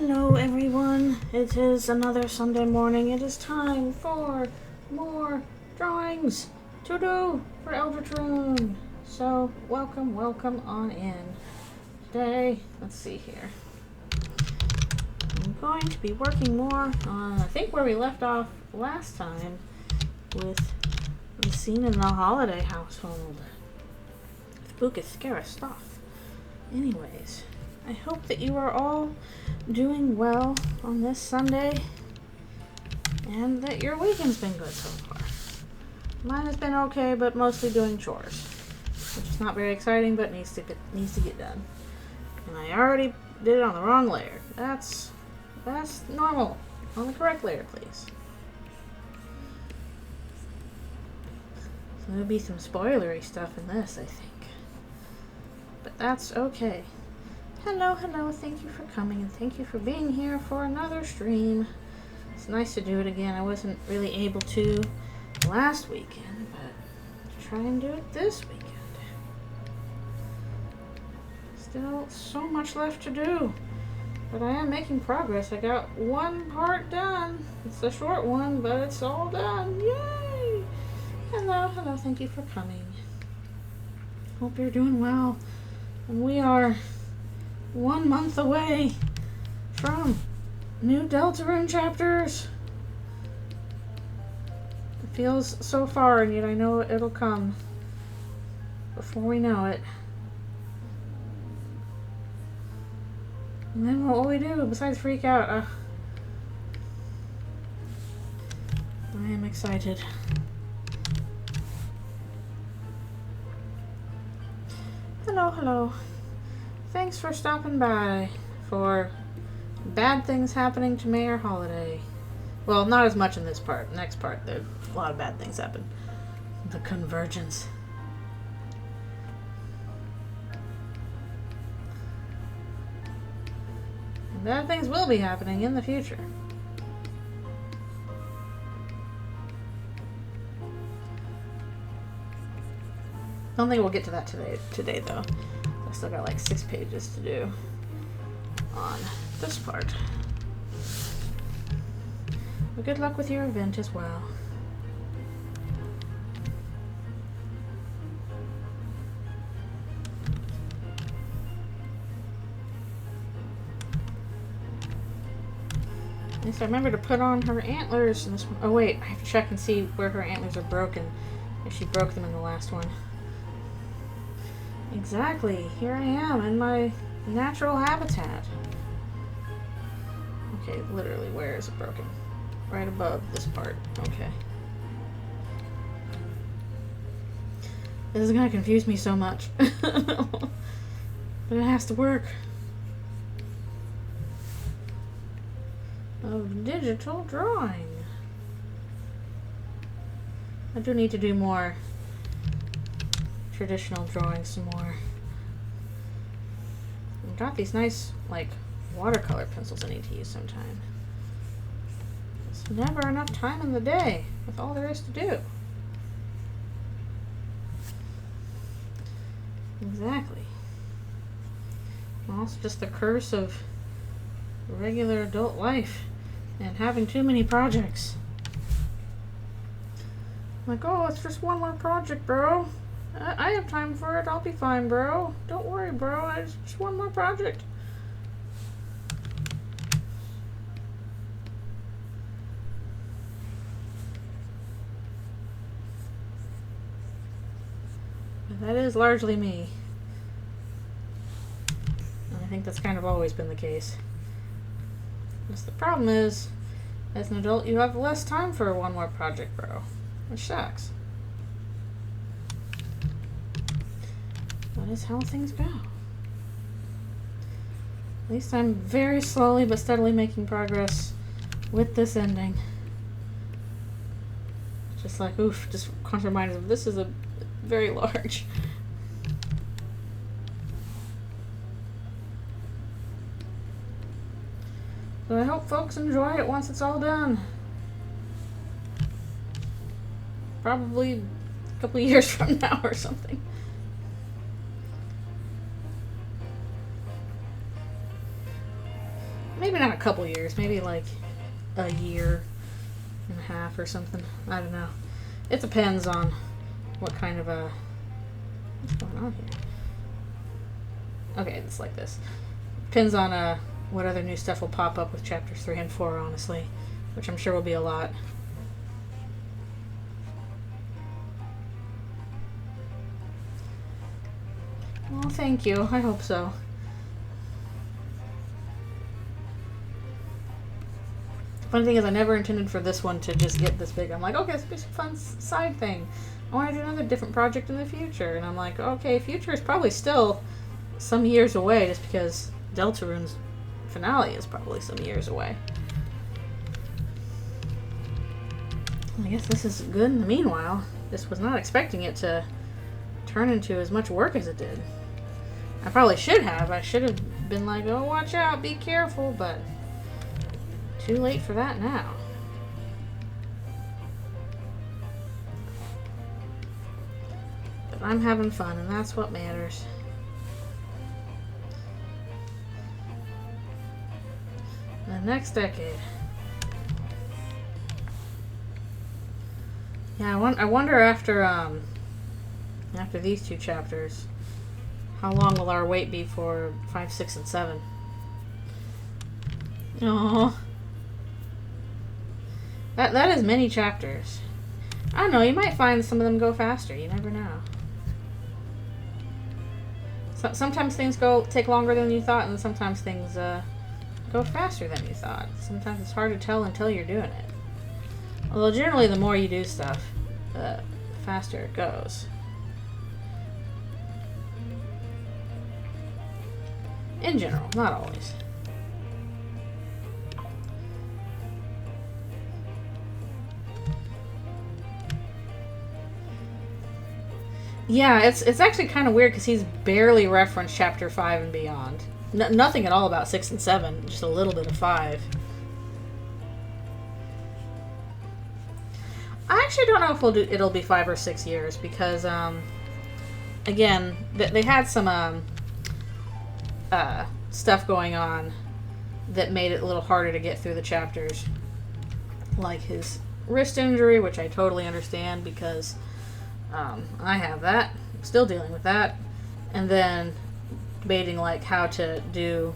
Hello everyone, it is another Sunday morning. It is time for more drawings to do for Eldritchrune. So welcome on in. Today, let's see here. I'm going to be working more on, I think, where we left off last time with the scene in the holiday household. Spooky, scary stuff. Anyways, I hope that you are all doing well on this Sunday and that your weekend's been good so far. Mine has been okay, but mostly doing chores, which is not very exciting, but needs to get done. And I already did it on the wrong layer. That's normal. On the correct layer, please. So there'll be some spoilery stuff in this, I think. But that's okay. Hello, thank you for coming and thank you for being here for another stream. It's nice to do it again. I wasn't really able to last weekend, but I'll try and do it this weekend. Still so much left to do, but I am making progress. I got one part done. It's a short one, but it's all done. Yay! Hello, thank you for coming. Hope you're doing well. And we are 1 month away from new Eldritchrune chapters. It feels so far, and yet I know it'll come before we know it. And then what will we do besides freak out? I am excited. Hello. Thanks for stopping by for bad things happening to Mayor Holiday. Well, not as much in this part. Next part, there's a lot of bad things happen. The convergence. And bad things will be happening in the future. I don't think we'll get to that today though. I still got like 6 pages to do on this part. But good luck with your event as well. At least I remember to put on her antlers in this one. Oh wait, I have to check and see where her antlers are broken. If she broke them in the last one. Exactly. Here I am in my natural habitat. Okay, literally, where is it broken? Right above this part. Okay. This is gonna confuse me so much. But it has to work. Of digital drawing. I do need to do more traditional drawing some more. I've got these nice, like, watercolor pencils I need to use sometime. There's never enough time in the day with all there is to do. Exactly. Well, it's just the curse of regular adult life and having too many projects. Like, oh, it's just one more project, bro. I have time for it. I'll be fine, bro. Don't worry, bro. It's just one more project. But that is largely me. And I think that's kind of always been the case. Just the problem is, as an adult, you have less time for one more project, bro. Which sucks. That is how things go. At least I'm very slowly but steadily making progress with this ending. Just like, oof, just constant reminders of this is a very large. So I hope folks enjoy it once it's all done. Probably a couple of years from now or something. maybe not a couple years, maybe like a year and a half or something. I don't know. It depends on what kind of a... What's going on here? Okay, it's like this. Depends on what other new stuff will pop up with chapters 3 and 4, honestly, which I'm sure will be a lot. Well, thank you. I hope so. Funny thing is, I never intended for this one to just get this big. I'm like, okay, it's a fun side thing. I want to do another different project in the future. And I'm like, okay, future is probably still some years away, just because Deltarune's finale is probably some years away. I guess this is good in the meanwhile. Just was not expecting it to turn into as much work as it did. I probably should have. I should have been like, oh, watch out, be careful, but too late for that now. But I'm having fun, and that's what matters. The next decade. Yeah, I wonder after these two chapters, how long will our wait be for 5, 6, and 7? Aww. That is many chapters. I don't know, you might find some of them go faster. You never know. Sometimes things take longer than you thought, and sometimes things go faster than you thought. Sometimes it's hard to tell until you're doing it. Although generally the more you do stuff, the faster it goes. In general, not always. Yeah, it's actually kind of weird because he's barely referenced chapter 5 and beyond. Nothing at all about 6 and 7, just a little bit of 5. I actually don't know if it'll be 5 or 6 years because, again, they had some stuff going on that made it a little harder to get through the chapters. Like his wrist injury, which I totally understand because I have that. I'm still dealing with that. And then debating like how to do,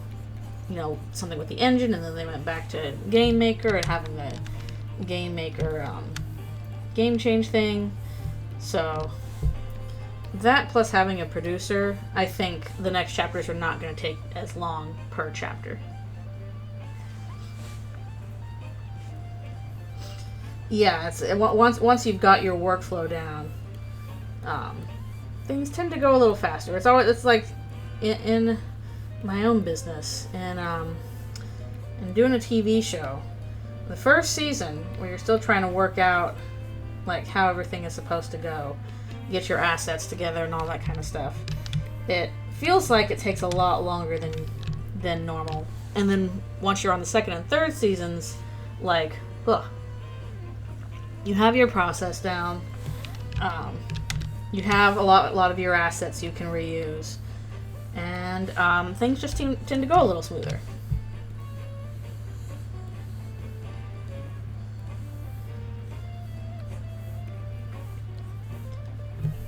something with the engine, and then they went back to Game Maker and having the Game Maker game change thing. So that plus having a producer, I think the next chapters are not going to take as long per chapter. Yeah, it's once you've got your workflow down, things tend to go a little faster. It's like in my own business and doing a TV show. The first season, where you're still trying to work out like how everything is supposed to go, get your assets together and all that kind of stuff, it feels like it takes a lot longer than normal. And then once you're on the second and third seasons, like, you have your process down. You have a lot of your assets you can reuse, and things just tend to go a little smoother.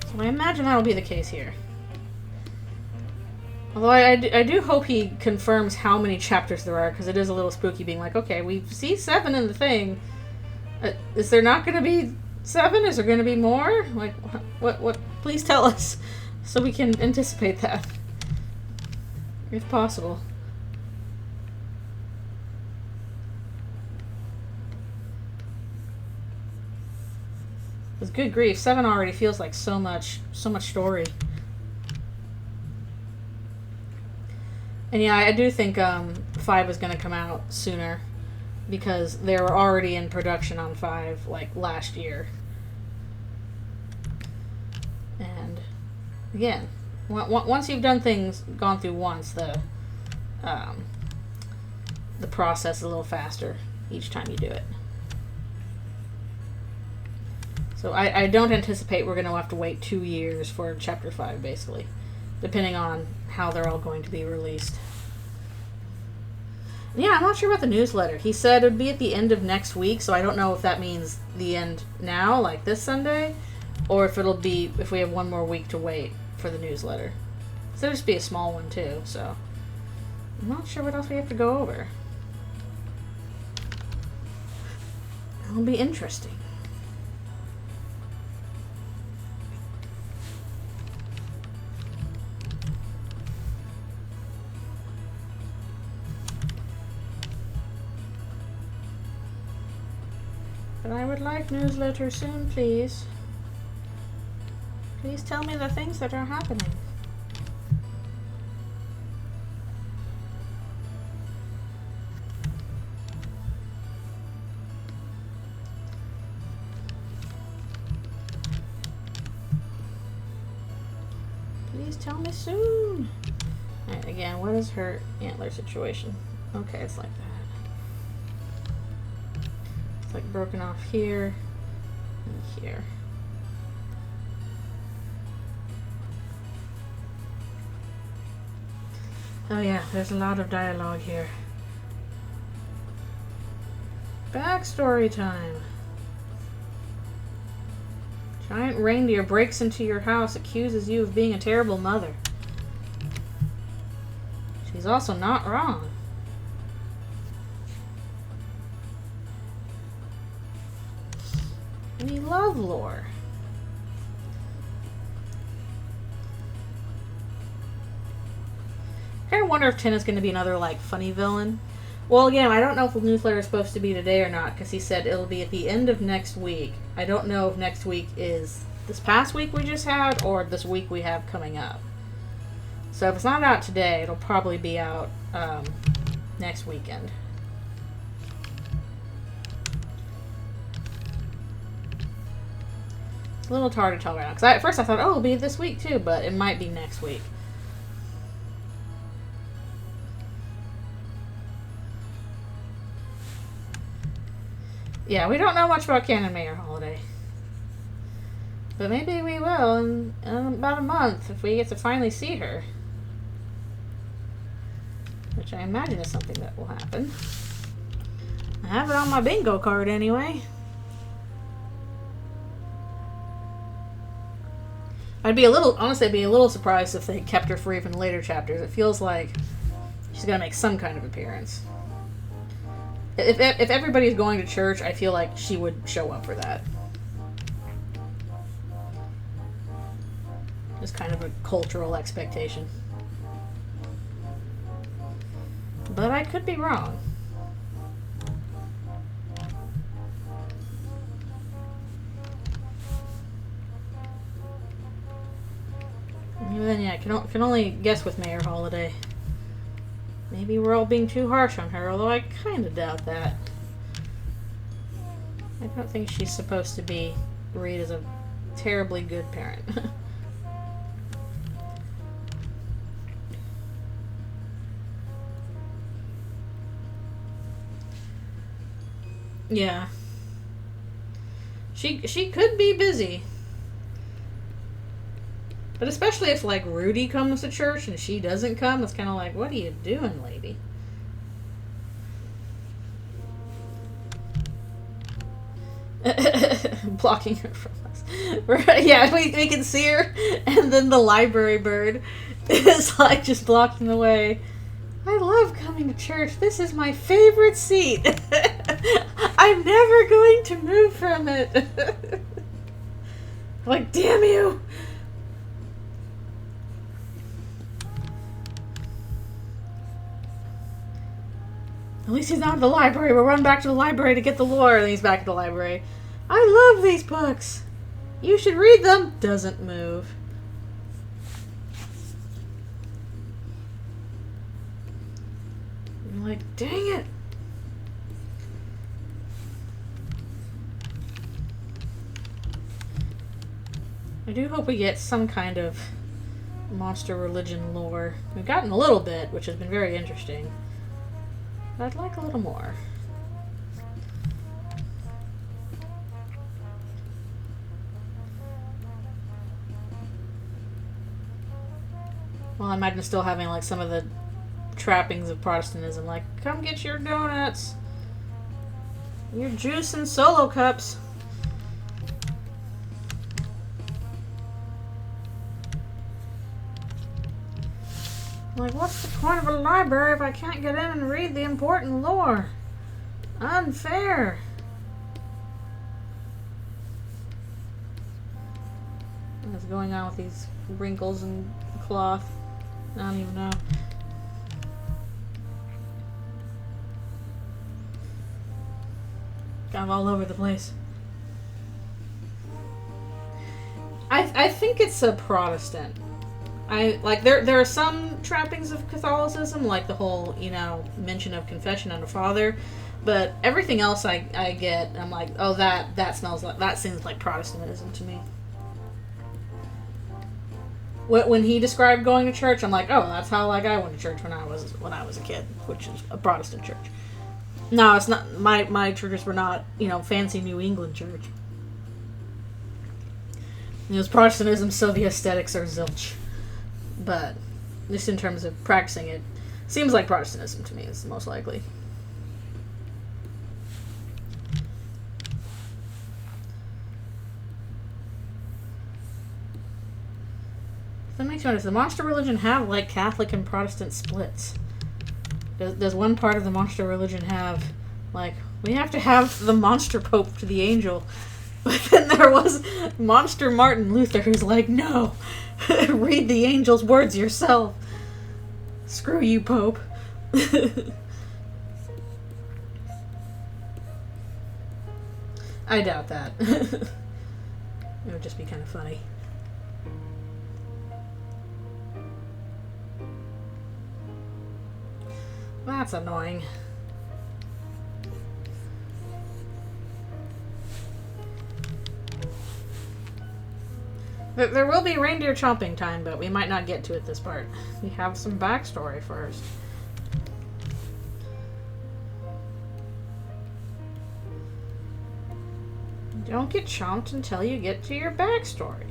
So I imagine that'll be the case here. Although I do hope he confirms how many chapters there are, because it is a little spooky being like, okay, we see 7 in the thing. Is there not going to be 7? Is there going to be more? Like, what? Please tell us so we can anticipate that, if possible. Because good grief, 7 already feels like so much story. And yeah, I do think 5 is going to come out sooner, because they were already in production on 5 like last year. And again, once you've done things, gone through once, the process is a little faster each time you do it. So I don't anticipate we're going to have to wait 2 years for chapter 5, basically, depending on how they're all going to be released. Yeah, I'm not sure about the newsletter. He said it would be at the end of next week, so I don't know if that means the end now, like this Sunday, or if it'll be if we have one more week to wait for the newsletter. So it'll just be a small one too, so I'm not sure what else we have to go over. It'll be interesting. But I would like newsletter soon, please. Please tell me the things that are happening. Please tell me soon. Alright, again, what is her antler situation? Okay, it's like that. It's like broken off here and here. Oh yeah, there's a lot of dialogue here. Backstory time. Giant reindeer breaks into your house, accuses you of being a terrible mother. She's also not wrong. Any love lore? I kind of wonder if Tina's going to be another, like, funny villain. Well, again, I don't know if the newsletter is supposed to be today or not, because he said it'll be at the end of next week. I don't know if next week is this past week we just had, or this week we have coming up. So if it's not out today, it'll probably be out next weekend. It's a little hard to tell right now, because at first I thought, oh, it'll be this week too, but it might be next week. Yeah, we don't know much about Canon Mayor Holiday. But maybe we will in about a month if we get to finally see her. Which I imagine is something that will happen. I have it on my bingo card anyway. Honestly, I'd be a little surprised if they kept her free from the later chapters. It feels like she's gonna make some kind of appearance. If everybody's going to church, I feel like she would show up for that. Just kind of a cultural expectation. But I could be wrong. And then, yeah, I can only guess with Mayor Holiday. Maybe we're all being too harsh on her, although I kind of doubt that. I don't think she's supposed to be read as a terribly good parent. Yeah. She could be busy. But especially if, like, Rudy comes to church and she doesn't come, it's kind of like, what are you doing, lady? Blocking her from us. Right, yeah, we can see her, and then the library bird is, like, just blocking the way. I love coming to church. This is my favorite seat. I'm never going to move from it. Like, damn you. At least he's not at the library. We'll run back to the library to get the lore. And he's back at the library. I love these books. You should read them. Doesn't move. I'm like, dang it. I do hope we get some kind of monster religion lore. We've gotten a little bit, which has been very interesting. But I'd like a little more. Well, I imagine still having like some of the trappings of Protestantism. Like, come get your donuts, your juice and solo cups. Like, what's the point of a library if I can't get in and read the important lore? Unfair. What's going on with these wrinkles and cloth? I don't even know. Kind of all over the place. I think it's a Protestant. There are some trappings of Catholicism, like the whole, mention of confession unto Father, but everything else I get, I'm like, oh, that seems like Protestantism to me. When he described going to church, I'm like, oh, that's how I went to church when I was a kid, which is a Protestant church. No, it's not. My churches were not, fancy New England church. It was Protestantism, so the aesthetics are zilch. But just in terms of practicing it, seems like Protestantism to me is most likely. That makes me wonder, does the monster religion have like Catholic and Protestant splits? Does one part of the monster religion have like, we have to have the monster pope to the angel? But then there was Monster Martin Luther who's like, no, read the angel's words yourself. Screw you, Pope. I doubt that. It would just be kind of funny. That's annoying. There will be reindeer chomping time, but we might not get to it this part. We have some backstory first. Don't get chomped until you get to your backstory.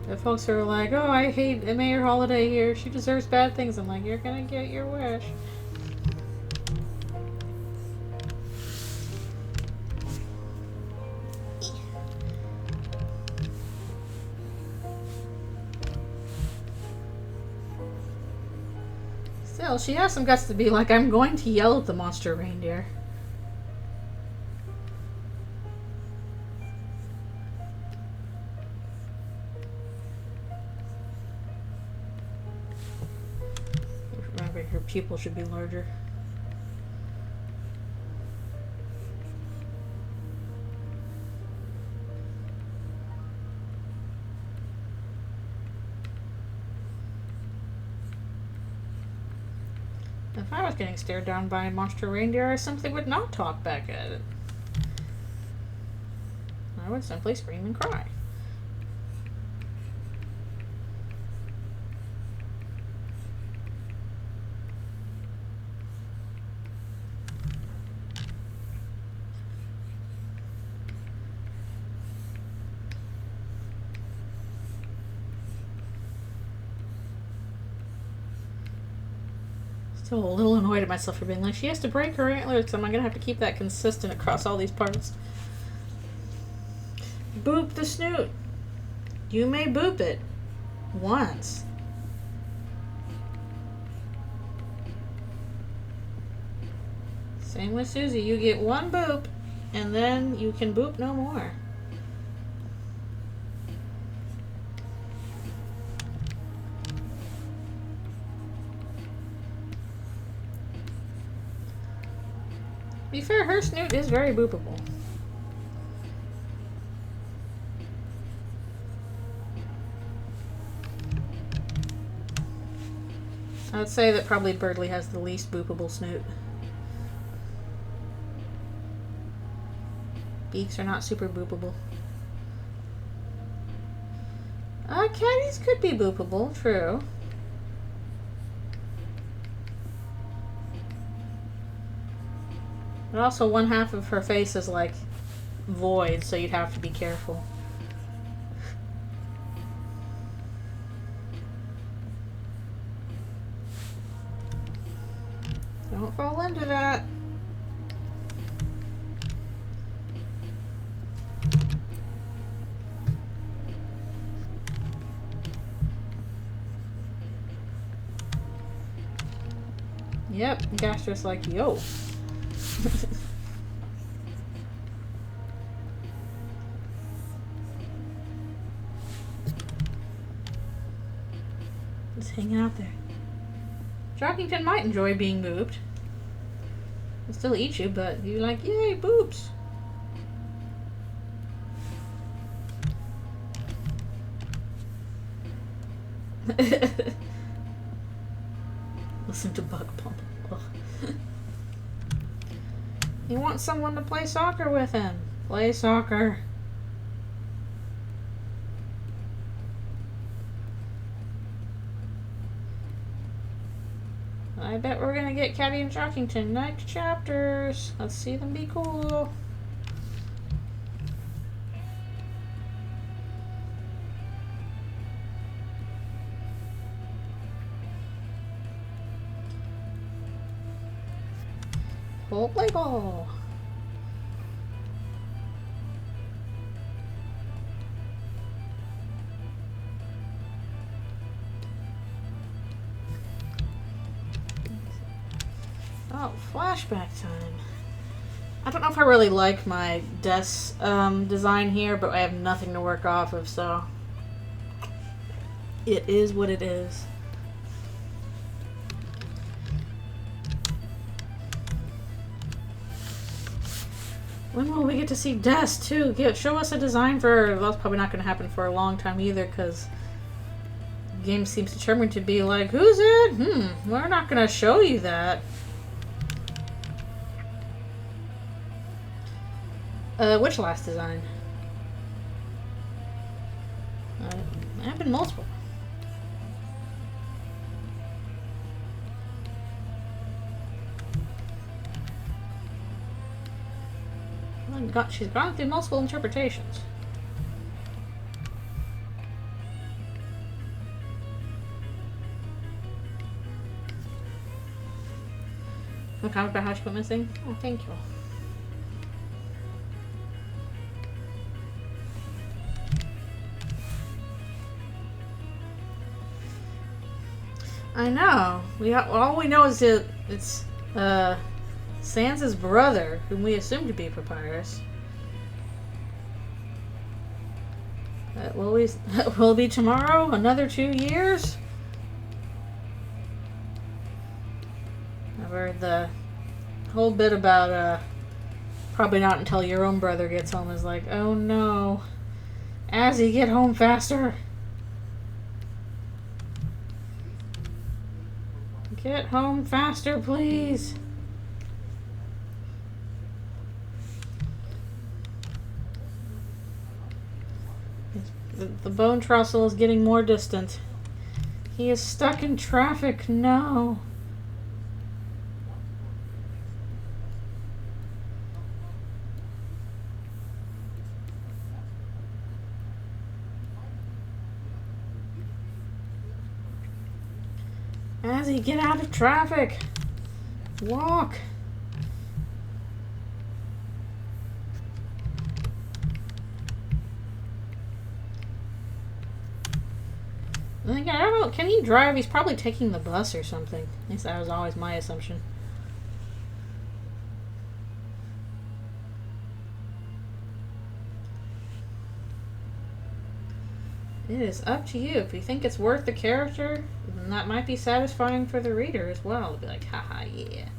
The folks who are like, oh, I hate Mayor Holiday here. She deserves bad things. I'm like, you're gonna get your wish. Still, she has some guts to be like, I'm going to yell at the monster reindeer. Her pupil should be larger. If I was getting stared down by a monster reindeer, I simply would not talk back at it. I would simply scream and cry. Still a little annoyed at myself for being like, she has to break her antlers, so I'm gonna have to keep that consistent across all these parts. Boop the snoot. You may boop it. Once. Same with Susie. You get one boop, and then you can boop no more. To be fair, her snoot is very boopable. I would say that probably Birdley has the least boopable snoot. Beaks are not super boopable. Caddies could be boopable, true. And also one half of her face is like void, so you'd have to be careful. Don't fall into that. Yep, Gastra's like, yo. Just hanging out there. Jockington might enjoy being booped. He'll still eat you, but you're like, yay, boobs. Listen to Bug Pump. He wants someone to play soccer with him. Play soccer. I bet we're gonna get Caddy and Jockington next chapters. Let's see them be cool. Full play ball. Oh, flashback time. I don't know if I really like my desk design here, but I have nothing to work off of, so it is what it is. When will we get to see Des too? Show us a design for... Well, that's probably not going to happen for a long time either, because the game seems determined to be like, who's it? We're not going to show you that. Which last design? There have been multiple. She's gone through multiple interpretations. No comment about how she went missing? Oh, thank you. I know. All we know is that it's Sans' brother, whom we assume to be Papyrus. Will it be tomorrow? Another 2 years? I've heard the whole bit about probably not until your own brother gets home is like, oh no. Azzy, get home faster. Get home faster, please. The bone trussel is getting more distant. He is stuck in traffic. No. Azzy, get out of traffic. Walk. I don't know. Can he drive? He's probably taking the bus or something. At least that was always my assumption. It is up to you. If you think it's worth the character, then that might be satisfying for the reader as well. To be like, haha, yeah.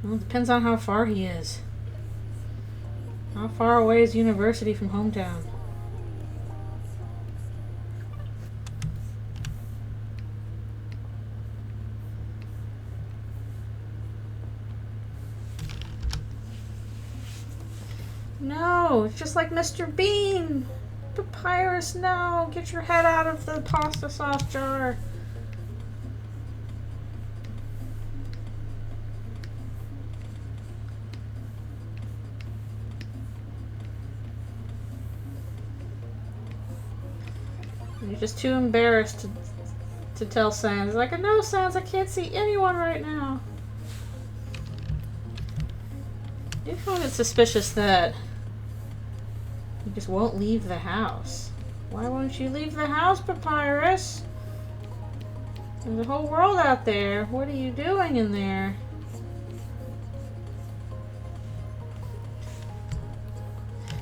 Well, it depends on how far he is. How far away is university from hometown? No, it's just like Mr. Bean. Papyrus, no. Get your head out of the pasta sauce jar. He's just too embarrassed to tell Sans. Like, no, Sans, I can't see anyone right now. I do find it suspicious that he just won't leave the house. Why won't you leave the house, Papyrus? There's a whole world out there. What are you doing in there?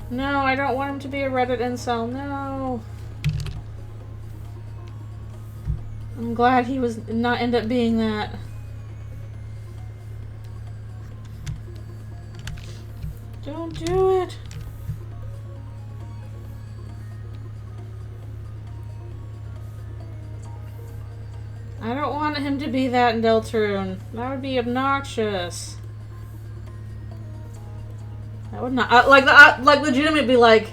No, I don't want him to be a Reddit incel. No. I'm glad he was not end up being that. Don't do it. I don't want him to be that in Eldritchrune. That would be obnoxious. That would not like legitimately be like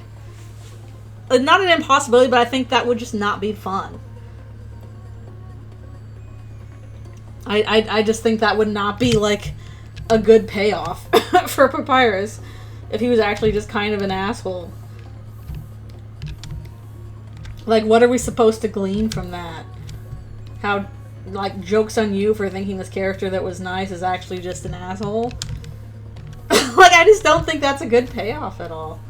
not an impossibility, but I think that would just not be fun. I just think that would not be like a good payoff for Papyrus if he was actually just kind of an asshole. Like, what are we supposed to glean from that? How, like, joke's on you for thinking this character that was nice is actually just an asshole? Like, I just don't think that's a good payoff at all.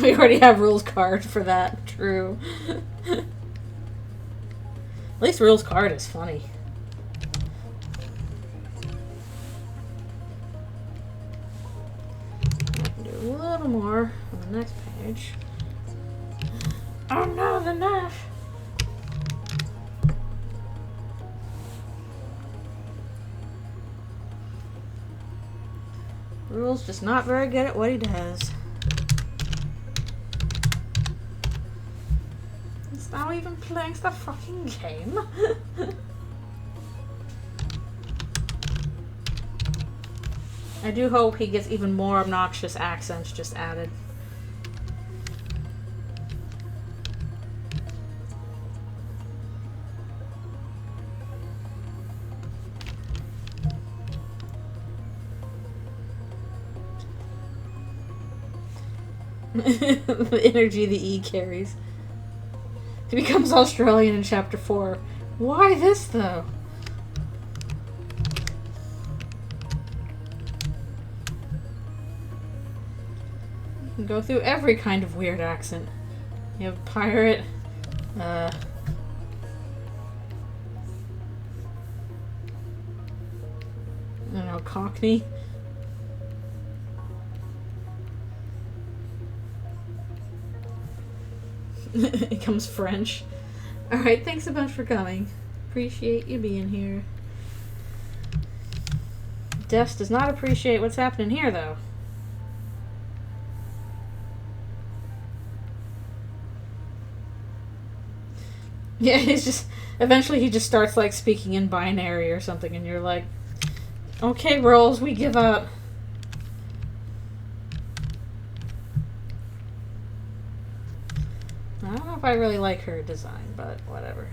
We already have rules card for that. True. At least rules card is funny. I can do a little more on the next page. Oh no, the knife! Rules just not very good at what he does. He's now even playing the fucking game. I do hope he gets even more obnoxious accents just added. The energy the E carries. He becomes Australian in chapter 4. Why this, though? You can go through every kind of weird accent. You have pirate, I don't know, Cockney. It becomes French. Alright, thanks a bunch for coming. Appreciate you being here. Des does not appreciate what's happening here, though. Yeah, he's just... Eventually he just starts, like, speaking in binary or something, and you're like, okay, Rolls, we give up. I don't know if I really like her design, but whatever.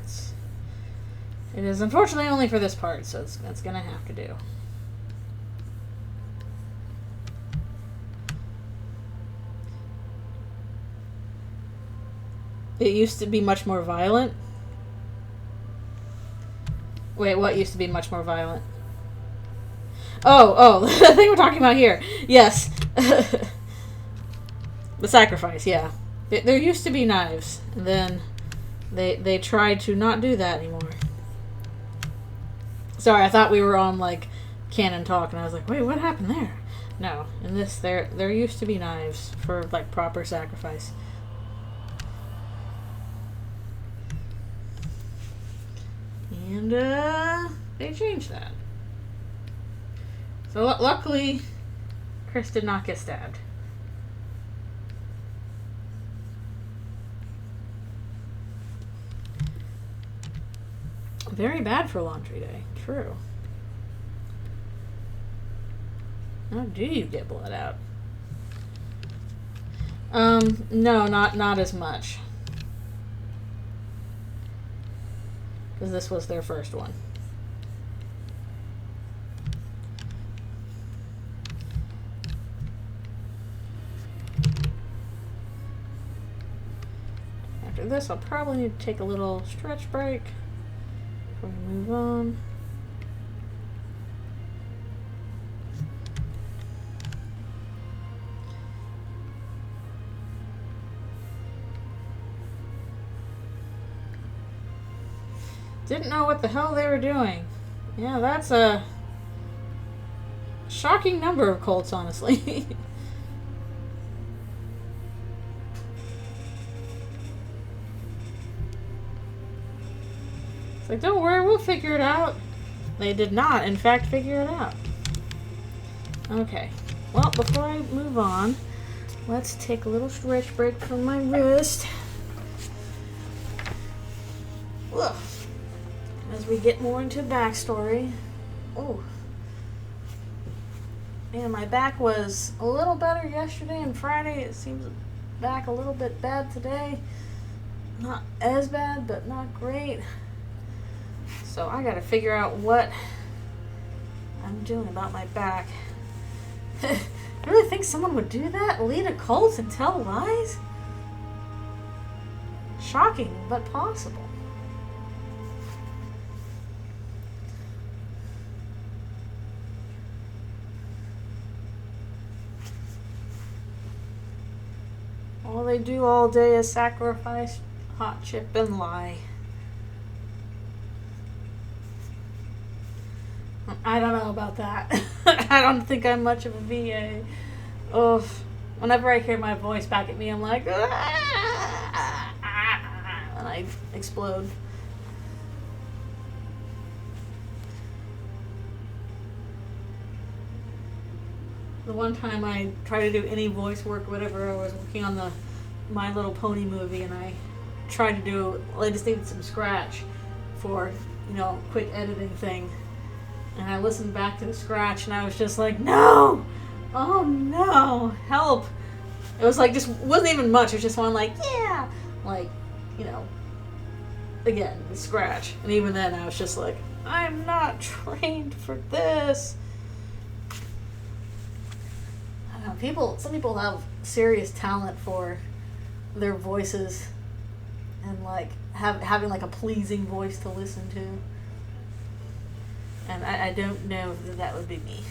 It is unfortunately only for this part, so it's gonna have to do. It used to be much more violent. Wait, what used to be much more violent? Oh, the thing we're talking about here. Yes. The sacrifice, yeah. There used to be knives, and then they tried to not do that anymore. Sorry, I thought we were on, like, canon talk, and I was like, wait, what happened there? No, in this, there used to be knives for, like, proper sacrifice. And, they changed that. So, luckily, Chris did not get stabbed. Very bad for laundry day. True. How do you get blood out? No, not as much. Because this was their first one. After this, I'll probably need to take a little stretch break before we move on. Didn't know what the hell they were doing. Yeah, that's a shocking number of Colts, honestly. It's like, don't worry, we'll figure it out. They did not, in fact, figure it out. Okay. Well, before I move on, let's take a little stretch break from my wrist. Ugh. As we get more into backstory. Oh. Man, my back was a little better yesterday and Friday. It seems back a little bit bad today. Not as bad, but not great. So I gotta figure out what I'm doing about my back. I really think someone would do that? Lead a cult and tell lies? Shocking, but possible. All they do all day is sacrifice, hot chip, and lie. I don't know about that. I don't think I'm much of a VA. Ugh. Whenever I hear my voice back at me, I'm like, and I explode. The one time I tried to do any voice work, whatever, I was working on the My Little Pony movie, and I tried to do, I just needed some scratch for, quick editing thing. And I listened back to the scratch, and I was just like, no! Oh no! Help! It was like, just wasn't even much. It was just one like, yeah! Like, again, the scratch. And even then, I was just like, I'm not trained for this. I don't know, some people have serious talent for their voices and like having like a pleasing voice to listen to. And I don't know if that would be me.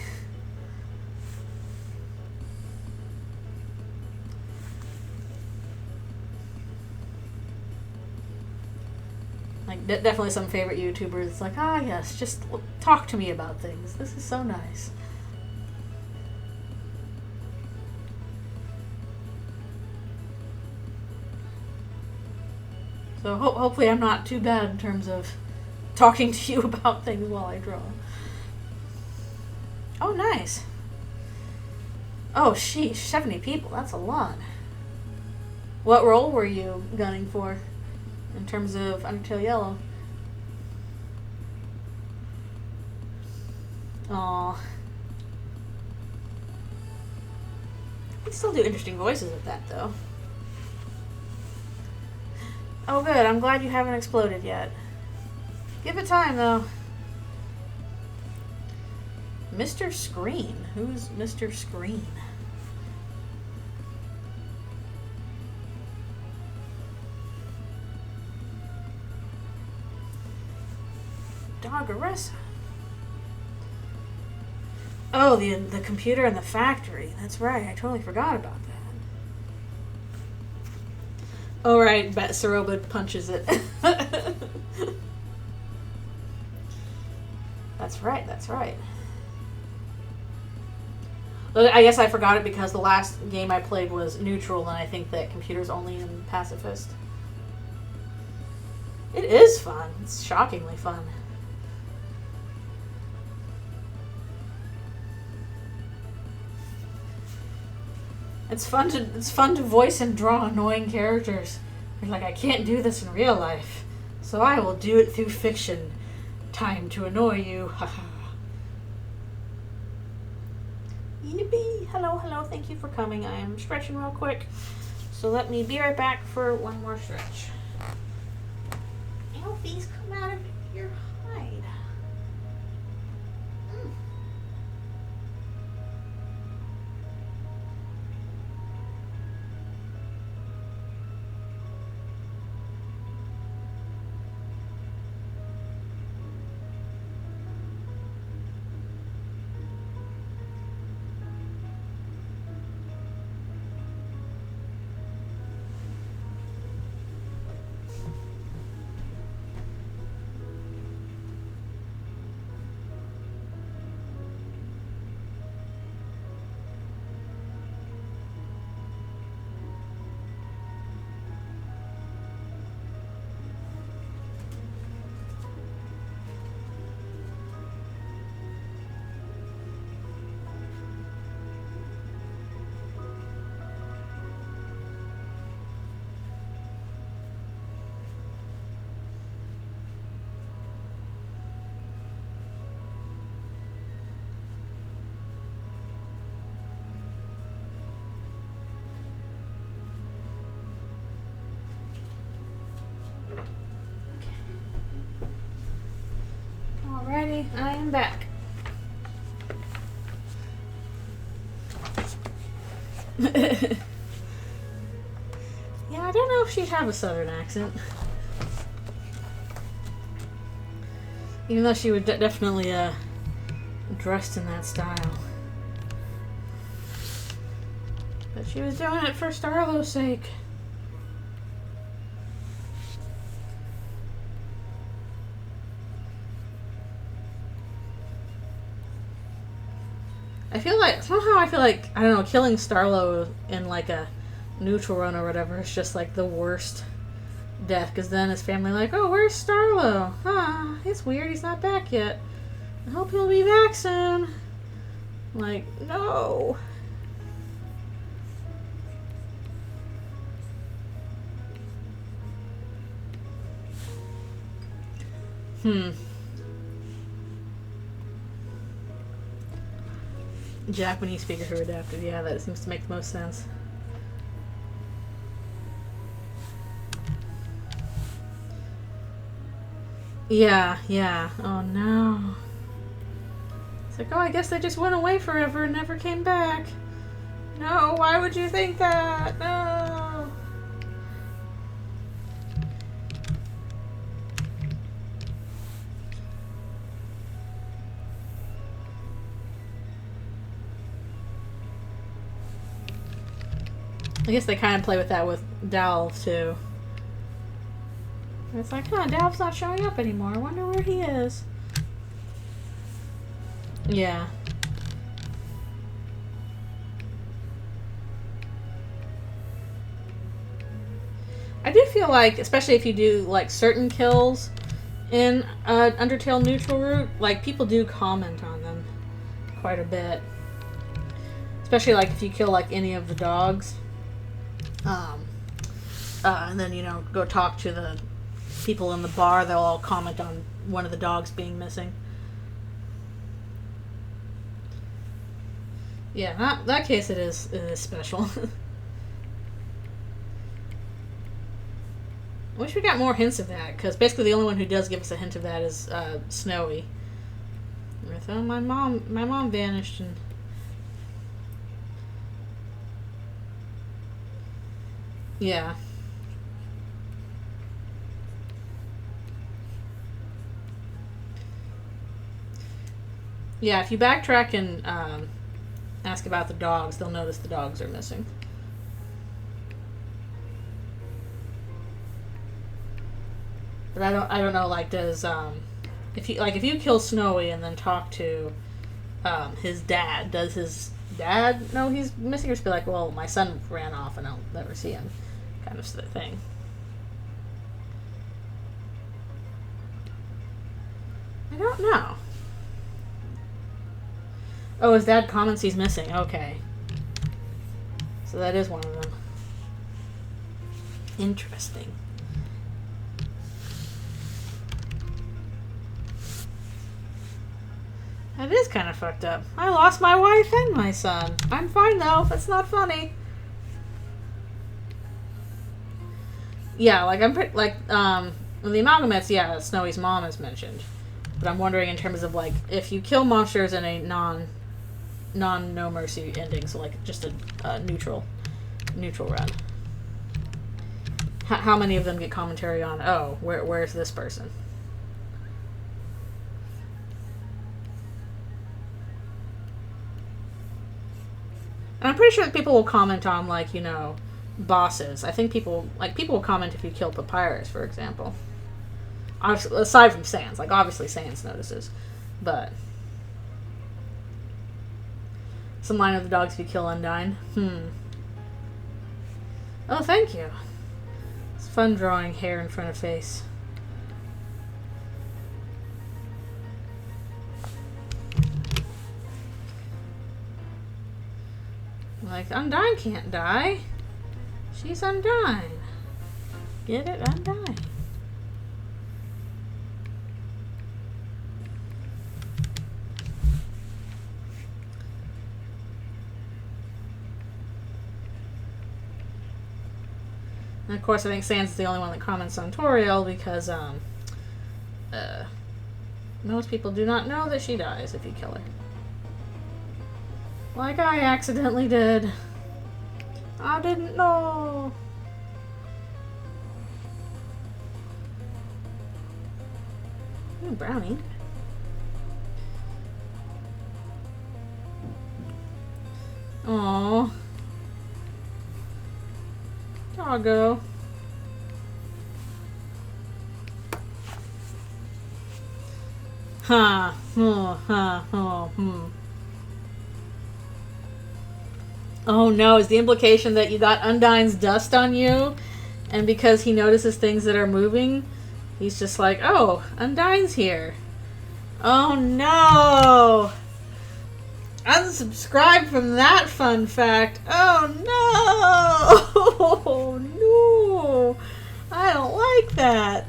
Like, definitely some favorite YouTubers. It's like, yes, just talk to me about things. This is so nice. So hopefully I'm not too bad in terms of talking to you about things while I draw. Oh, nice. Oh, sheesh, 70 people. That's a lot. What role were you gunning for in terms of Undertale Yellow? Aw. We still do interesting voices with that, though. Oh, good. I'm glad you haven't exploded yet. Give it time, though. Mr. Screen. Who's Mr. Screen? Doggeressa. Oh, the computer in the factory. That's right. I totally forgot about that. Oh, right. Bet Saroba punches it. That's right. That's right. I guess I forgot it because the last game I played was neutral, and I think that computer's only in pacifist. It is fun. It's shockingly fun. It's fun to voice and draw annoying characters. You're like, I can't do this in real life, so I will do it through fiction. Time to annoy you. Haha. Yippee! Hello, thank you for coming. I am stretching real quick. So let me be right back for one more stretch. Alfie's come out of your hide. Alrighty, I am back. Yeah, I don't know if she'd have a southern accent. Even though she would definitely dressed in that style. But she was doing it for Starlo's sake. I feel like, I don't know, killing Starlo in like a neutral run or whatever is just like the worst death, because then his family like, oh, where's Starlo? It's weird, he's not back yet. I hope he'll be back soon. Like, no. Japanese speaker who adapted. Yeah, that seems to make the most sense. Yeah. Oh no. It's like, oh, I guess they just went away forever and never came back. No, why would you think that? No. I guess they kind of play with that with Dalv, too. It's like, Dalv's not showing up anymore. I wonder where he is. Yeah. I do feel like, especially if you do, like, certain kills in Undertale neutral route, like, people do comment on them quite a bit. Especially, like, if you kill, like, any of the dogs. And then, go talk to the people in the bar, they'll all comment on one of the dogs being missing. Yeah, that case it is special. I wish we got more hints of that, because basically the only one who does give us a hint of that is Snowy. With, oh, my mom vanished, and yeah. Yeah, if you backtrack and ask about the dogs, they'll notice the dogs are missing. But I don't know, like, does if you kill Snowy and then talk to his dad, does his dad know he's missing, or just be like, well, my son ran off and I'll never see him, kind of thing. I don't know. Oh, his dad comments he's missing. Okay. So that is one of them. Interesting. That is kind of fucked up. I lost my wife and my son. I'm fine though. That's not funny. Yeah, like, I'm pretty, like, in the Amalgamates, yeah, Snowy's mom is mentioned. But I'm wondering in terms of, like, if you kill monsters in a no mercy ending, so, like, just a neutral run. How many of them get commentary on, oh, where's this person? And I'm pretty sure that people will comment on, like, you know, bosses. I think people will comment if you kill Papyrus, for example. Obviously, aside from Sans. Like, obviously Sans notices. But some line of the dogs if you kill Undyne. Oh, thank you. It's fun drawing hair in front of face. Like, Undyne can't die. She's Undyne. Get it? Undyne. And of course, I think Sans is the only one that comments on Toriel because most people do not know that she dies if you kill her. Like I accidentally did. I didn't know. Ooh, brownie. Aww. Doggo. Huh. Oh no, is the implication that you got Undyne's dust on you? And because he notices things that are moving, he's just like, oh, Undyne's here. Oh no! Unsubscribe from that fun fact. Oh no! Oh no! I don't like that.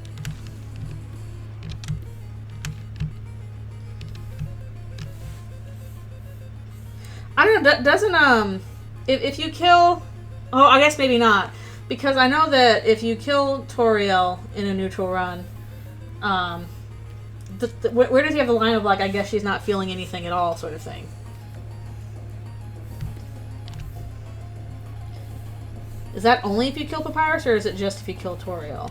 I don't know, doesn't, if you kill... Oh, I guess maybe not. Because I know that if you kill Toriel in a neutral run, where does he have the line of, like, I guess she's not feeling anything at all sort of thing? Is that only if you kill Papyrus, or is it just if you kill Toriel?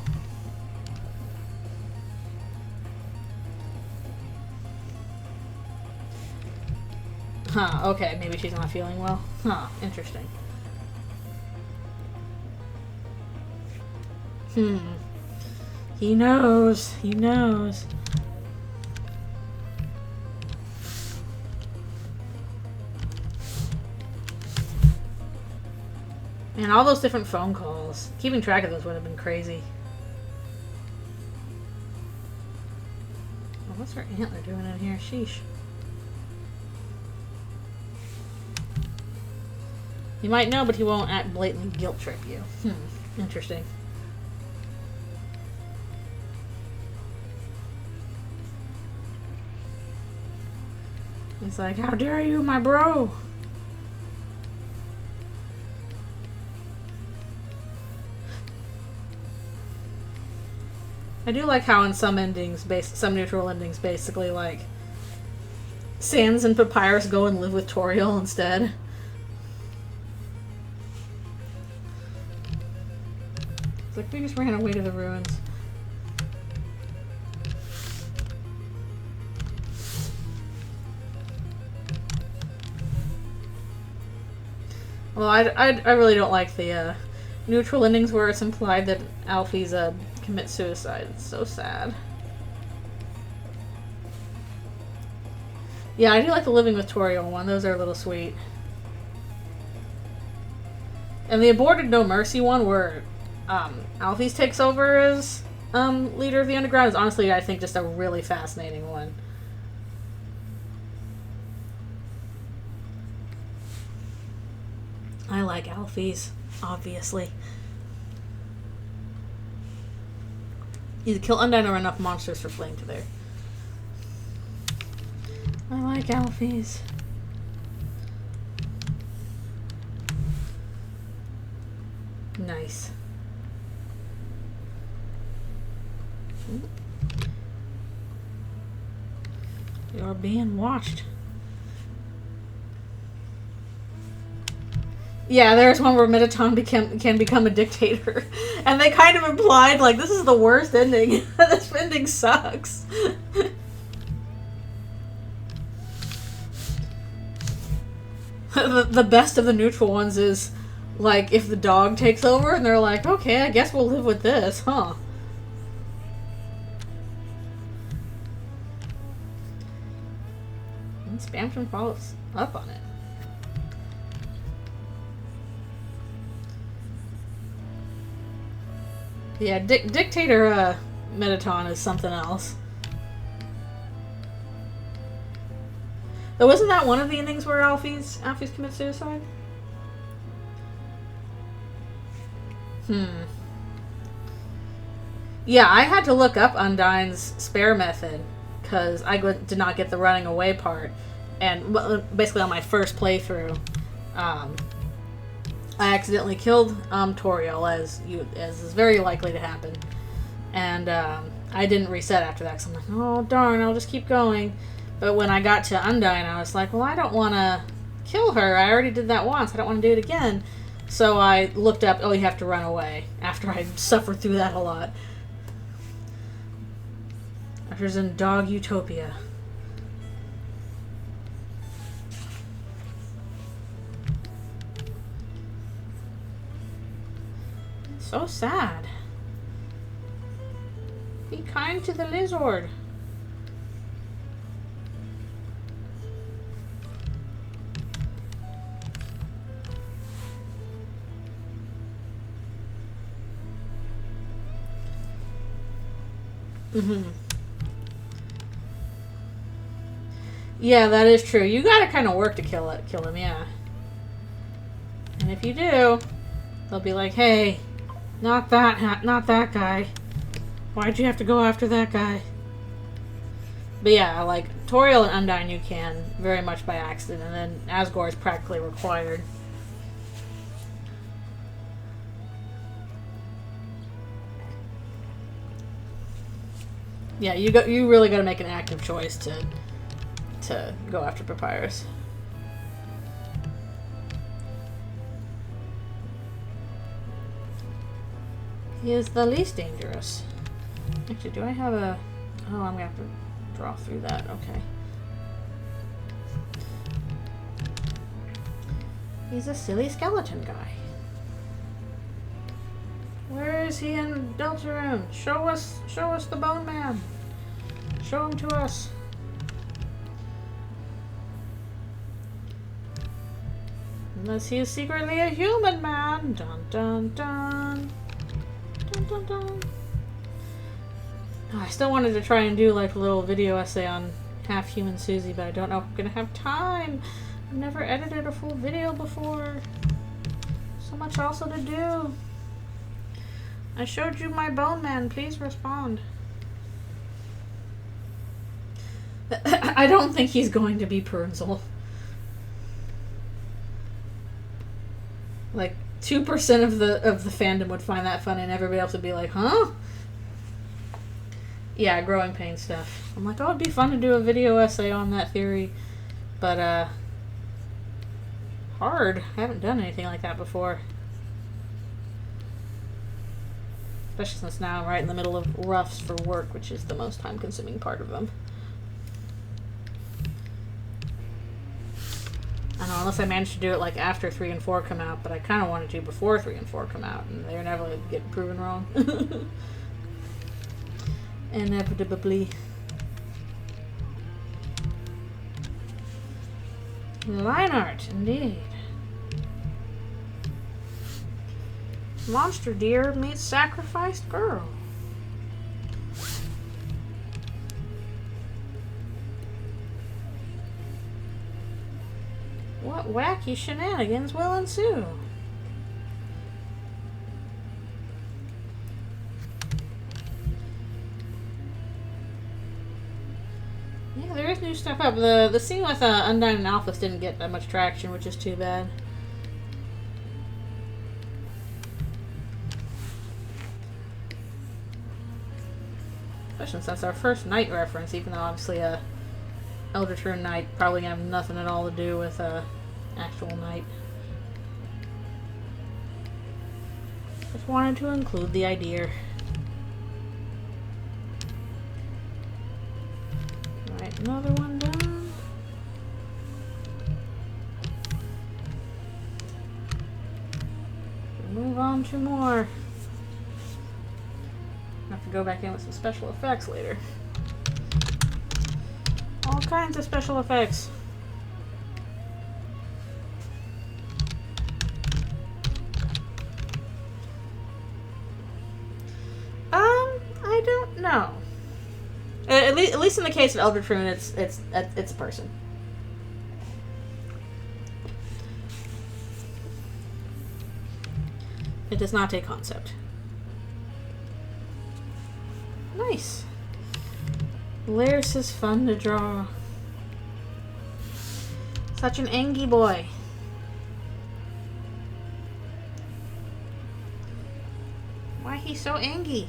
Huh, okay, maybe she's not feeling well. Huh, interesting. He knows. He knows. Man, all those different phone calls. Keeping track of those would have been crazy. Oh, what's her antler doing in here? Sheesh. You might know, but he won't blatantly guilt trip you. Interesting. He's like, how dare you, my bro? I do like how in some endings, some neutral endings, basically, like, Sans and Papyrus go and live with Toriel instead. It's like, we just ran away to the ruins. Well, I really don't like the neutral endings where it's implied that Alfie's commit suicide. It's so sad. Yeah, I do like the Living with Toriel one. Those are a little sweet. And the Aborted No Mercy one where Alphys takes over as leader of the Underground is honestly, I think, just a really fascinating one. I like Alphys, obviously. Either kill Undyne or enough monsters for Flame to there. I like Alphys. Nice. You're being watched. Yeah, there's one where Mettaton can become a dictator. And they kind of implied, like, this is the worst ending. This ending sucks. The best of the neutral ones is, like, if the dog takes over and they're like, okay, I guess we'll live with this, huh? And Spamton follows up on it. Yeah, Dictator Mettaton is something else. Though wasn't that one of the endings where Alfie's commit suicide? Yeah, I had to look up Undyne's spare method because I did not get the running away part. And basically on my first playthrough, I accidentally killed Toriel, as is very likely to happen. And I didn't reset after that because I'm like, oh darn, I'll just keep going. But when I got to Undyne, I was like, well, I don't want to kill her. I already did that once. I don't want to do it again. So I looked up, oh, you have to run away, after I suffered through that a lot. After it's in Dog Utopia. So sad. Be kind to the lizard. Yeah, that is true. You gotta kind of work to kill him, yeah. And if you do, they'll be like, hey, not that guy. Why'd you have to go after that guy? But yeah, like, Toriel and Undyne you can, very much by accident, and then Asgore is practically required. Yeah, you really got to make an active choice to go after Papyrus. He is the least dangerous. Actually, do I have a... Oh, I'm going to have to draw through that. Okay. He's a silly skeleton guy. Where is he in Eldritchrune? Show us the Bone Man. Show him to us. Unless he is secretly a human man. Dun dun dun. Dun dun dun. Oh, I still wanted to try and do like a little video essay on Half Human Susie, but I don't know if I'm gonna have time. I've never edited a full video before. So much also to do. I showed you my Bone Man. Please respond. I don't think he's going to be Purnzel. Like 2% of the fandom would find that funny, and everybody else would be like, "Huh?" Yeah, growing pain stuff. I'm like, oh, it'd be fun to do a video essay on that theory, but hard. I haven't done anything like that before. Especially since now I'm right in the middle of roughs for work, which is the most time-consuming part of them. I don't know, unless I manage to do it like after 3 and 4 come out, but I kind of wanted to before 3 and 4 come out, and they're never going to get proven wrong. Inevitably. Line art, indeed. Monster deer meets sacrificed girl. What wacky shenanigans will ensue? Yeah, there is new stuff up. The scene with Undyne and Alphys didn't get that much traction, which is too bad. Especially since that's our first night reference, even though obviously Eldritchrune night probably gonna have nothing at all to do with actual night. Just wanted to include the idea. Alright, another one done. Move on to more. Have to go back in with some special effects later. All kinds of special effects. I don't know. At least in the case of Eldritchrune, it's a person. It does not a concept. Nice. Lynx is fun to draw. Such an angy boy. Why he's so angy?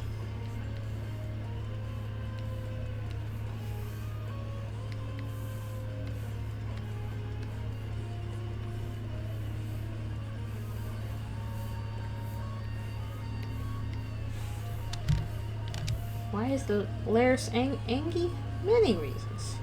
Why is the Lynx angy? Many reasons.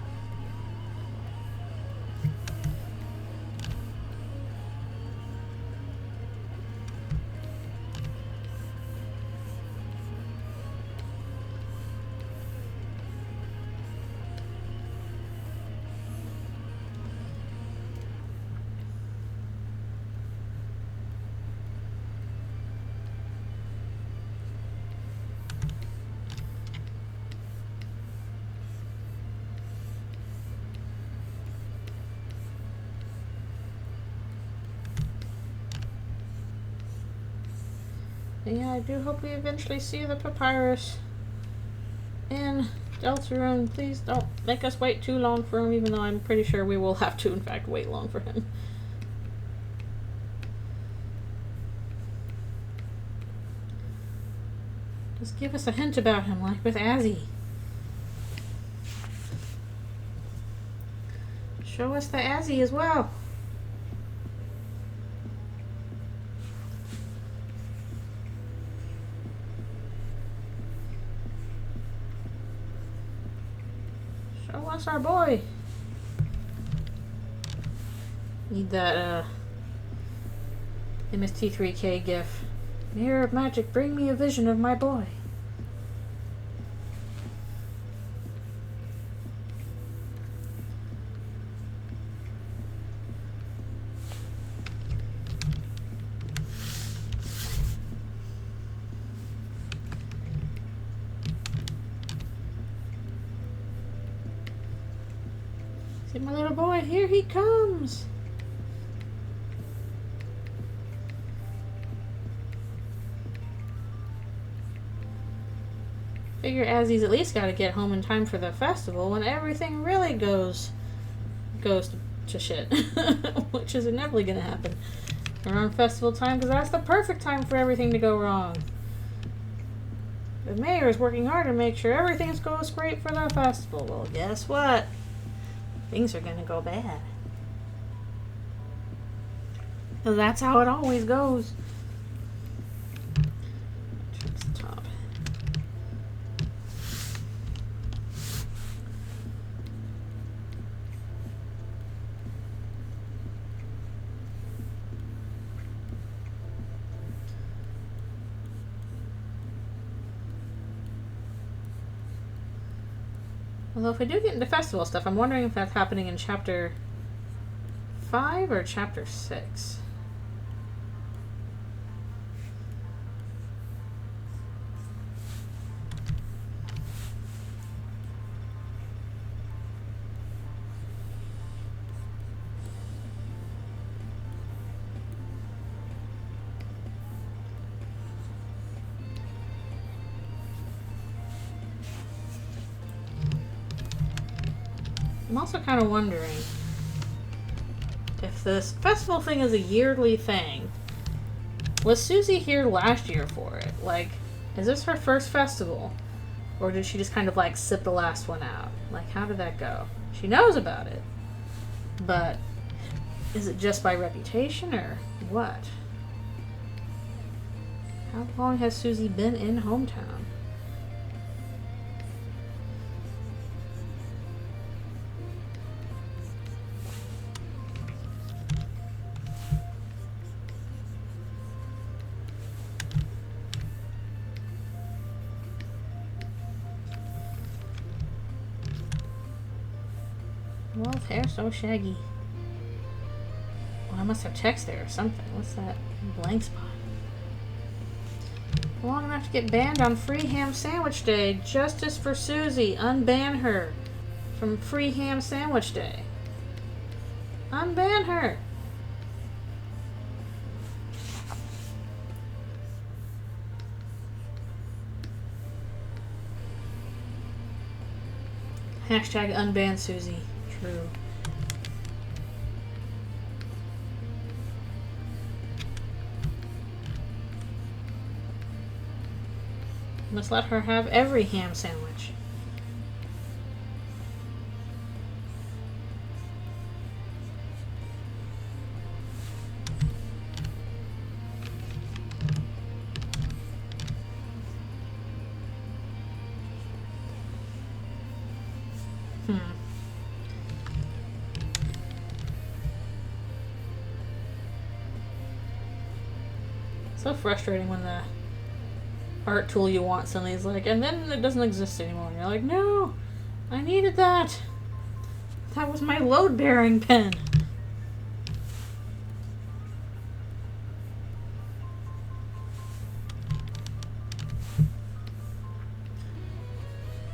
Yeah, I do hope we eventually see the papyrus in Eldritchrune. Please don't make us wait too long for him, even though I'm pretty sure we will have to, in fact, wait long for him. Just give us a hint about him, like with Azzy. Show us the Azzy as well. Show us our boy. Need that MST3K gif. Mirror of magic, bring me a vision of my boy. See my little boy, here he comes. Figure Azzy's at least got to get home in time for the festival when everything really goes to shit, which is inevitably going to happen around festival time, because that's the perfect time for everything to go wrong. The mayor is working hard to make sure everything goes great for the festival. Well, guess what? Things are going to go bad. So that's how it always goes. Top. Although if we do get into festival stuff, I'm wondering if that's happening in chapter 5 or chapter 6. I'm also kind of wondering if this festival thing is a yearly thing. Was Susie here last year for it? Like, is this her first festival? Or did she just kind of like sip the last one out? Like, how did that go? She knows about it. But is it just by reputation or what? How long has Susie been in hometown? Well, his hair's so shaggy. Well, I must have text there or something. What's that blank spot? Long enough to get banned on Free Ham Sandwich Day. Justice for Susie. Unban her from Free Ham Sandwich Day. Unban her. Hashtag unban Susie. True. Must let her have every ham sandwich. So frustrating when the art tool you want suddenly is like, and then it doesn't exist anymore. And you're like, no, I needed that. That was my load-bearing pen.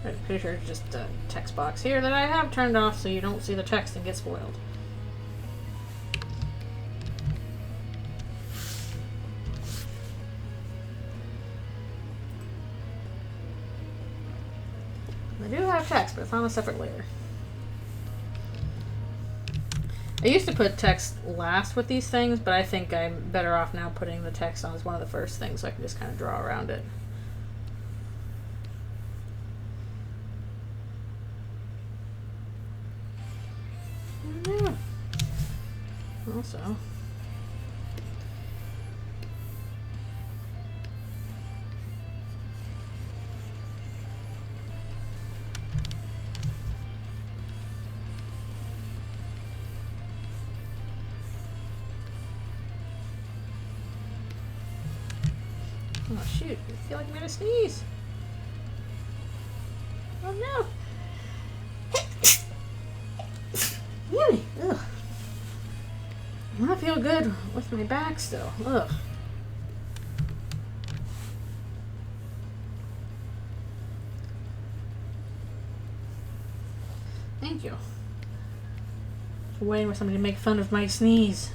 I'm pretty sure it's just a text box here that I have turned off so you don't see the text and get spoiled. I do have text, but it's on a separate layer. I used to put text last with these things, but I think I'm better off now putting the text on as one of the first things so I can just kind of draw around it. Yeah. Also, oh shoot, I feel like I'm gonna sneeze. Oh no. Really? Ugh. I don't feel good with my back still. Ugh. Thank you. Just waiting for somebody to make fun of my sneeze.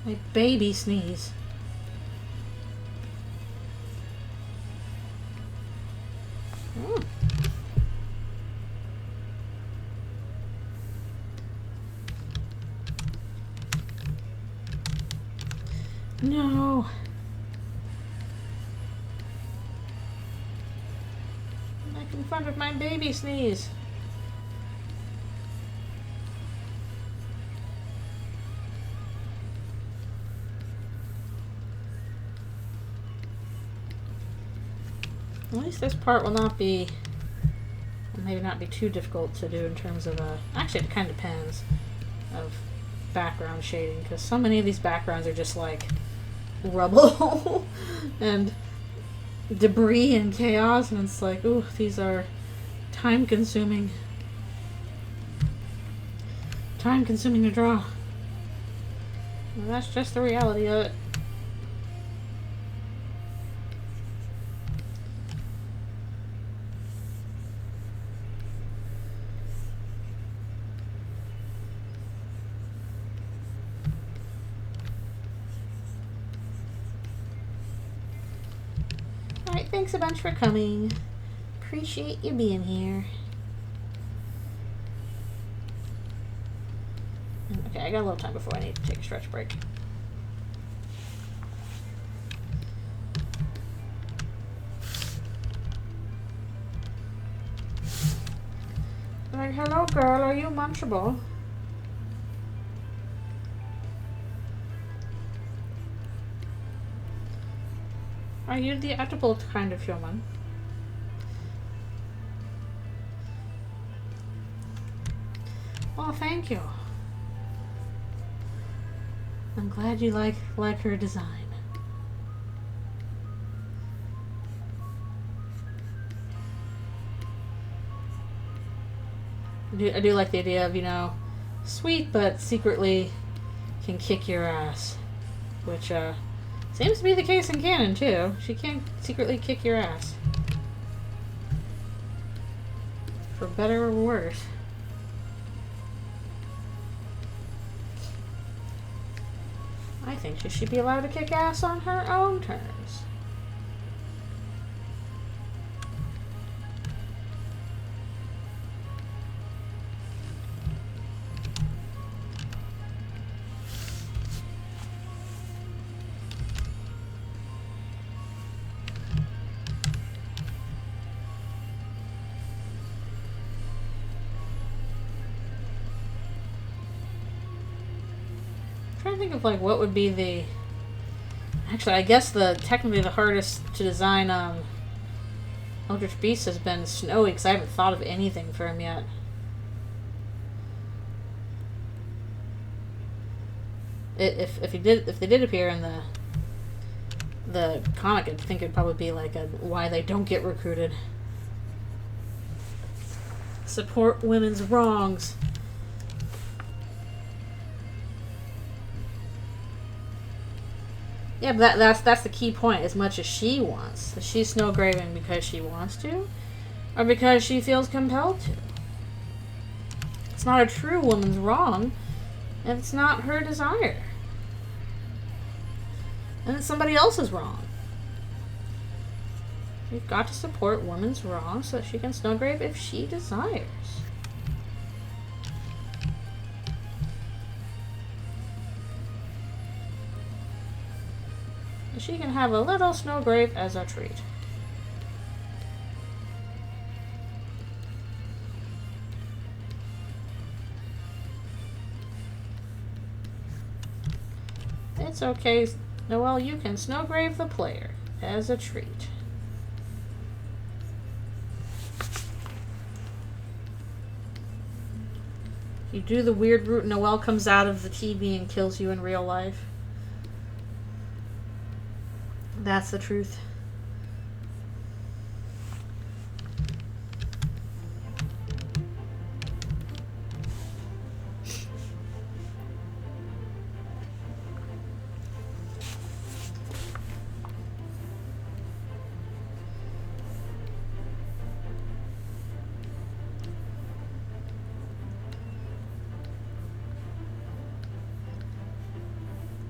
My baby sneeze. Mm. No. I'm making fun of my baby sneeze. At least this part will not be, maybe not be too difficult to do in terms of, actually it kind of depends, of background shading, because so many of these backgrounds are just like rubble and debris and chaos, and it's like, ooh, these are time consuming to draw. Well, that's just the reality of it. Alright, thanks a bunch for coming. Appreciate you being here. Okay, I got a little time before I need to take a stretch break. girl, are you munchable? Are you the edible kind of human? Well, thank you. I'm glad you like her design. I do like the idea of, you know, sweet but secretly can kick your ass. Which, seems to be the case in canon, too. She can secretly kick your ass. For better or worse. I think she should be allowed to kick ass on her own terms. I'm trying to think of like what would be the... Actually, I guess technically the hardest to design Eldritch Beast has been Snowy, because I haven't thought of anything for him yet. If they did appear in the comic, I think it'd probably be like a why they don't get recruited. Support women's wrongs. Yeah, but that's the key point. As much as she wants, is she snowgraving because she wants to, or because she feels compelled to? It's not a true woman's wrong, and it's not her desire, and it's somebody else's wrong. You've got to support women's wrongs so that she can snowgrave if she desires. She can have a little snowgrave as a treat. It's okay, Noelle, you can snowgrave the player as a treat. You do the weird route, Noelle comes out of the TV and kills you in real life. That's the truth.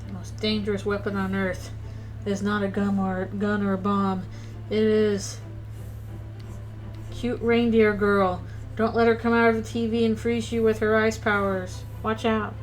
The most dangerous weapon on Earth is not a gun or a bomb. It is cute reindeer girl. Don't let her come out of the TV and freeze you with her ice powers. Watch out.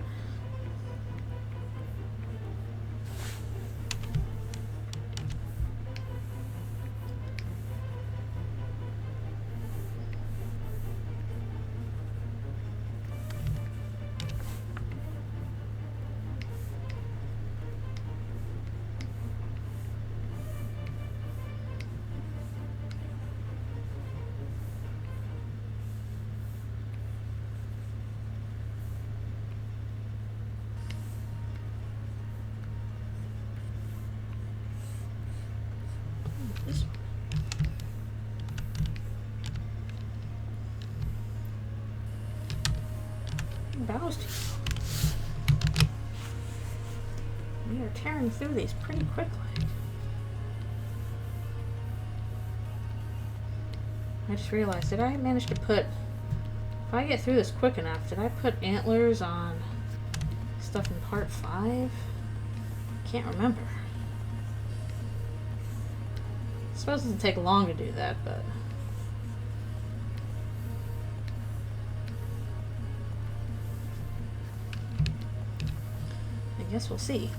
We are tearing through these pretty quickly. I just realized, did I manage to put, if I get through this quick enough, did I put antlers on stuff in part 5? Can't remember. I suppose it doesn't take long to do that, but... I guess we'll see.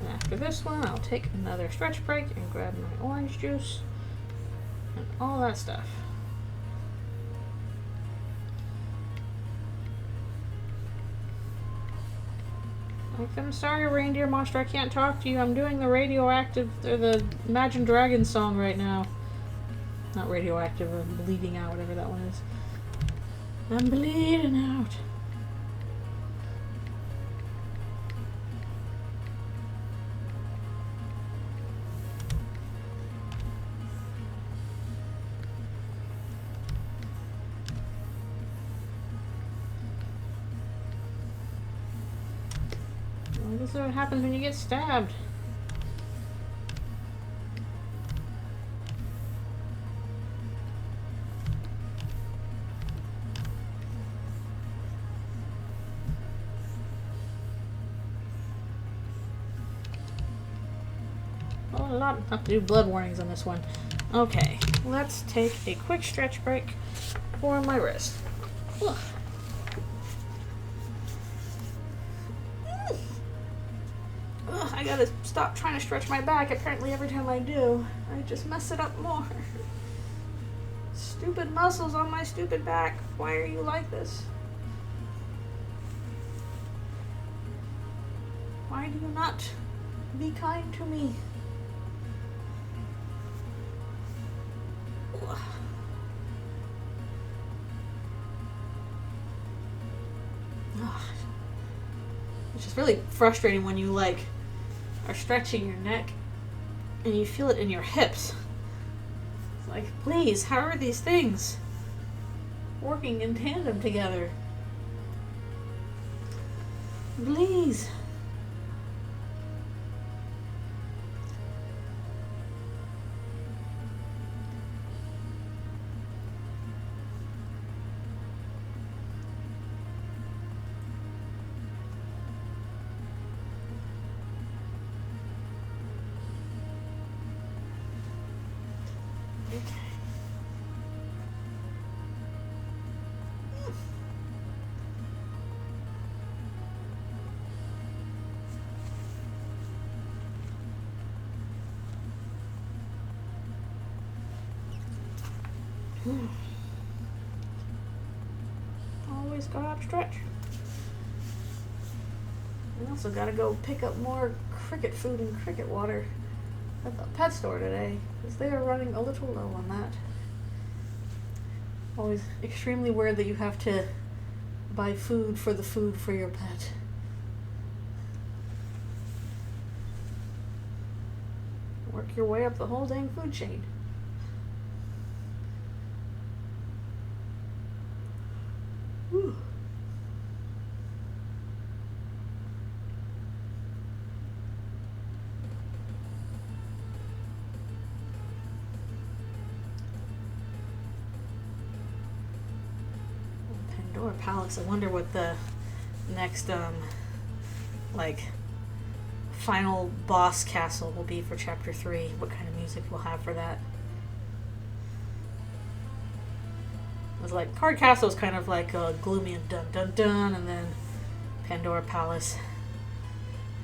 Yeah. after this one, I'll take another stretch break and grab my orange juice and all that stuff. I'm sorry, Reindeer Monster, I can't talk to you. I'm doing the radioactive, or the Imagine Dragons song right now. Not radioactive, I'm bleeding out, whatever that one is. I'm bleeding out. Well, this is what happens when you get stabbed. Oh, a lot. I have to do blood warnings on this one. Okay, let's take a quick stretch break for my wrist. Ugh. Ugh, I gotta stop trying to stretch my back. Apparently every time I do, I just mess it up more. Stupid muscles on my stupid back. Why are you like this? Why do you not be kind to me? Ugh. Ugh. It's just really frustrating when you are stretching your neck and you feel it in your hips. It's like, please, how are these things working in tandem together? Please. Always gotta stretch. We also gotta go pick up more cricket food and cricket water at the pet store today, because they are running a little low on that. Always extremely weird that you have to buy food for your pet. Work your way up the whole dang food chain. Whew. Pandora Palace. I wonder what the next final boss castle will be for chapter 3. What kind of music we'll have for that. It was like Card Castle is kind of like gloomy and dun dun dun, and then Pandora Palace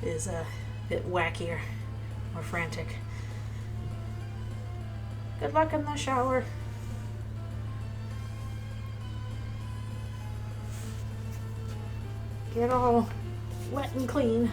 is a bit wackier, more frantic. Good luck in the shower. Get all wet and clean.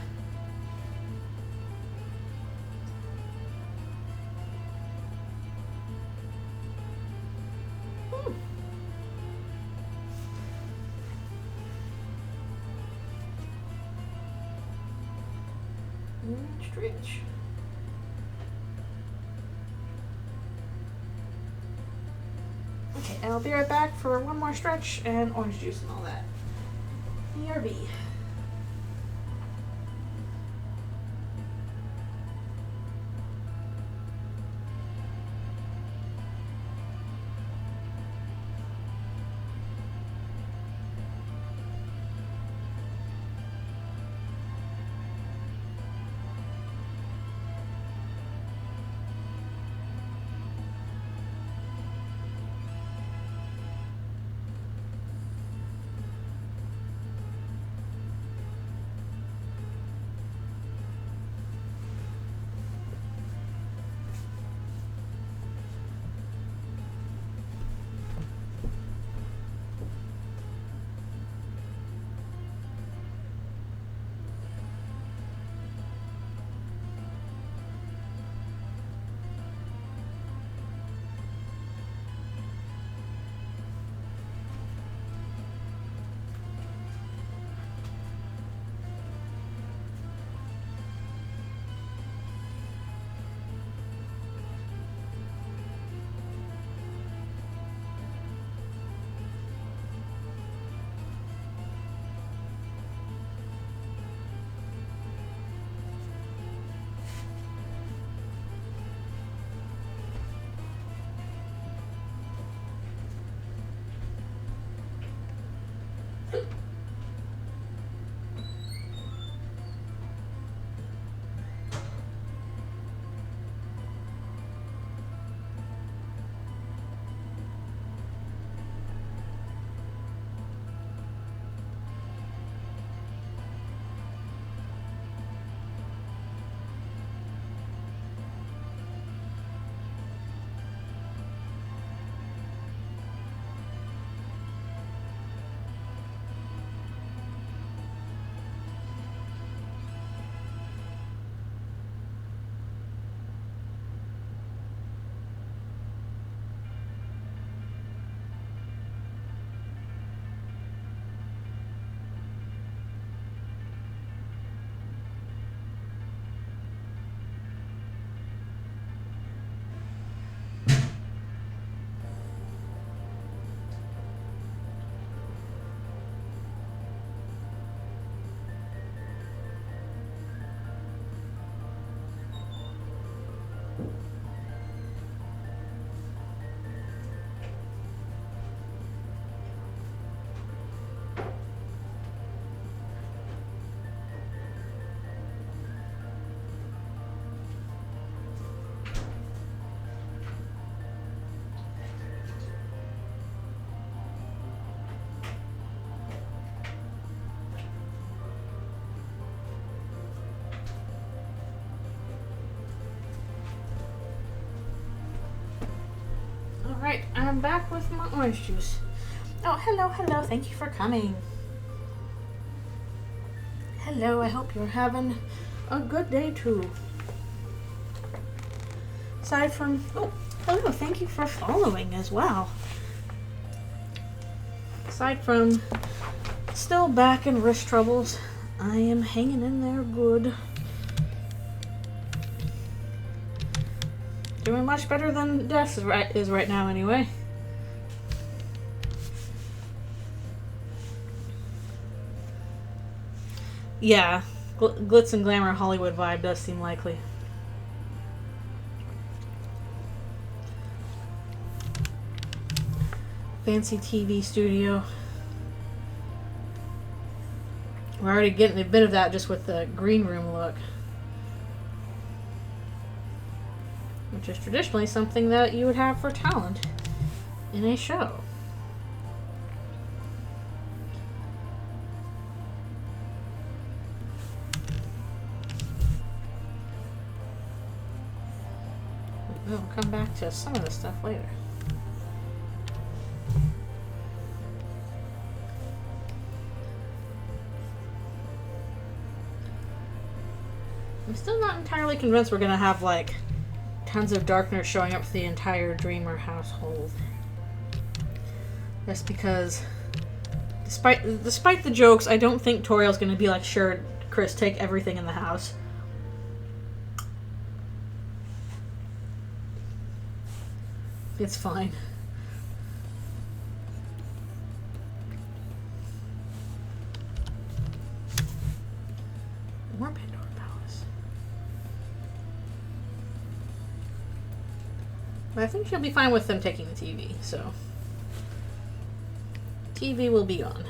Stretch. Okay, and I'll be right back for one more stretch and orange juice and all that. BRB. Alright, I'm back with my orange juice. Oh, hello, hello. Thank you for coming. Hello, I hope you're having a good day too. Aside from... Oh, hello, thank you for following as well. Aside from still back and wrist troubles, I am hanging in there good. Doing much better than Des is right now anyway. Yeah, glitz and glamour Hollywood vibe does seem likely. Fancy TV studio. We're already getting a bit of that just with the green room look. Which is traditionally something that you would have for talent in a show. We'll come back to some of this stuff later. I'm still not entirely convinced we're going to have, like, tons of darkness showing up for the entire Dreamer household. That's because, despite the jokes, I don't think Toriel's going to be like, sure, Chris, take everything in the house. It's fine. More Pandora Palace. But I think she'll be fine with them taking the TV, so... TV will be gone.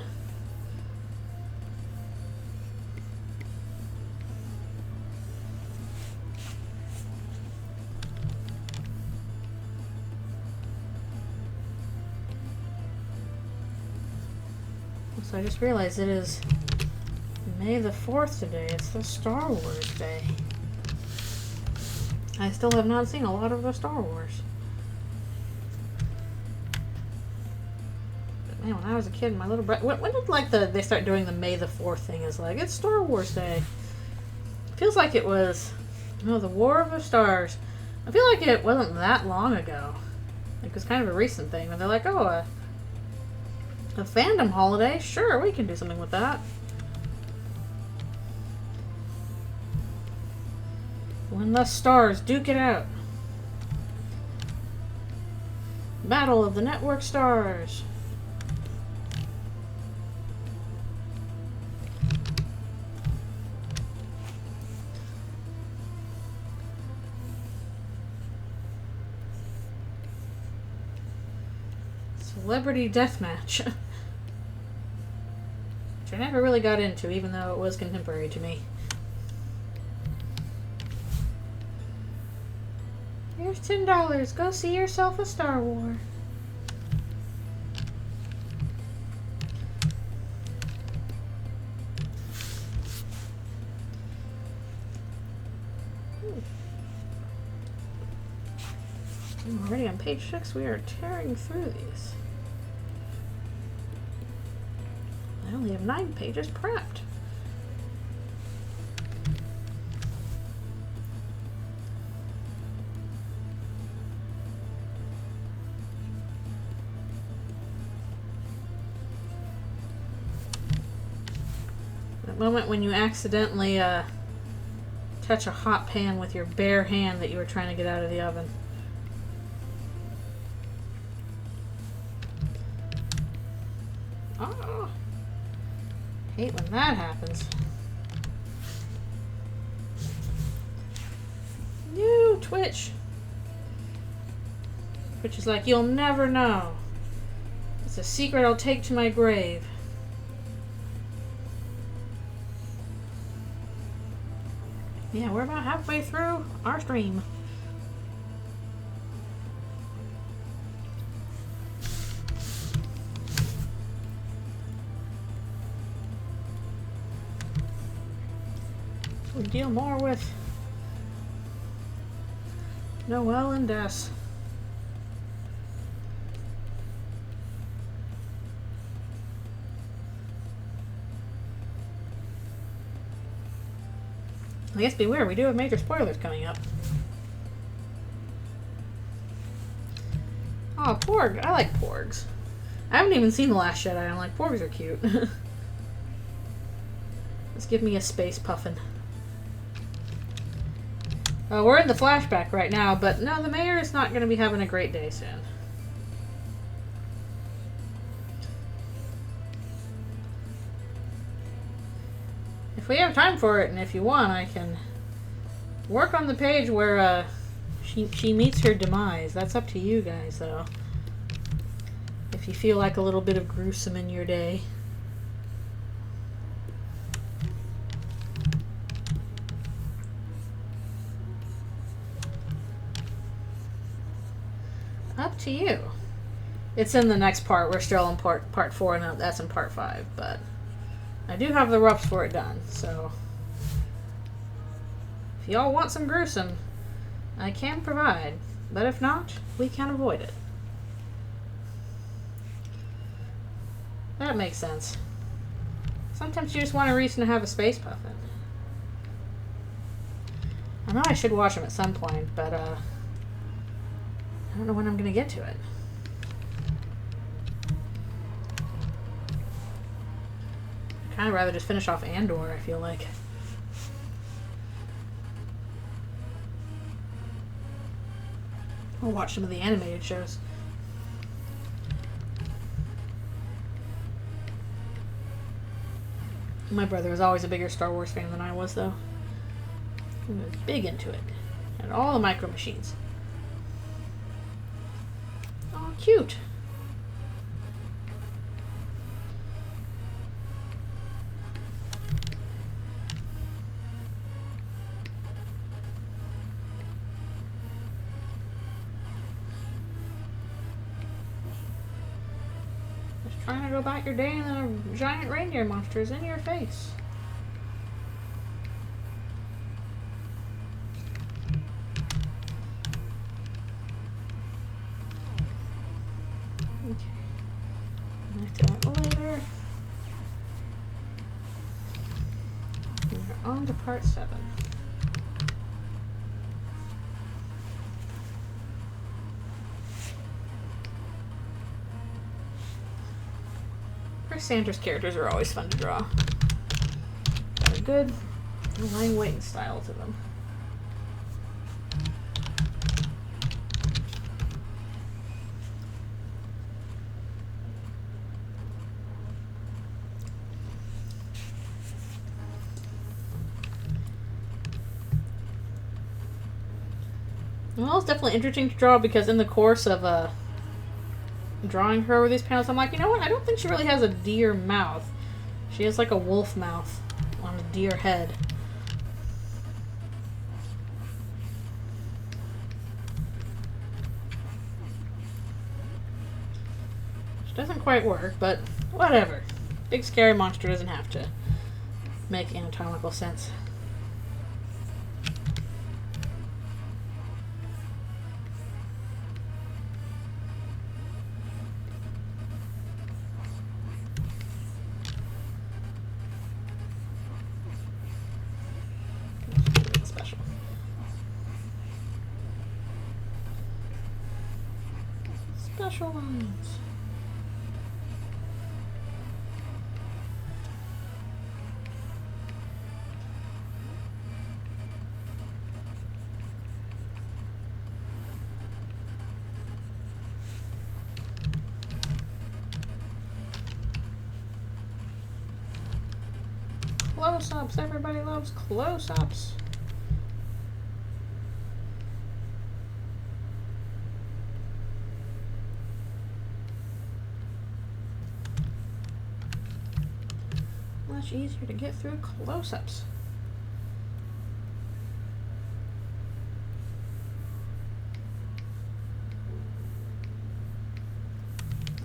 So I just realized it is May the 4th today. It's the Star Wars Day. I still have not seen a lot of the Star Wars. But man, when I was a kid, my little brother... When did like they start doing the May the 4th thing? It's like, it's Star Wars Day. It feels like it was... No, the War of the Stars. I feel like it wasn't that long ago. Like, it was kind of a recent thing. And they're like, oh, a fandom holiday? Sure, we can do something with that. When the stars duke it out. Battle of the Network Stars. Celebrity Deathmatch. which I never really got into, even though it was contemporary to me. Here's $10. Go see yourself a Star Wars. Already on page 6, we are tearing through these. I only have 9 pages prepped. That moment when you accidentally touch a hot pan with your bare hand that you were trying to get out of the oven. Oh, hate when that happens. No, Twitch. Twitch is like, you'll never know. It's a secret I'll take to my grave. Yeah, we're about halfway through our stream. We deal more with Noel and Des. I guess beware, we do have major spoilers coming up. Oh, Porg. I like Porgs. I haven't even seen The Last Jedi. I'm like, Porgs are cute. Let's give me a space puffin. We're in the flashback right now, but no, the mayor is not going to be having a great day soon. If we have time for it, and if you want, I can work on the page where she meets her demise. That's up to you guys, though. If you feel like a little bit of gruesome in your day. Up to you. It's in the next part. We're still in part 4, and that's in part 5, but I do have the roughs for it done, so if y'all want some gruesome, I can provide, but if not, we can avoid it. That makes sense. Sometimes you just want a reason to have a space puffin. I know I should watch them at some point, but I don't know when I'm gonna get to it. I'd kind of rather just finish off Andor, I feel like. Or watch some of the animated shows. My brother was always a bigger Star Wars fan than I was, though. He was big into it. Had all the micro machines. Oh, cute. Just trying to go about your day and then a giant reindeer monster is in your face. Later. We're on to part 7. Chris Sanders characters are always fun to draw. Got a good line weight style to them. Well, it's definitely interesting to draw because in the course of drawing her over these panels, I'm like, you know what? I don't think she really has a deer mouth. She has like a wolf mouth on a deer head. Which doesn't quite work, but whatever. Big scary monster doesn't have to make anatomical sense. Special. Special ones. Close-ups. Everybody loves close-ups. Much easier to get through close-ups.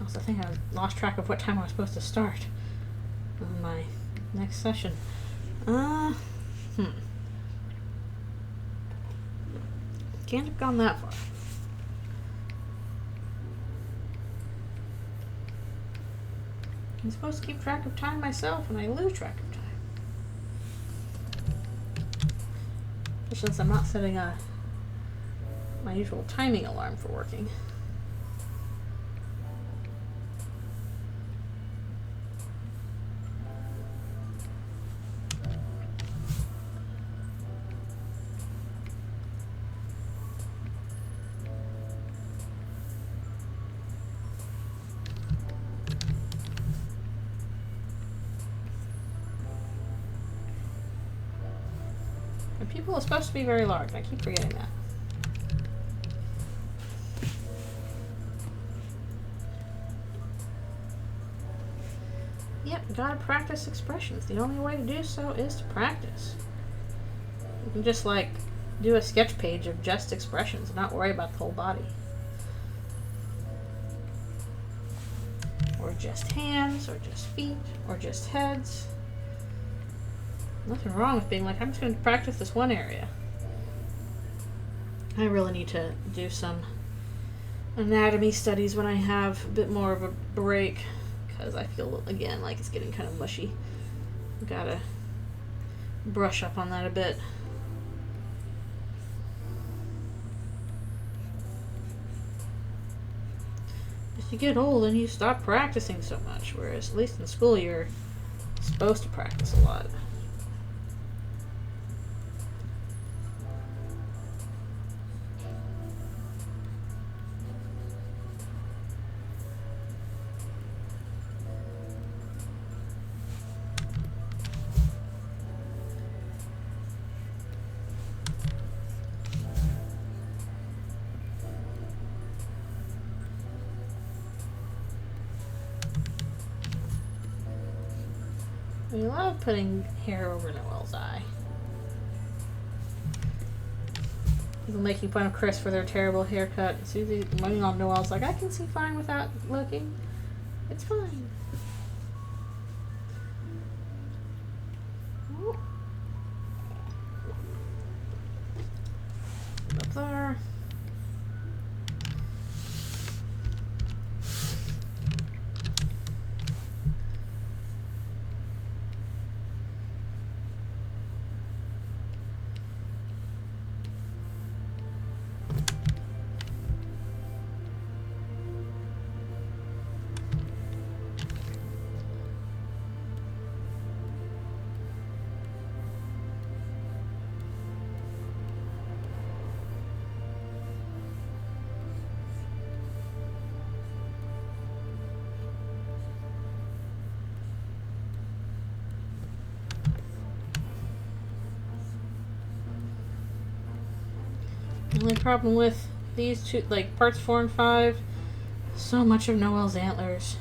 Also, I think I lost track of what time I was supposed to start on my next session. Can't have gone that far. I'm supposed to keep track of time myself, and I lose track of time. Since I'm not setting my usual timing alarm for working. People are supposed to be very large. I keep forgetting that. Yep, gotta practice expressions. The only way to do so is to practice. You can just like do a sketch page of just expressions and not worry about the whole body. Or just hands, or just feet, or just heads. Nothing wrong with being like, I'm just going to practice this one area. I really need to do some anatomy studies when I have a bit more of a break, because I feel, again, like it's getting kind of mushy. Gotta brush up on that a bit. As you get old and you stop practicing so much, whereas at least in school you're supposed to practice a lot. I love putting hair over Noelle's eye. People making fun of Chris for their terrible haircut. Susie running on Noelle's like, I can see fine without looking. It's fine. Up there. The only problem with these two, like parts 4 and 5, so much of Noelle's antlers.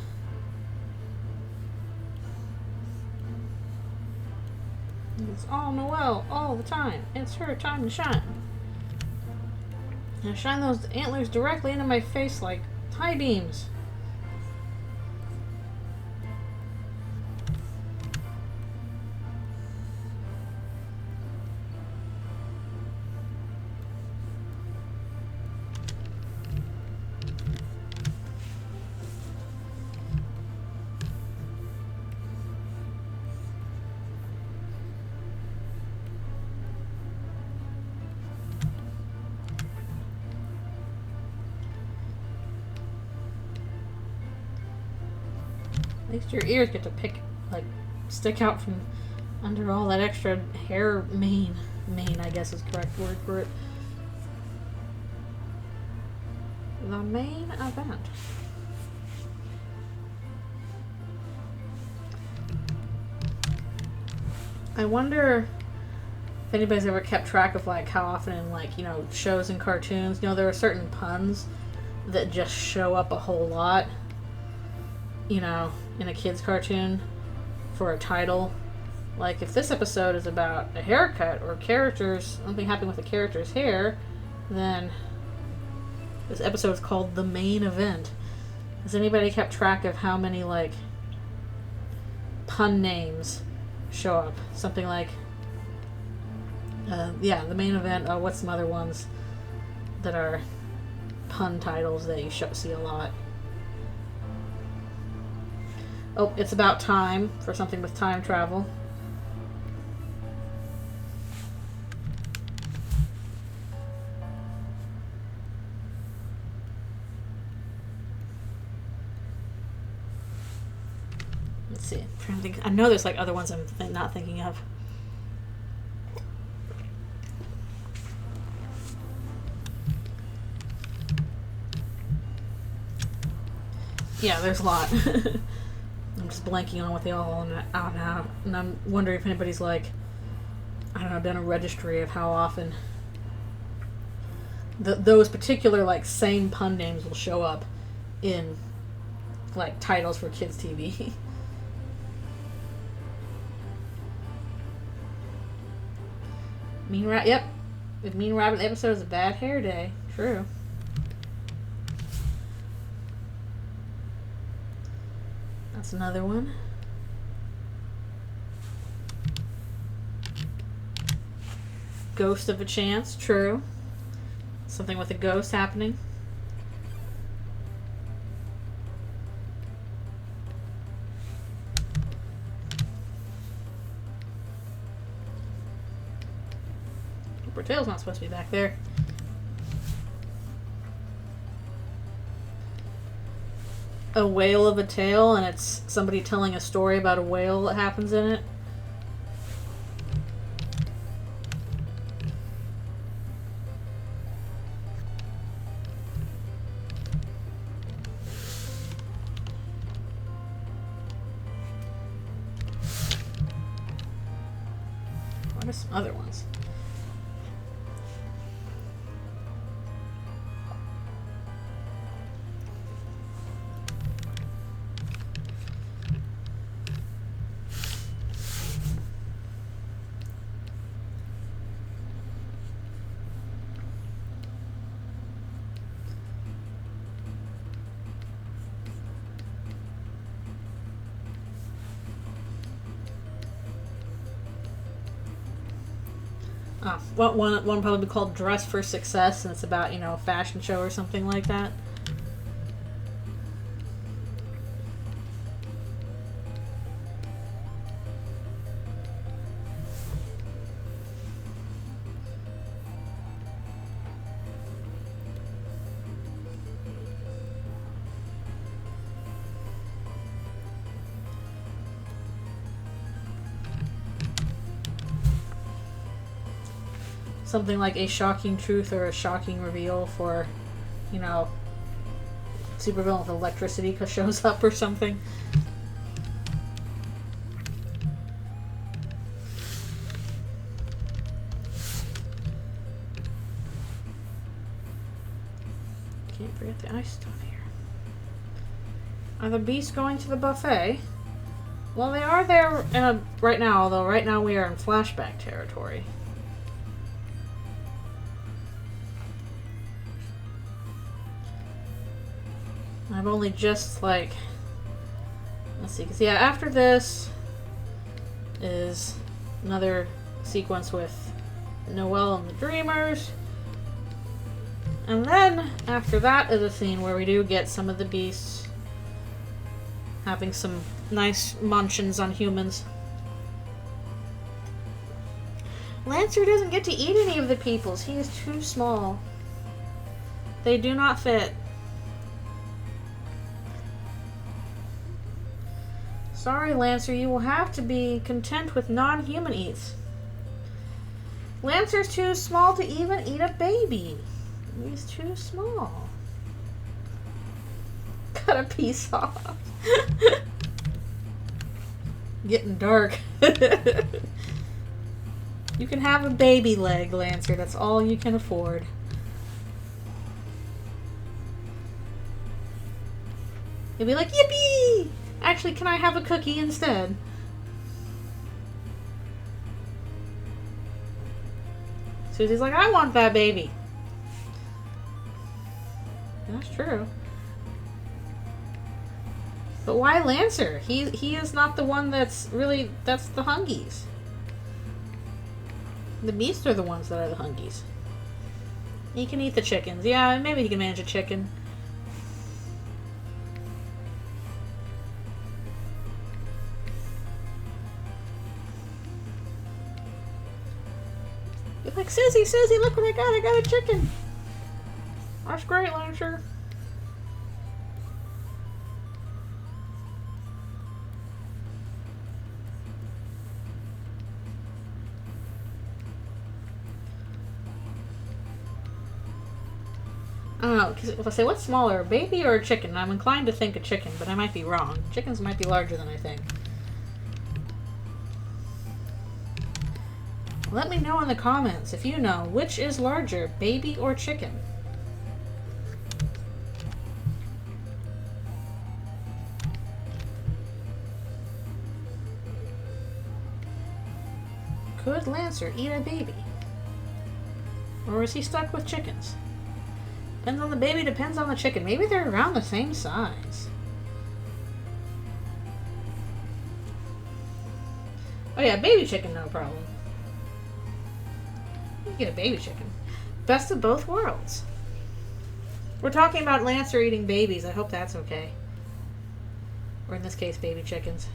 It's all Noelle, all the time. It's her time to shine. And I shine those antlers directly into my face like high beams. At least your ears get to stick out from under all that extra hair mane. Mane, I guess is the correct word for it. The main event. I wonder if anybody's ever kept track of how often in shows and cartoons, there are certain puns that just show up a whole lot, in a kid's cartoon for a title. Like if this episode is about a haircut or something happening with the character's hair, then this episode is called The Main Event. Has anybody kept track of how many pun names show up? Something like The Main Event. What's some other ones that are pun titles that you see a lot? Oh, It's About Time, for something with time travel. Let's see. I'm trying to think. I know there's other ones I'm not thinking of. Yeah, there's a lot. I'm just blanking on what they all are now, and I'm wondering if anybody's done a registry of how often those particular same pun names will show up in titles for kids TV. Yep. The Mean Rabbit episode is a bad hair day. True. That's another one. Ghost of a Chance. True. Something with a ghost happening. Tail's not supposed to be back there. A whale of a tale, and it's somebody telling a story about a whale that happens in it. What are some other ones? One probably called Dress for Success, and it's about, a fashion show or something like that. Something like a shocking truth or a shocking reveal for, supervillain with electricity shows up or something. Can't forget the ice stuff here. Are the beasts going to the buffet? Well, they are there right now, although right now we are in flashback territory. I've only just, like... Let's see, because, yeah, after this is another sequence with Noelle and the Dreamers. And then, after that is a scene where we do get some of the beasts having some nice munchins on humans. Lancer doesn't get to eat any of the peoples. He is too small. They do not fit. Sorry, Lancer, you will have to be content with non-human eats. Lancer's too small to even eat a baby. He's too small. Cut a piece off. Getting dark. You can have a baby leg, Lancer. That's all you can afford. You'll be like, yippee! Actually, can I have a cookie instead? Susie's like, I want that baby. That's true. But why Lancer? He is not the one that's really... That's the hungies. The beasts are the ones that are the hungies. He can eat the chickens. Yeah, maybe he can manage a chicken. You're like, Susie, look what I got. I got a chicken. That's great, Lancer. I don't know, because if I say, what's smaller, a baby or a chicken? I'm inclined to think a chicken, but I might be wrong. Chickens might be larger than I think. Let me know in the comments if you know which is larger, baby or chicken. Could Lancer eat a baby? Or is he stuck with chickens? Depends on the baby, depends on the chicken. Maybe they're around the same size. Oh yeah, baby chicken, no problem. You can get a baby chicken. Best of both worlds. We're talking about Lancer eating babies. I hope that's okay. Or in this case, baby chickens.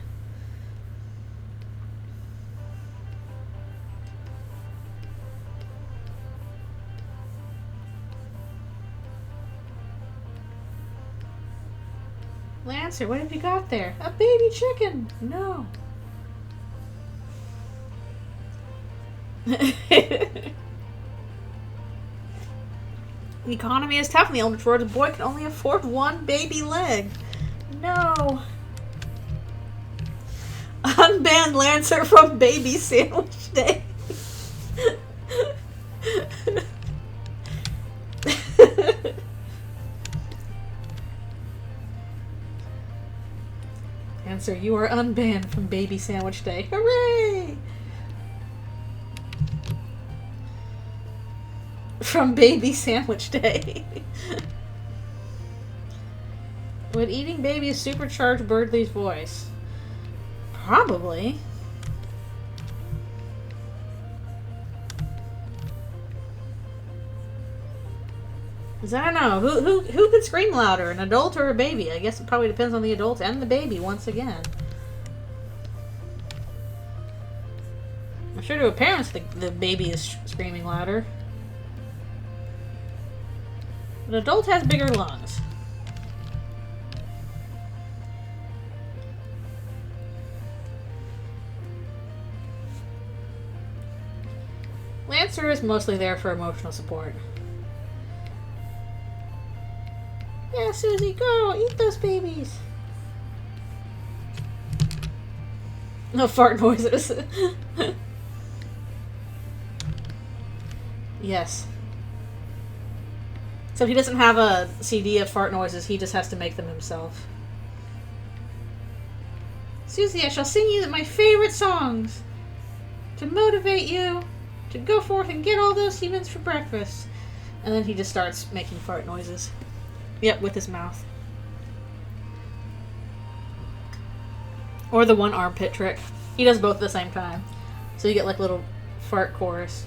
Lancer, what have you got there? A baby chicken! No. The economy is tough in the Eldritchrune. A boy can only afford one baby leg. No. Unban Lancer from Baby Sandwich Day. Lancer, you are unbanned from Baby Sandwich Day. Hooray! From Baby Sandwich Day. Would eating babies supercharge Birdley's voice? Probably. Because I don't know. Who could scream louder? An adult or a baby? I guess it probably depends on the adult and the baby once again. I'm sure to a parent the baby is screaming louder. An adult has bigger lungs. Lancer is mostly there for emotional support. Yeah, Susie, go! Eat those babies! No fart noises. Yes. So he doesn't have a CD of fart noises, he just has to make them himself. Susie, I shall sing you my favorite songs to motivate you to go forth and get all those humans for breakfast. And then he just starts making fart noises. Yep, with his mouth. Or the one armpit trick. He does both at the same time. So you get like little fart chorus.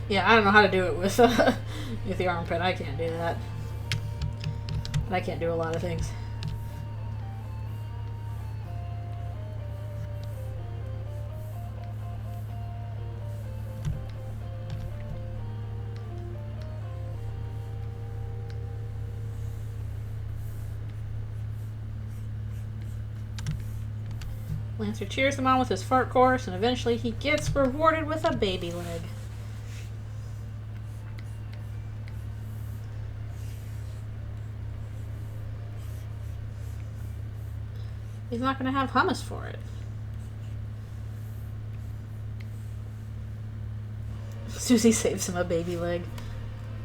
Yeah, I don't know how to do it with the armpit. I can't do that. But I can't do a lot of things. Lancer cheers him on with his fart chorus, and eventually he gets rewarded with a baby leg. He's not going to have hummus for it. Susie saves him a baby leg.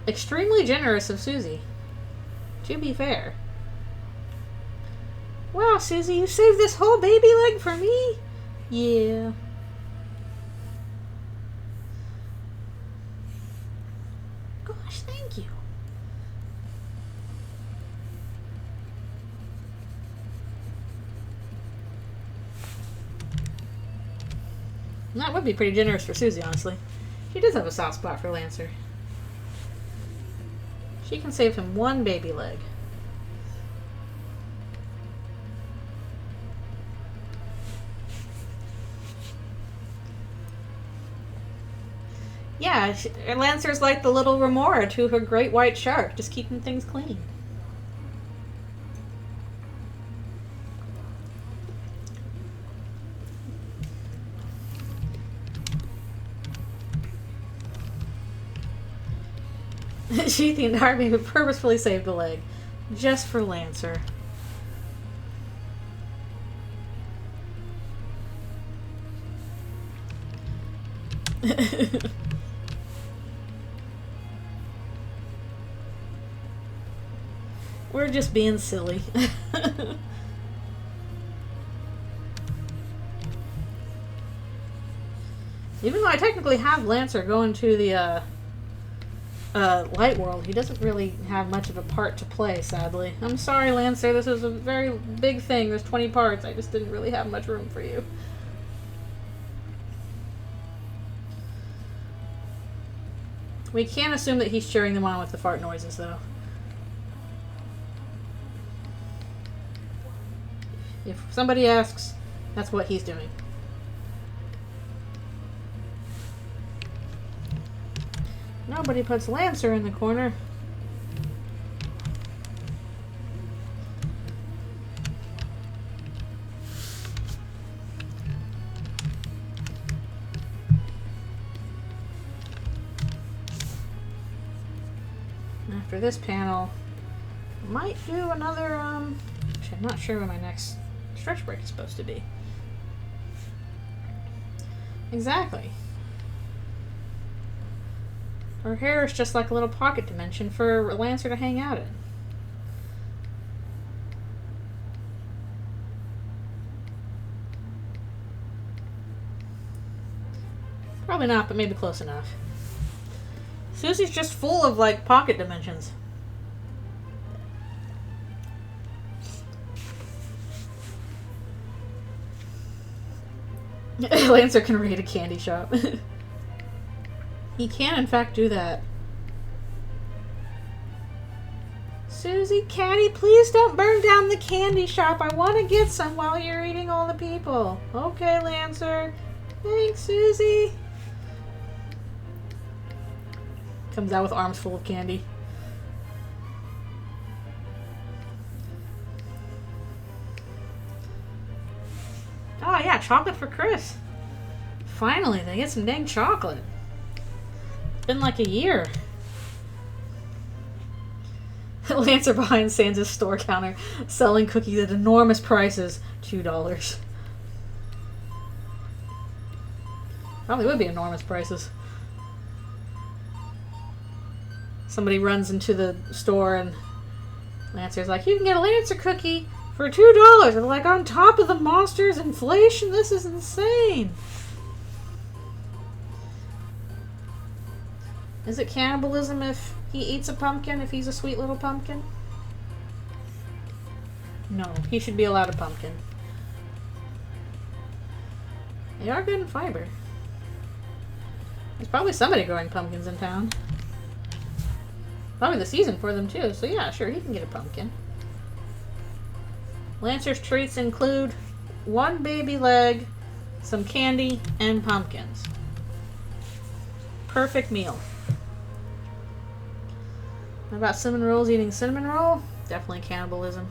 Extremely generous of Susie. To be fair. Wow, Susie, you saved this whole baby leg for me? Yeah. Gosh, thank you. That would be pretty generous for Susie, honestly. She does have a soft spot for Lancer. She can save him one baby leg. Yeah, Lancer's like the little remora to her great white shark, just keeping things clean. She, the entire baby, purposefully saved a leg. Just for Lancer. We're just being silly. Even though I technically have Lancer going to the Light World, he doesn't really have much of a part to play, sadly. I'm sorry, Lancer, this is a very big thing. There's 20 parts. I just didn't really have much room for you. We can't assume that he's cheering them on with the fart noises, though. If somebody asks, that's what he's doing. Nobody puts Lancer in the corner. After this panel, I might do another, actually I'm not sure when my next stretch break is supposed to be. Exactly. Her hair is just like a little pocket dimension for Lancer to hang out in. Probably not, but maybe close enough. Susie's just full of, like, pocket dimensions. Lancer can raid a candy shop. He can, in fact, do that. Susie, Caddy, please don't burn down the candy shop. I want to get some while you're eating all the people. Okay, Lancer. Thanks, Susie. Comes out with arms full of candy. Oh, yeah, chocolate for Chris. Finally, they get some dang chocolate. It's been like a year. Lancer behind Sans' store counter, selling cookies at enormous prices. $2. Probably would be enormous prices. Somebody runs into the store and Lancer's like, you can get a Lancer cookie for $2. I'm like, on top of the monster's inflation? This is insane. Is it cannibalism if he eats a pumpkin, if he's a sweet little pumpkin? No, he should be allowed a pumpkin. They are good in fiber. There's probably somebody growing pumpkins in town. Probably the season for them too, so yeah, sure, he can get a pumpkin. Lancer's treats include 1 baby leg, some candy, and pumpkins. Perfect meal. What about cinnamon rolls? Eating cinnamon roll? Definitely cannibalism.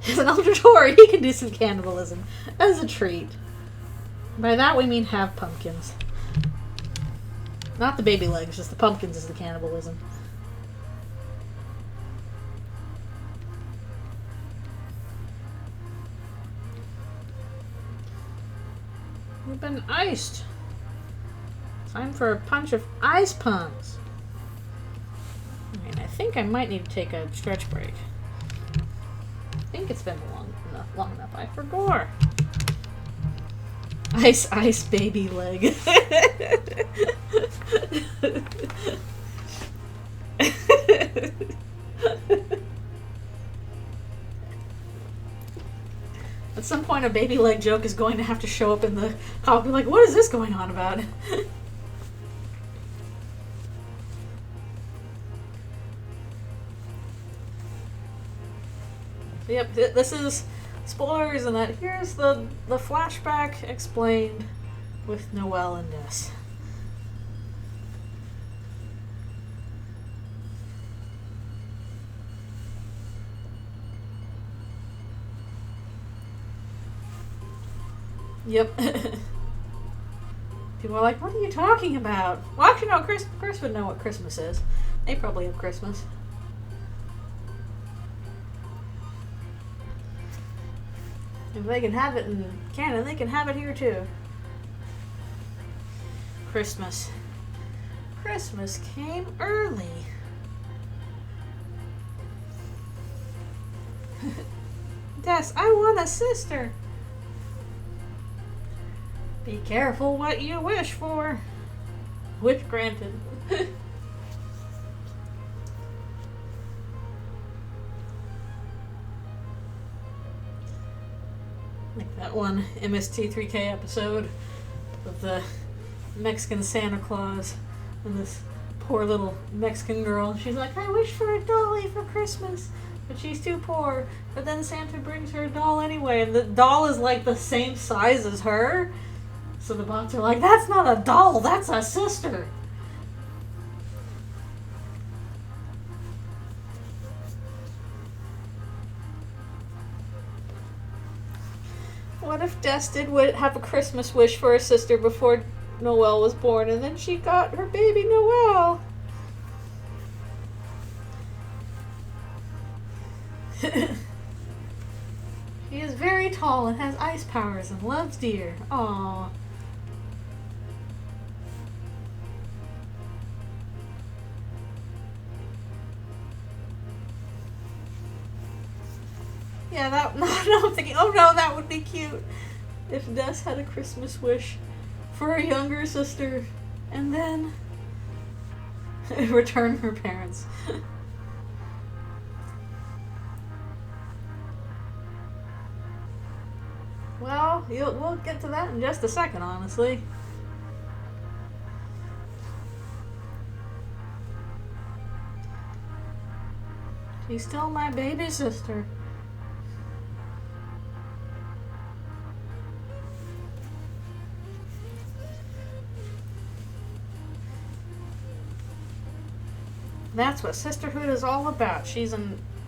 As an Eldritchrune, he can do some cannibalism as a treat. By that we mean have pumpkins. Not the baby legs, just the pumpkins is the cannibalism. We've been iced. Time for a punch of ice punks. Alright, I think I might need to take a stretch break. I think it's been long enough. I forgot. Ice, baby leg. At some point, a baby leg joke is going to have to show up in the. I'll be like, what is this going on about? Yep, this is spoilers, and that here's the flashback explained with Noelle and Des. Yep. People are like, what are you talking about? Well, actually, no, Chris would know what Christmas is. They probably have Christmas. If they can have it in Canada, they can have it here too. Christmas. Christmas came early. Des, I want a sister. Be careful what you wish for. Wish granted. Like that one MST3K episode of the Mexican Santa Claus and this poor little Mexican girl. She's like, I wish for a dolly for Christmas, but she's too poor. But then Santa brings her a doll anyway, and the doll is like the same size as her. So the bots are like, that's not a doll, that's a sister. What if Des did have a Christmas wish for her sister before Noelle was born, and then she got her baby Noelle? She is very tall and has ice powers and loves deer. Aww. Yeah, no, I'm thinking, oh no, that would be cute. If Des had a Christmas wish for her younger sister and then return her parents. Well, we'll get to that in just a second, honestly. She's still my baby sister. That's what sisterhood is all about. She's a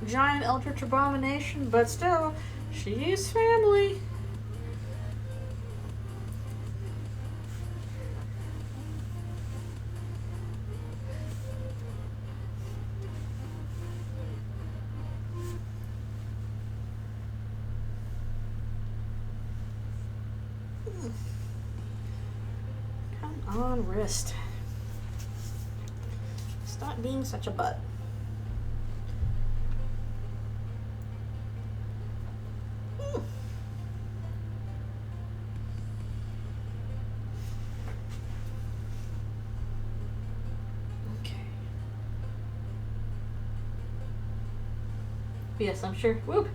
giant eldritch abomination, but still, she's family. Come on, wrist. Not being such a butt. Yes, I'm sure. Whoop.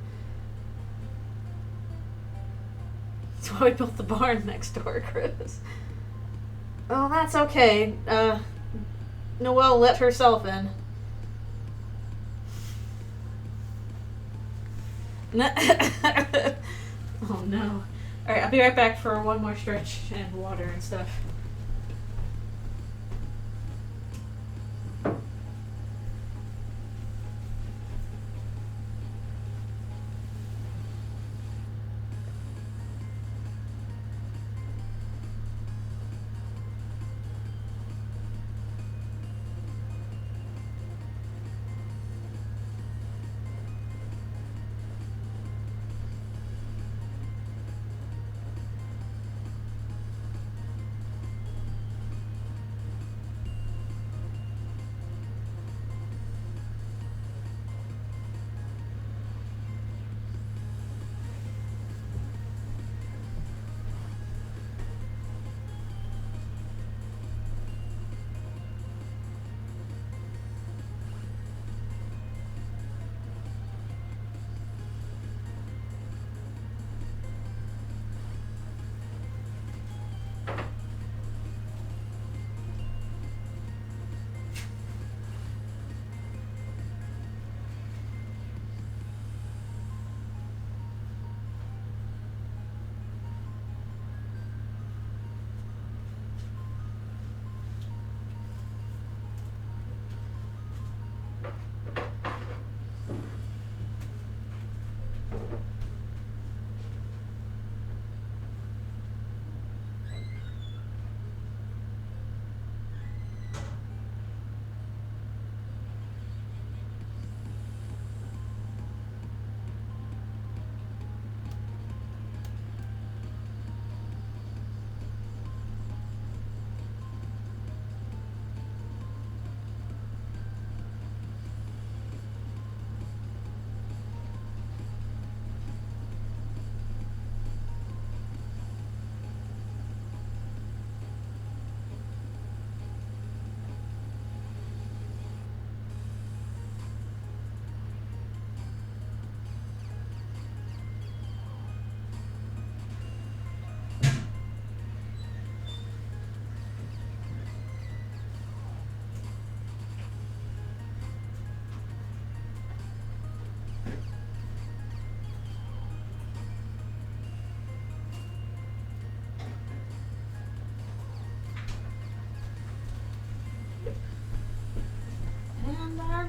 That's why we built the barn next door, Chris. Oh, that's okay. Noelle let herself in. Oh no. Alright, I'll be right back for one more stretch and water and stuff.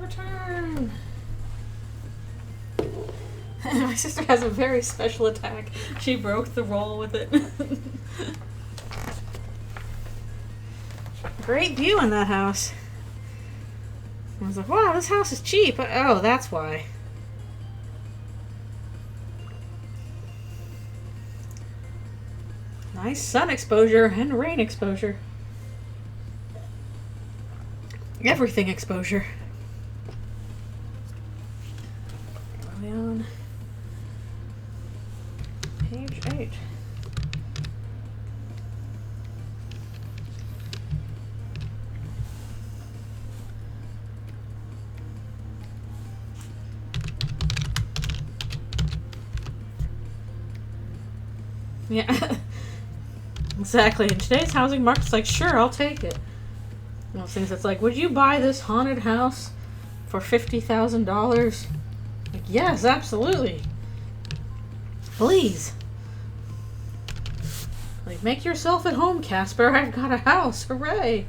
Return. My sister has a very special attack. She broke the roll with it. Great view in that house. I was like, wow, this house is cheap. Oh, that's why. Nice sun exposure and rain exposure. Everything exposure. On page 8. Yeah, exactly. In today's housing market, it's like, sure, I'll take it. Those things that's like, would you buy this haunted house for $50,000? Like, yes, absolutely. Please. Like, make yourself at home, Casper. I've got a house. Hooray.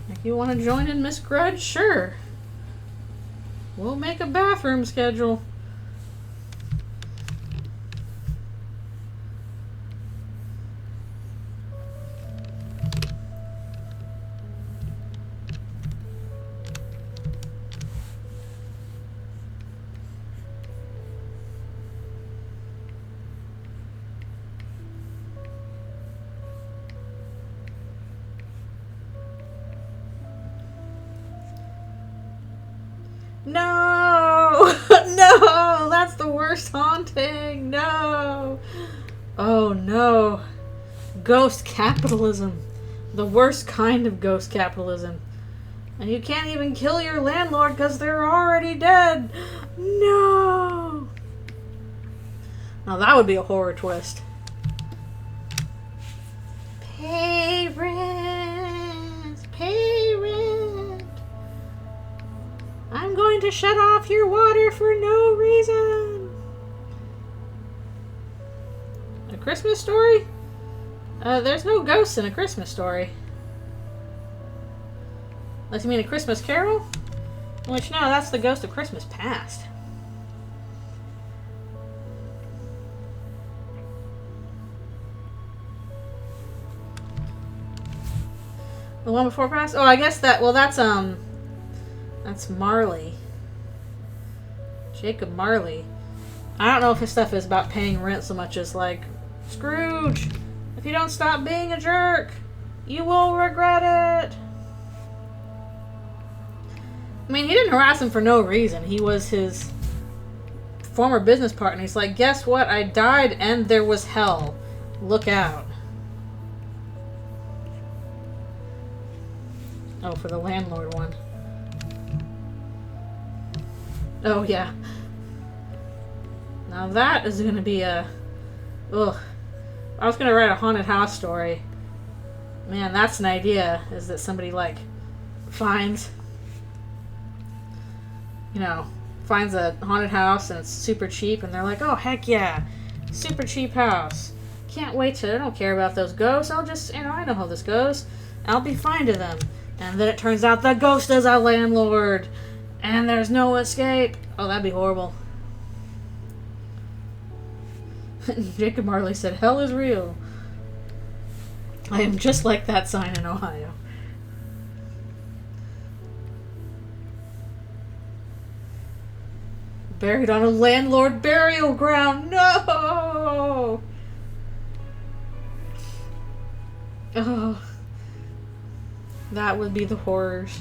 If you want to join in Miss Grudge, sure. We'll make a bathroom schedule. No! No! That's the worst haunting! No! Oh no. Ghost capitalism. The worst kind of ghost capitalism. And you can't even kill your landlord because they're already dead. No! Now that would be a horror twist. Pay rent! Pay rent! I'm going to shut off your water for no reason. A Christmas Story? There's no ghosts in A Christmas Story. Unless you mean A Christmas Carol? Which, no, that's the Ghost of Christmas Past. The one before Past? Oh, I guess that, well, that's Marley. Jacob Marley. I don't know if his stuff is about paying rent so much as, like, Scrooge, if you don't stop being a jerk, you will regret it. I mean, he didn't harass him for no reason. He was his former business partner. He's like, guess what? I died and there was hell. Look out. Oh, for the landlord one. Oh, yeah. Now that is going to be a... Ugh. I was going to write a haunted house story. Man, that's an idea. Is that somebody, like, finds... You know, finds a haunted house and it's super cheap and they're like, oh, heck yeah. Super cheap house. Can't wait to... I don't care about those ghosts. I'll just... You know, I know how this goes. I'll be fine to them. And then it turns out the ghost is a landlord. And there's no escape. Oh, that'd be horrible. Jacob Marley said, hell is real. I am just like that sign in Ohio. Buried on a landlord burial ground. No! Oh. That would be the horrors.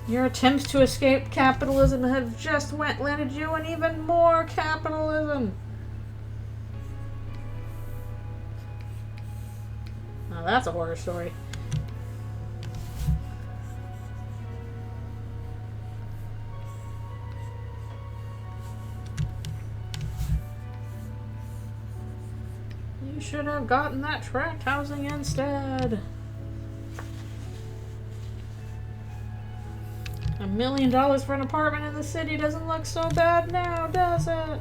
Your attempts to escape capitalism have just landed you in even more capitalism. Now that's a horror story. You should have gotten that tract housing instead. $1 million for an apartment in the city doesn't look so bad now, does it?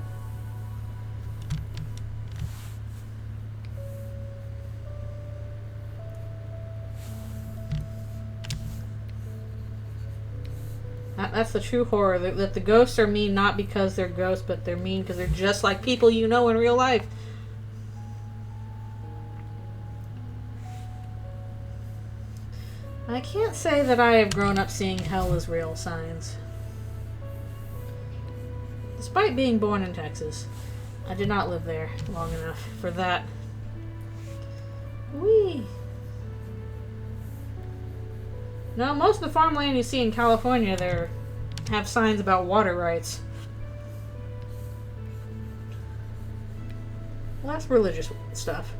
That's the true horror. That the ghosts are mean not because they're ghosts, but they're mean because they're just like people you know in real life. I can't say that I have grown up seeing hell is real signs. Despite being born in Texas, I did not live there long enough for that. Whee! No, most of the farmland you see in California there have signs about water rights. Well, that's religious stuff.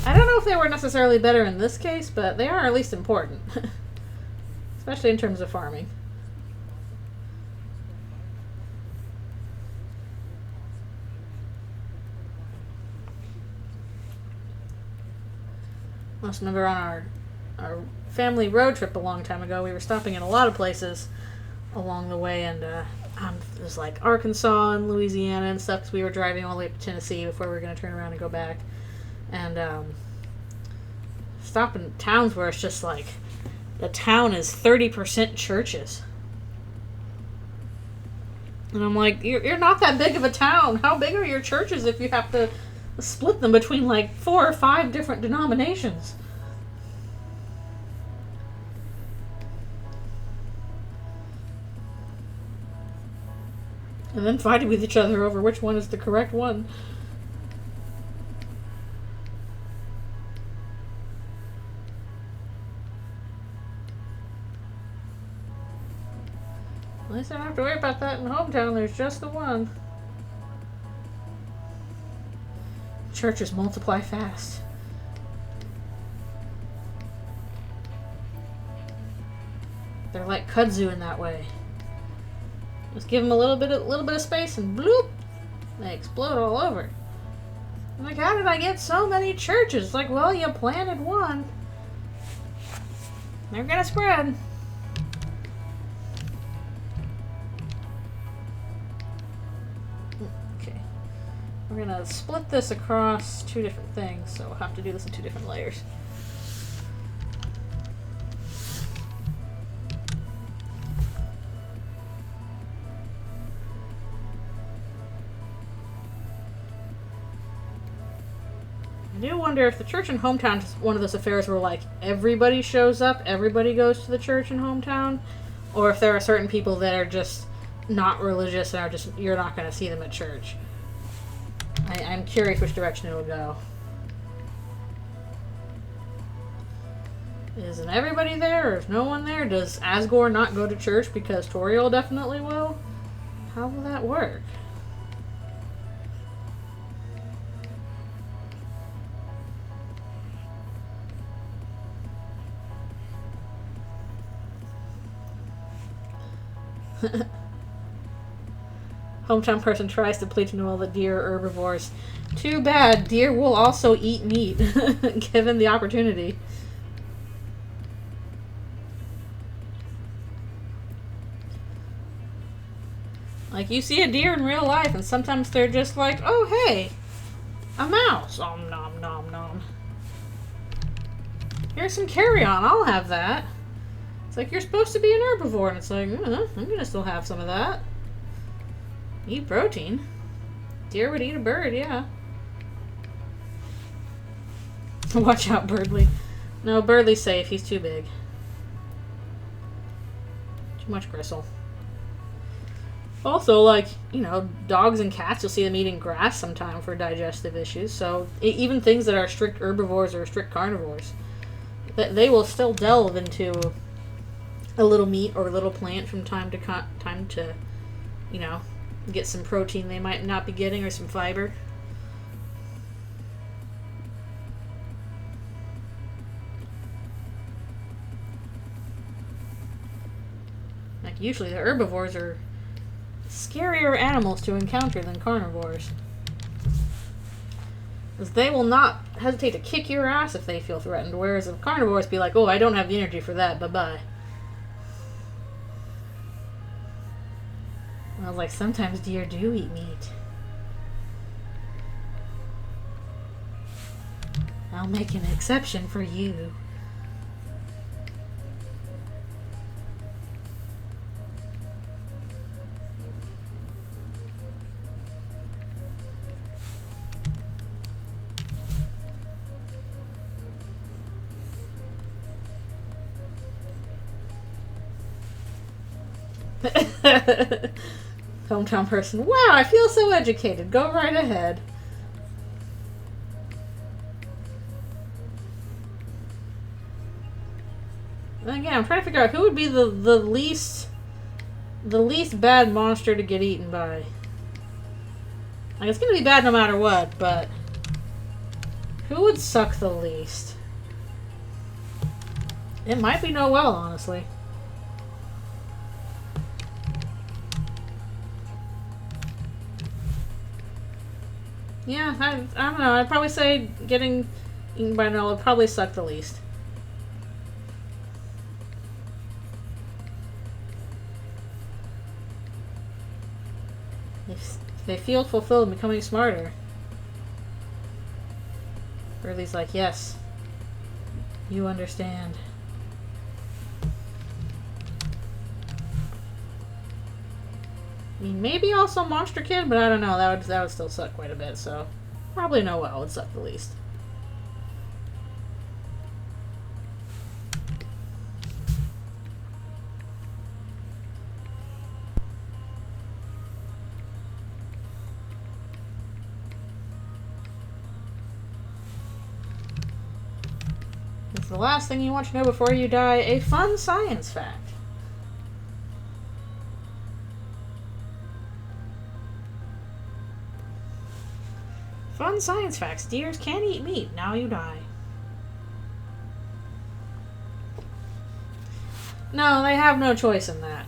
I don't know if they were necessarily better in this case, but they are at least important. Especially in terms of farming. I also remember on our family road trip a long time ago, we were stopping in a lot of places along the way, and it was like Arkansas and Louisiana and stuff, because we were driving all the way up to Tennessee before we were going to turn around and go back. And stop in towns where it's just like the town is 30% churches. And I'm like, you're not that big of a town. How big are your churches if you have to split them between like 4 or 5 different denominations? And then fighting with each other over which one is the correct one. At least I don't have to worry about that in hometown. There's just the one. Churches multiply fast. They're like kudzu in that way. Just give them a little bit of space and bloop, they explode all over. I'm like, how did I get so many churches? Like, well, you planted one. They're gonna spread. Okay. We're gonna split this across 2 different things, so we'll have to do this in 2 different layers. I do wonder if the church in hometown is one of those affairs where, like, everybody shows up, everybody goes to the church in hometown, or if there are certain people that are just not religious and are just, you're not going to see them at church. I'm curious which direction it will go. Isn't everybody there, or is no one there? Does Asgore not go to church because Toriel definitely will? How will that work? Hometown person tries to plead to Noel that deer are herbivores. Too bad. Deer will also eat meat, given the opportunity. Like, you see a deer in real life, and sometimes they're just like, oh, hey, a mouse. Om nom nom nom. Here's some carrion. I'll have that. It's like, you're supposed to be an herbivore, and it's like, I'm gonna still have some of that. Eat protein. Deer would eat a bird, yeah. Watch out, Birdly. No, Birdly's safe. He's too big. Too much gristle. Also, like, you know, dogs and cats, you'll see them eating grass sometime for digestive issues. So even things that are strict herbivores or strict carnivores, they will still delve into a little meat or a little plant from time to, you know, get some protein they might not be getting or some fiber. Like, usually the herbivores are scarier animals to encounter than carnivores, because they will not hesitate to kick your ass if they feel threatened, whereas if carnivores be like, oh, I don't have the energy for that, bye-bye. I was like, sometimes deer do eat meat. I'll make an exception for you. Hometown person. Wow, I feel so educated. Go right ahead. And again, I'm trying to figure out who would be the least bad monster to get eaten by. Like, it's gonna be bad no matter what, but who would suck the least? It might be Noelle, honestly. Yeah, I don't know. I'd probably say getting eaten by Noelle would probably suck the least. If they feel fulfilled in becoming smarter. Burley's like, yes, you understand. I mean, maybe also Monster Kid, but I don't know. That would still suck quite a bit, so probably Noelle would suck the least. It's the last thing you want to know before you die. A fun science fact. Fun science facts. Deers can eat meat. Now you die. No, they have no choice in that.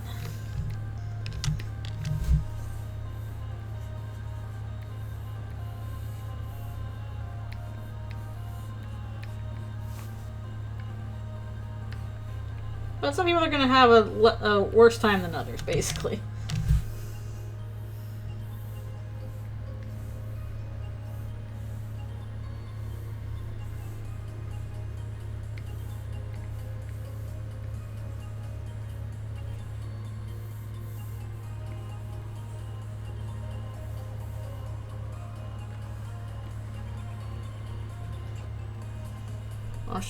But some people are going to have a worse time than others, basically.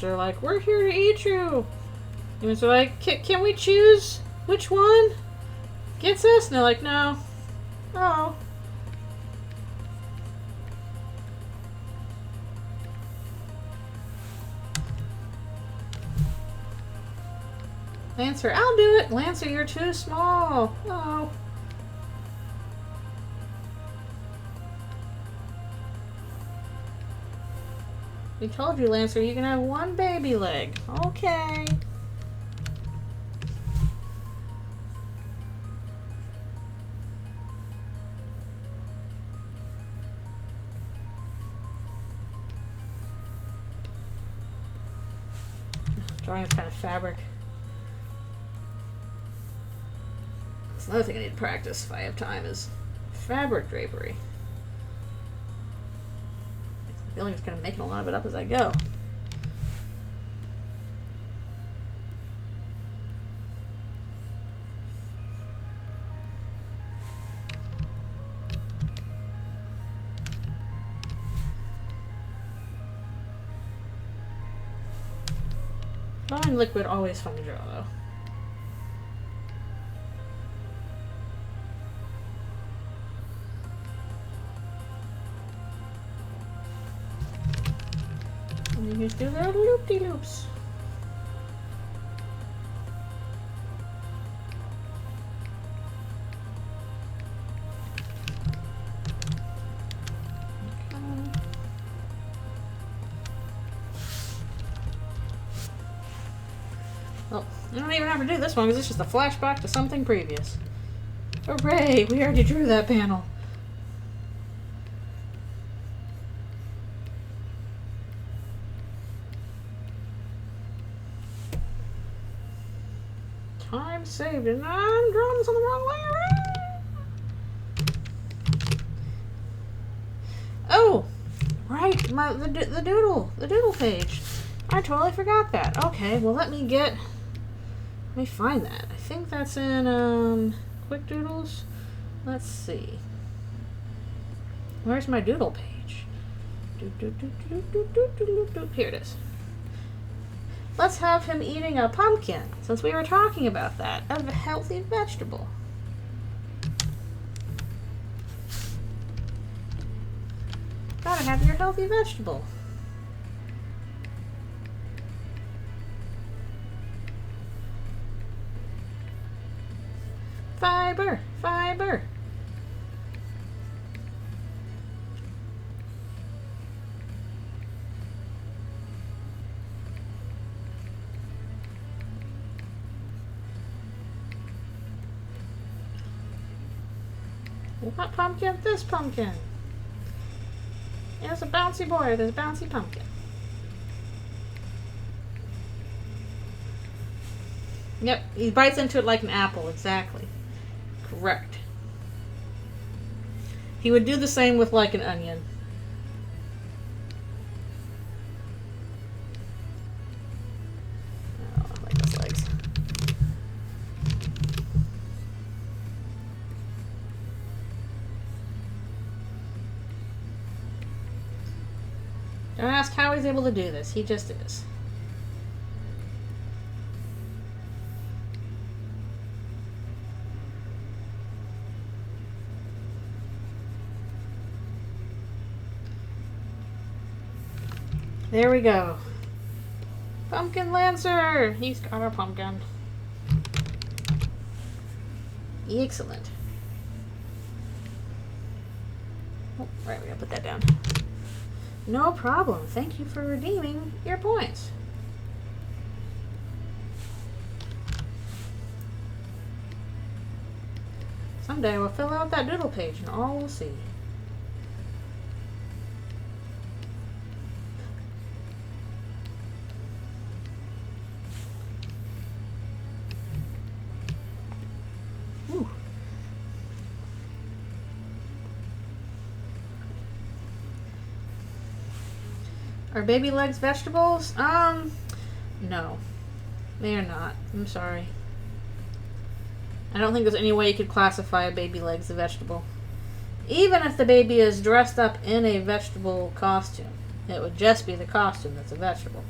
They're like, we're here to eat you. And so like, can we choose which one gets us? And they're like, no. Oh. Lancer, I'll do it. Lancer, you're too small. Oh. We told you, Lancer, you can have one baby leg. Okay. Drawing this kind of fabric. That's another thing I need to practice if I have time is fabric drapery. I feel like I'm just kind of making a lot of it up as I go. Drawing liquid, always fun to draw though. And you just do little loop-de-loops. Well, I don't even have to do this one because it's just a flashback to something previous. Hooray! We already drew that panel. Time saved, and I'm drawing this on the wrong way around. Oh, right, the doodle page. I totally forgot that. Okay, well let me find that. I think that's in Quick Doodles. Let's see. Where's my doodle page? Here it is. Let's have him eating a pumpkin, since we were talking about that. A healthy vegetable. Gotta have your healthy vegetable. Fiber, fiber. What pumpkin? This pumpkin. There's a bouncy boy, there's a bouncy pumpkin. Yep, he bites into it like an apple, exactly. Correct. He would do the same with like an onion. Oh, I like those legs. Don't ask how he's able to do this. He just is. There we go. Pumpkin Lancer! He's got a pumpkin. Excellent. Oh, right, we gotta put that down. No problem. Thank you for redeeming your points. Someday we'll fill out that doodle page and all we'll see. Ooh. Are baby legs vegetables? No. They are not. I'm sorry. I don't think there's any way you could classify a baby leg as a vegetable. Even if the baby is dressed up in a vegetable costume, it would just be the costume that's a vegetable.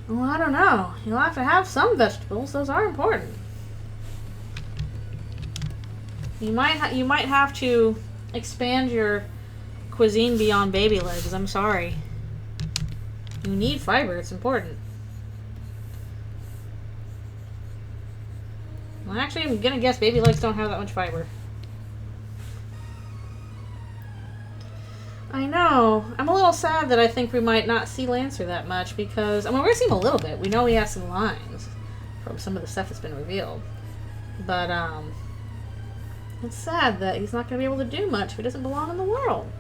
Well, I don't know. You'll have to have some vegetables. Those are important. You might have to expand your cuisine beyond baby legs. I'm sorry. You need fiber. It's important. Well, actually, I'm gonna guess baby legs don't have that much fiber. I know. I'm a little sad that I think we might not see Lancer that much because, I mean, we're gonna see him a little bit. We know he has some lines from some of the stuff that's been revealed. But, it's sad that he's not going to be able to do much if he doesn't belong in the world.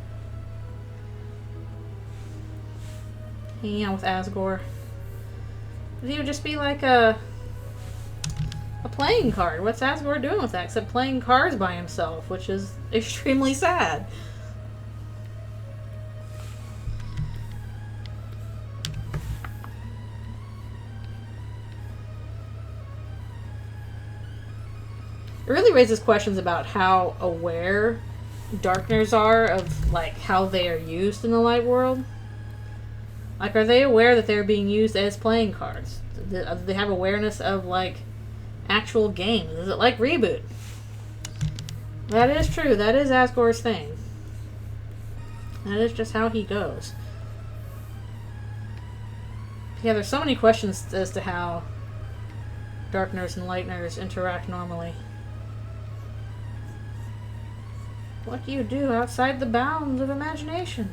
Hanging out with Asgore. He would just be like a playing card. What's Asgore doing with that except playing cards by himself, which is extremely sad. It really raises questions about how aware Darkners are of, like, how they are used in the light world. Like, are they aware that they're being used as playing cards? Do they have awareness of, like, actual games? Is it like Reboot? That is true. That is Asgore's thing. That is just how he goes. Yeah, there's so many questions as to how Darkners and Lightners interact normally. What do you do outside the bounds of imagination?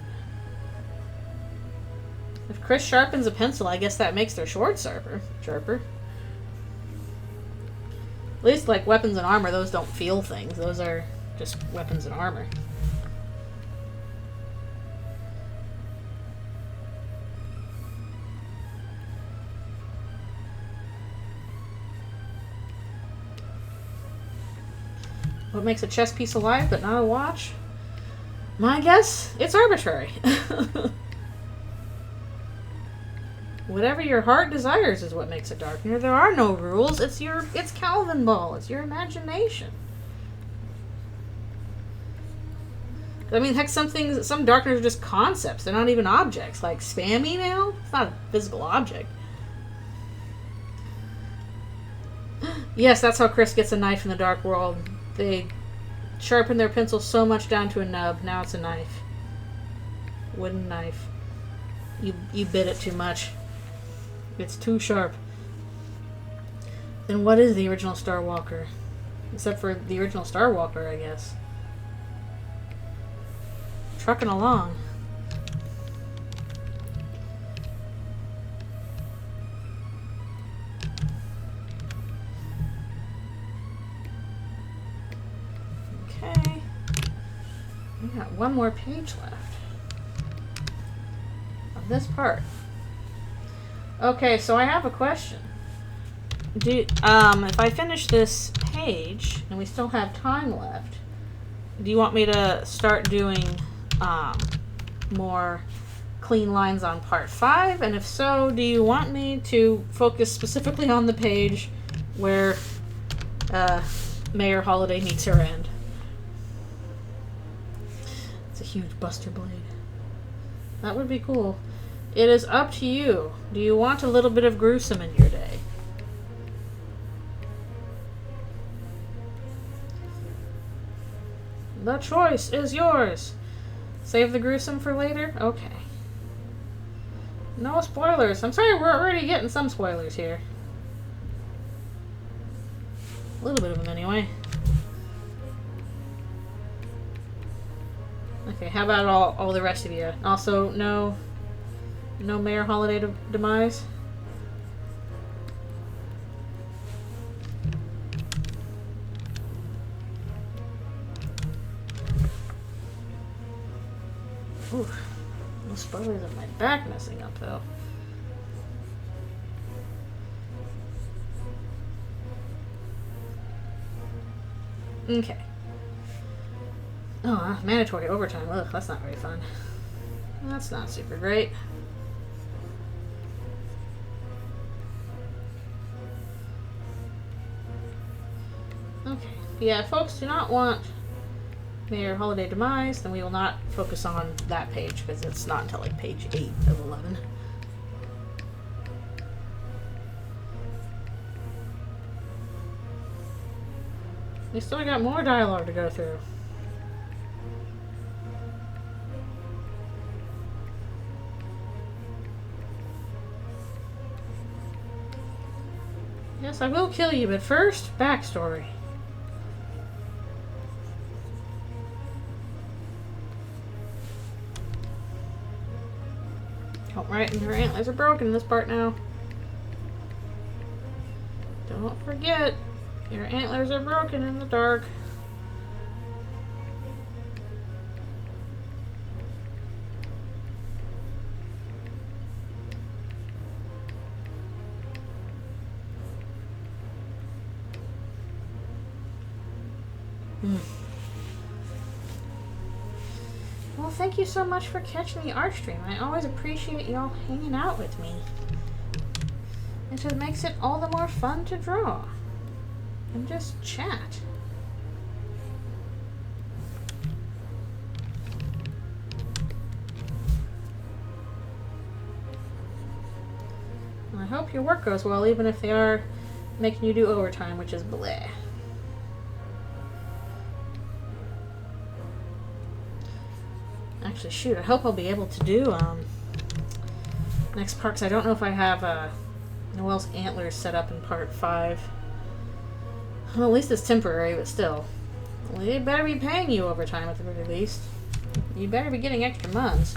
If Chris sharpens a pencil, I guess that makes their sword sharper. At least, like, weapons and armor, those don't feel things. Those are just weapons and armor. What makes a chess piece alive but not a watch? My guess, it's arbitrary. Whatever your heart desires is what makes a Darkner. There are no rules. It's Calvin Ball. It's your imagination. I mean, heck, some Darkners are just concepts. They're not even objects. Like spam email? It's not a physical object. Yes, that's how Chris gets a knife in the dark world. They sharpen their pencil so much down to a nub. Now it's a knife. Wooden knife. You bit it too much. It's too sharp. Then what is the original Star Walker? Except for the original Star Walker, I guess. Trucking along. Okay. We got one more page left of this part. Okay, so I have a question. If I finish this page and we still have time left, do you want me to start doing more clean lines on part 5? And if so, do you want me to focus specifically on the page where Mayor Holiday meets her end? It's a huge Buster Blade. That would be cool. It is up to you. Do you want a little bit of gruesome in your day? The choice is yours. Save the gruesome for later? Okay. No spoilers. I'm sorry, we're already getting some spoilers here. A little bit of them anyway. Okay, how about all the rest of you? Also, no Mayor Holiday demise? Oof. No spoilers of my back messing up, though. Okay. Oh, mandatory overtime. Ugh, that's not very fun. That's not super great. Okay. Yeah, folks do not want Mayor Holiday demise, then we will not focus on that page because it's not until like page 8 of 11. We still got more dialogue to go through. Yes, I will kill you, but first, backstory. Oh, right, and her antlers are broken in this part now. Don't forget, your antlers are broken in the dark. Well, thank you so much for catching the art stream. I always appreciate y'all hanging out with me. It just makes it all the more fun to draw. And just chat. And I hope your work goes well, even if they are making you do overtime, which is bleh. Actually, shoot, I hope I'll be able to do next part, because I don't know if I have Noelle's antlers set up in part 5. Well, at least it's temporary, but still. Well, they better be paying you overtime at the very least. You better be getting extra months.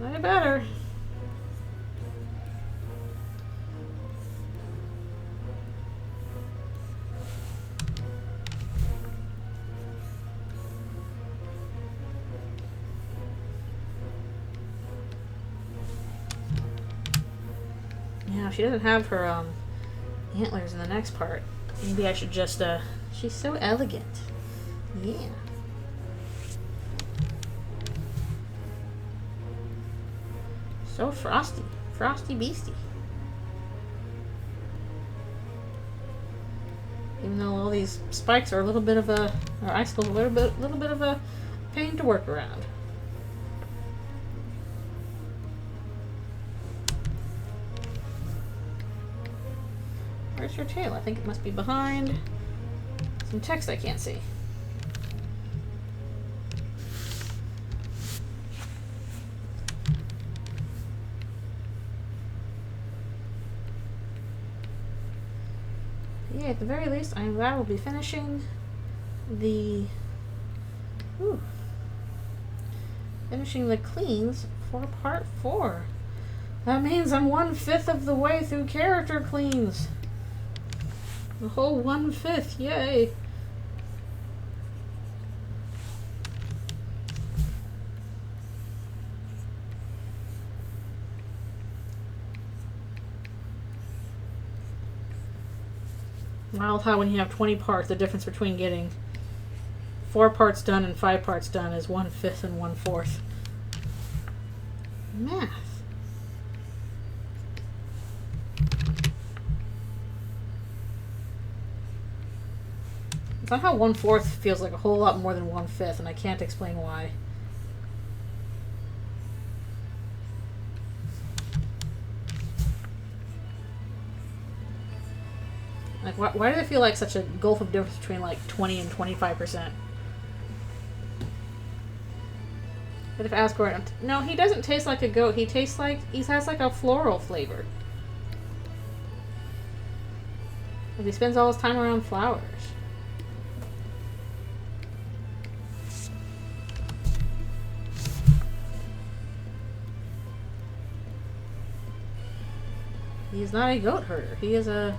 I better. Yeah, if she doesn't have her antlers in the next part, maybe I should just she's so elegant. Yeah. So frosty. Frosty beastie. Even though all these spikes are a little bit of a, or icicles, a little bit of a pain to work around. Where's your tail? I think it must be behind some text I can't see. Yeah, at the very least, I'm glad we'll be finishing the cleans for part 4. That means I'm 1/5 of the way through character cleans. The whole 1/5, yay! Wild how when you have 20 parts, the difference between getting 4 parts done and 5 parts done is 1/5 and 1/4. Math. Somehow 1/4 feels like a whole lot more than 1/5, and I can't explain why. Like, why do they feel like such a gulf of difference between like 20 and 25%? But if Asgore, no, he doesn't taste like a goat. He tastes like, he has like a floral flavor. Like he spends all his time around flowers. He's not a goat herder. He is a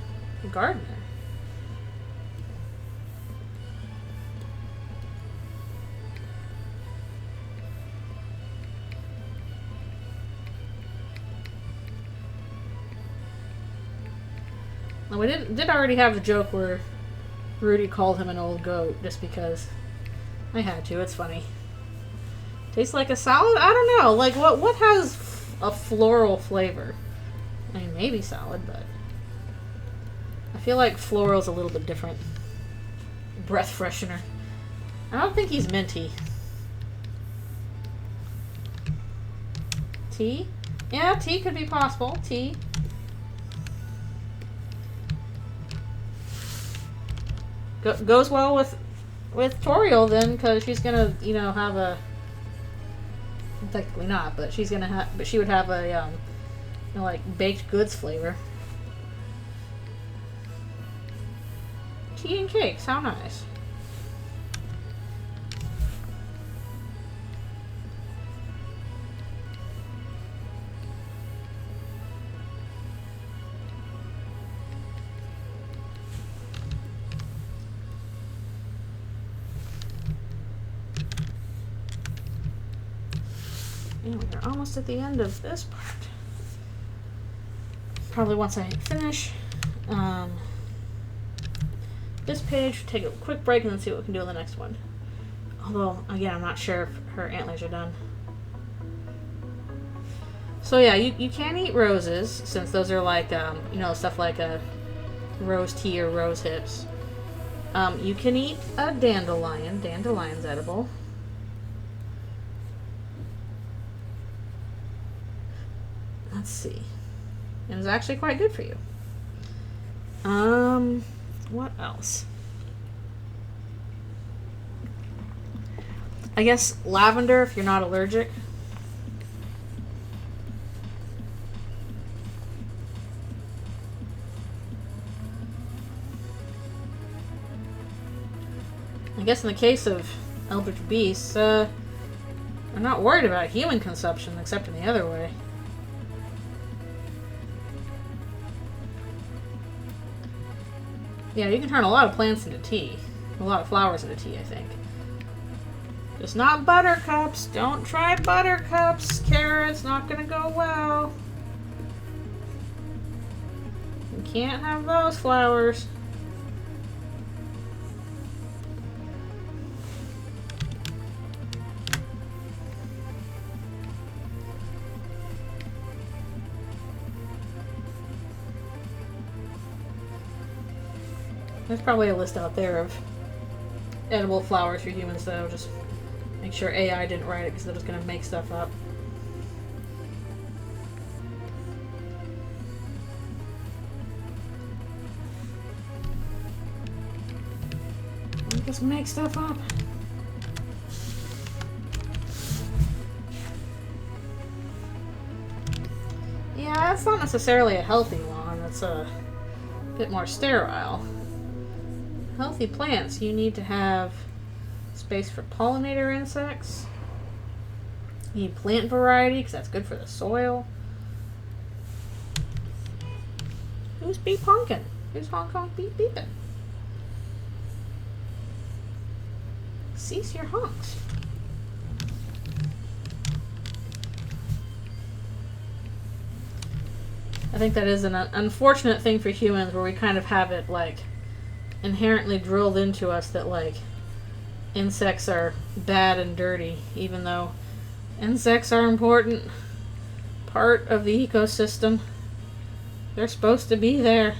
gardener. Now we did already have the joke where Rudy called him an old goat just because I had to. It's funny. Tastes like a salad? I don't know. Like what has a floral flavor? I mean, maybe salad, but I feel like floral's a little bit different. Breath freshener. I don't think he's minty. Tea? Yeah, tea could be possible. Tea. Goes well with Toriel then, because she's gonna, you know, have a, technically not, but she's gonna have, but she would have a, you know, like baked goods flavor. Tea and cakes, how nice. And we're almost at the end of this part. Probably once I finish this page, take a quick break and then see what we can do on the next one. Although, again, I'm not sure if her antlers are done. So yeah, you can eat roses, since those are like, you know, stuff like a rose tea or rose hips. You can eat a dandelion. Dandelion's edible. Let's see. And it's actually quite good for you. What else? I guess lavender if you're not allergic. I guess in the case of eldritch beasts, we're not worried about human consumption except in the other way. Yeah, you can turn a lot of plants into tea. A lot of flowers into tea, I think. Just not buttercups. Don't try buttercups, Kara. It's not gonna go well. You can't have those flowers. There's probably a list out there of edible flowers for humans, though. Just make sure AI didn't write it because they're just going to make stuff up. Just make stuff up. Yeah, that's not necessarily a healthy one. It's a bit more sterile. Healthy plants, you need to have space for pollinator insects. You need plant variety because that's good for the soil. Who's beep honkin'? Who's Hong Kong beep beeping? Cease your honks. I think that is an unfortunate thing for humans where we kind of have it like inherently drilled into us that like insects are bad and dirty, even though insects are an important part of the ecosystem. They're supposed to be there.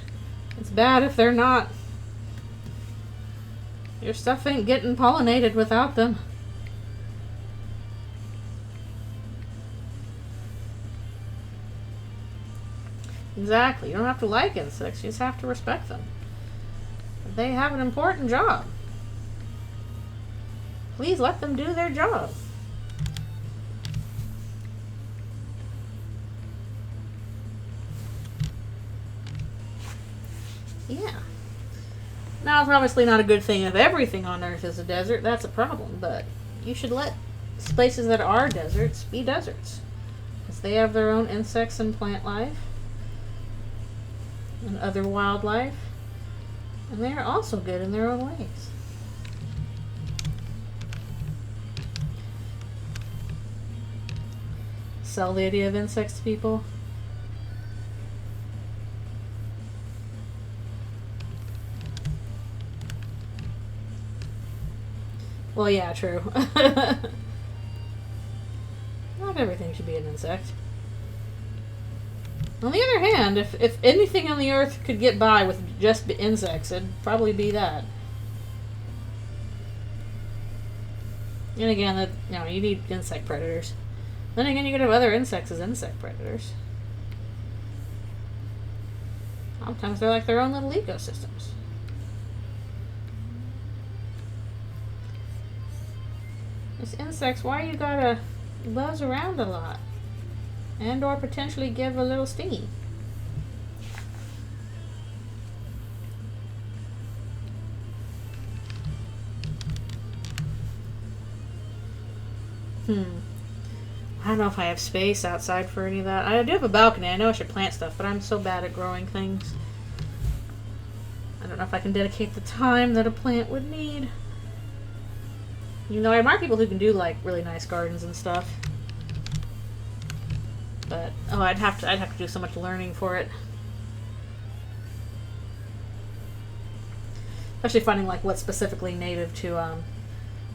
It's bad if they're not. Your stuff ain't getting pollinated without them. Exactly. You don't have to like insects, you just have to respect them. They have an important job. Please let them do their job. Yeah. Now, it's obviously not a good thing if everything on Earth is a desert. That's a problem, but you should let places that are deserts be deserts. Because they have their own insects and plant life. And other wildlife. And they are also good in their own ways. Sell the idea of insects to people. Well, yeah, true. Not everything should be an insect. On the other hand, if anything on the Earth could get by with just insects, it'd probably be that. And again, you need insect predators. Then again, you could have other insects as insect predators. Sometimes they're like their own little ecosystems. These insects, why you gotta buzz around a lot? And or potentially give a little stingy. I don't know if I have space outside for any of that. I do have a balcony. I know I should plant stuff, but I'm so bad at growing things. I don't know if I can dedicate the time that a plant would need. You know, I admire people who can do like really nice gardens and stuff. But I'd have to do so much learning for it. Especially finding like what's specifically native to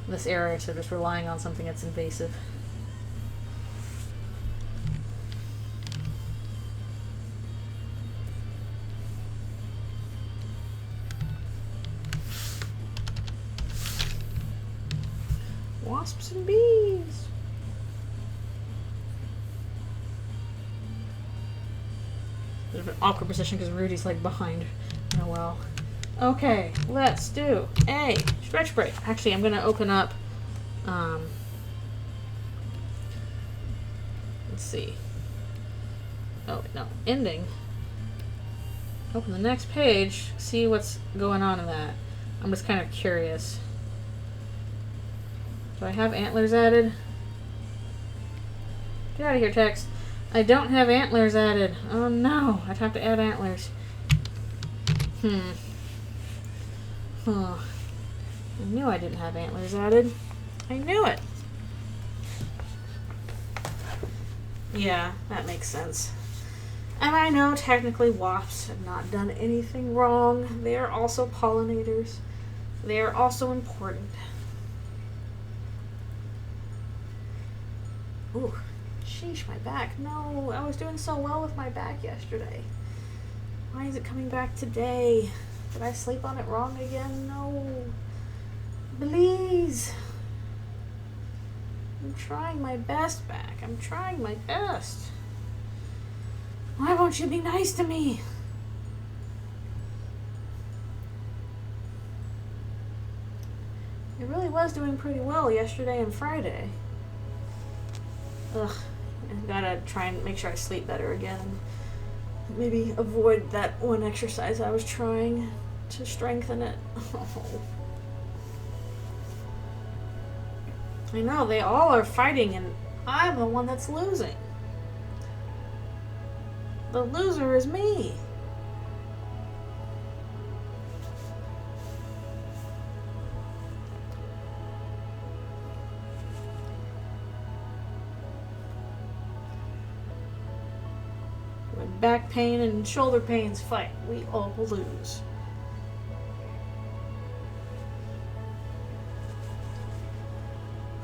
this area, so just relying on something that's invasive. Wasps and bees. There's an awkward position because Rudy's like behind. Oh well. Okay, let's do a stretch break. Actually, I'm gonna open up. Let's see. Oh no, ending. Open the next page. See what's going on in that. I'm just kind of curious. Do I have antlers added? Get out of here, text. I don't have antlers added. Oh no, I'd have to add antlers. I knew I didn't have antlers added. I knew it. Yeah, that makes sense. And I know technically wasps have not done anything wrong. They are also pollinators. They are also important. Ooh, sheesh, my back. No, I was doing so well with my back yesterday. Why is it coming back today? Did I sleep on it wrong again? No. Please. I'm trying my best, back. I'm trying my best. Why won't you be nice to me? It really was doing pretty well yesterday and Friday. Ugh, I gotta try and make sure I sleep better again. Maybe avoid that one exercise I was trying to strengthen it. Oh. I know, they all are fighting and I'm the one that's losing. The loser is me. When back pain and shoulder pains fight, we all lose.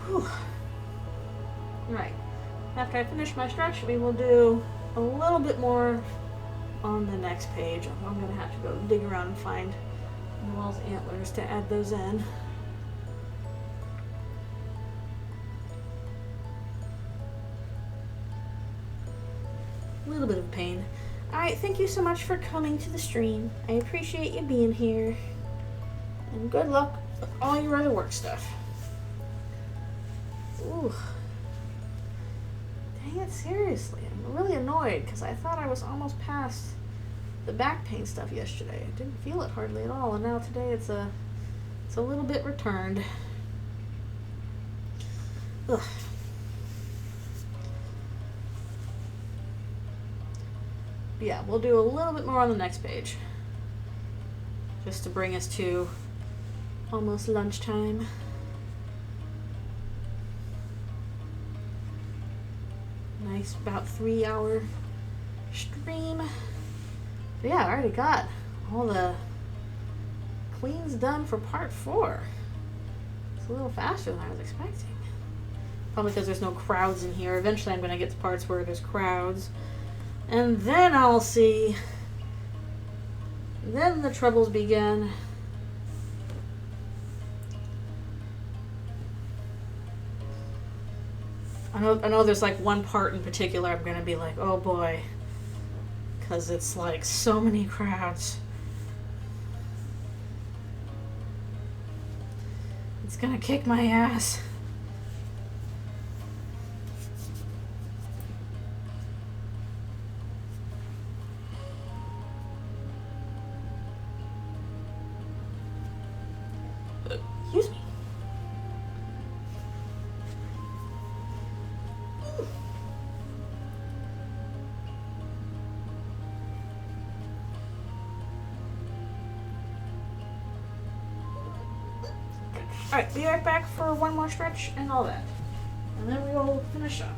Whew. Right. After I finish my stretch, we will do a little bit more on the next page. I'm going to have to go dig around and find Noel's antlers to add those in. A little bit of pain. Alright, thank you so much for coming to the stream. I appreciate you being here. And good luck with all your other work stuff. Ooh. Dang it, seriously. I'm really annoyed because I thought I was almost past the back pain stuff yesterday. I didn't feel it hardly at all, and now today it's a little bit returned. Ugh. But yeah, we'll do a little bit more on the next page, just to bring us to almost lunchtime. Nice, about 3-hour stream. But yeah, I already got all the cleans done for part 4. It's a little faster than I was expecting. Probably because there's no crowds in here. Eventually I'm going to get to parts where there's crowds. And then I'll see. Then the troubles begin. I know there's like one part in particular I'm going to be like, oh boy. Because it's like so many crowds. It's going to kick my ass. Excuse me. Alright, be right back for one more stretch and all that. And then we will finish up.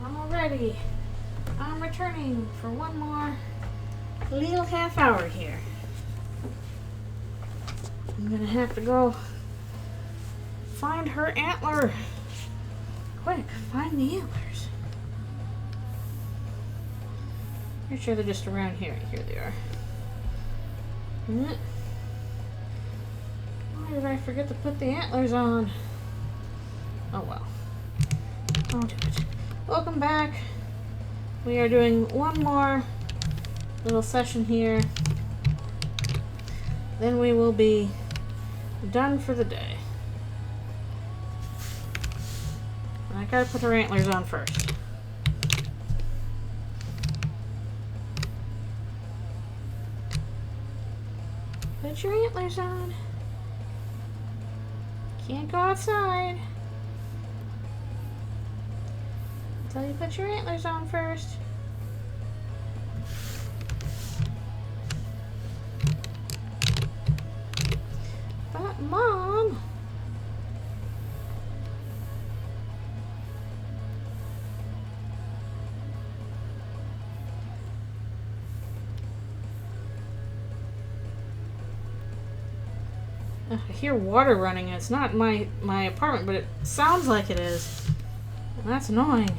Alrighty, I'm returning for one more little half hour here. I'm gonna have to go find her antler. Quick, find the antlers. Pretty sure they're just around here. Here they are. Why did I forget to put the antlers on? Oh well. I'll do it. Welcome back. We are doing one more little session here. Then we will be done for the day. And I gotta put her antlers on first. Put your antlers on. Can't go outside. So you put your antlers on first. But Mom! I hear water running. It's not in my apartment, but it sounds like it is. And that's annoying.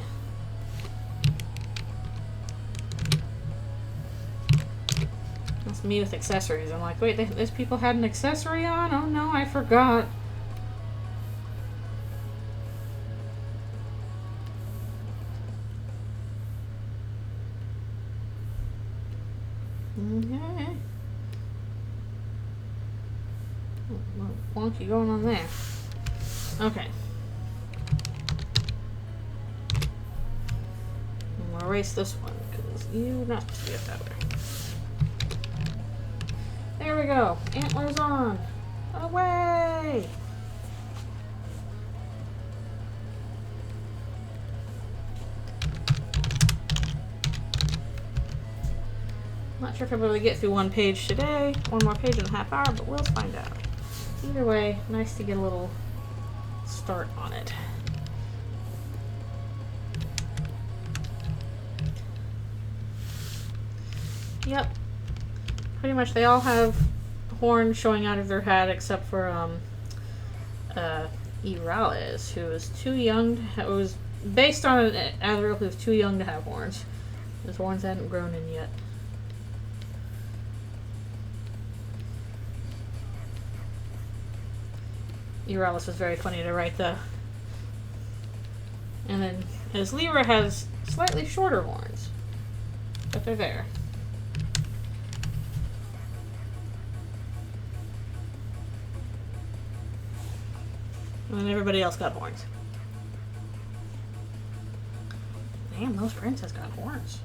That's me with accessories. I'm like, wait, these people had an accessory on? Oh no, I forgot. Okay. Wonky going on there. Okay. I'm gonna erase this one because you're not supposed to be up that way. There we go. Antlers on. Away! Not sure if I'll be able to get through one page today, one more page in a half hour, but we'll find out. Either way, nice to get a little start on it. Yep. Pretty much they all have horns showing out of their hat except for Irales, who is too young to it was based on an Azrael who was too young to have horns. His horns hadn't grown in yet. Irales was very funny to write the. And then his Lyra has slightly shorter horns, but they're there. And then everybody else got horns. Damn, those princes got horns.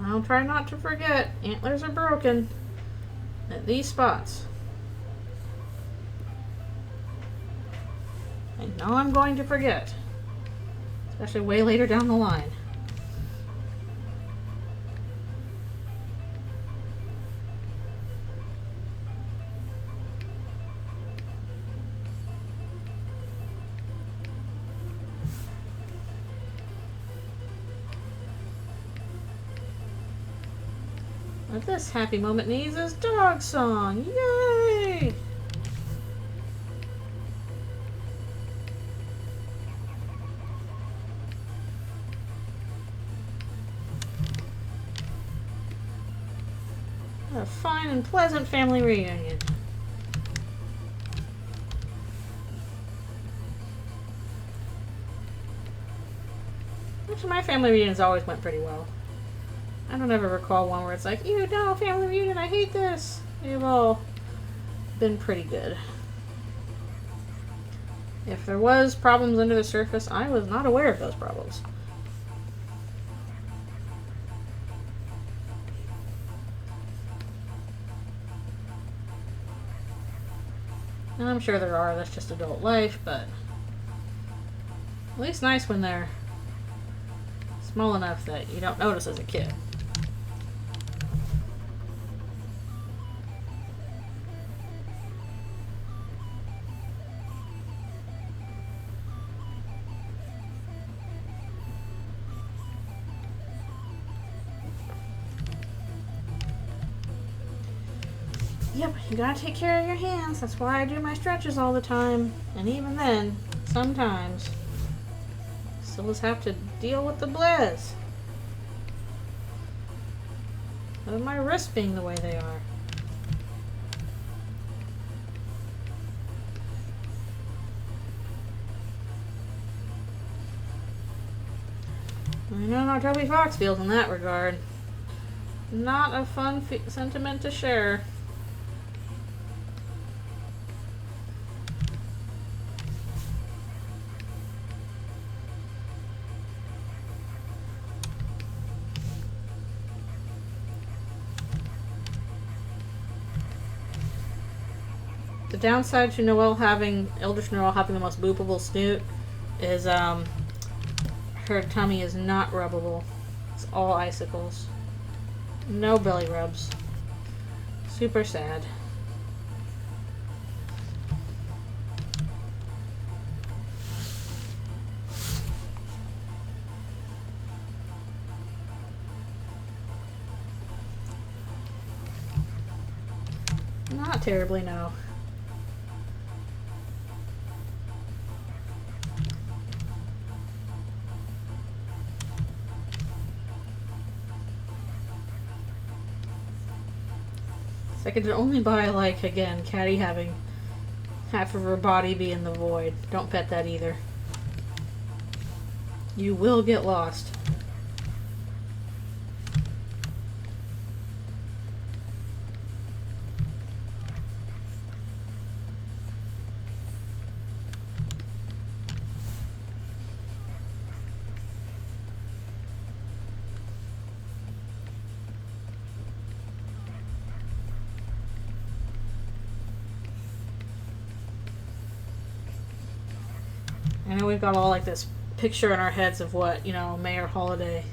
I'll try not to forget. Antlers are broken at these spots. I know I'm going to forget. Especially way later down the line. What this happy moment needs is dog song. Yay! What a fine and pleasant family reunion. Actually, my family reunions always went pretty well. I don't ever recall one where it's like, ew, no, family reunion, I hate this. They've all been pretty good. If there was problems under the surface, I was not aware of those problems. And I'm sure there are, that's just adult life, but at least nice when they're small enough that you don't notice as a kid. Yep, you gotta take care of your hands. That's why I do my stretches all the time. And even then, sometimes, still just have to deal with the blizz. With my wrists being the way they are. I know how Toby Fox feels in that regard. Not a fun sentiment to share. The downside to Eldritch Noel having the most boopable snoot is her tummy is not rubbable. It's all icicles. No belly rubs. Super sad. Not terribly, no. So I could only buy, like, again, Caddy having half of her body be in the void. Don't pet that either. You will get lost. I know we've got all like this picture in our heads of what, you know, Mayor Holiday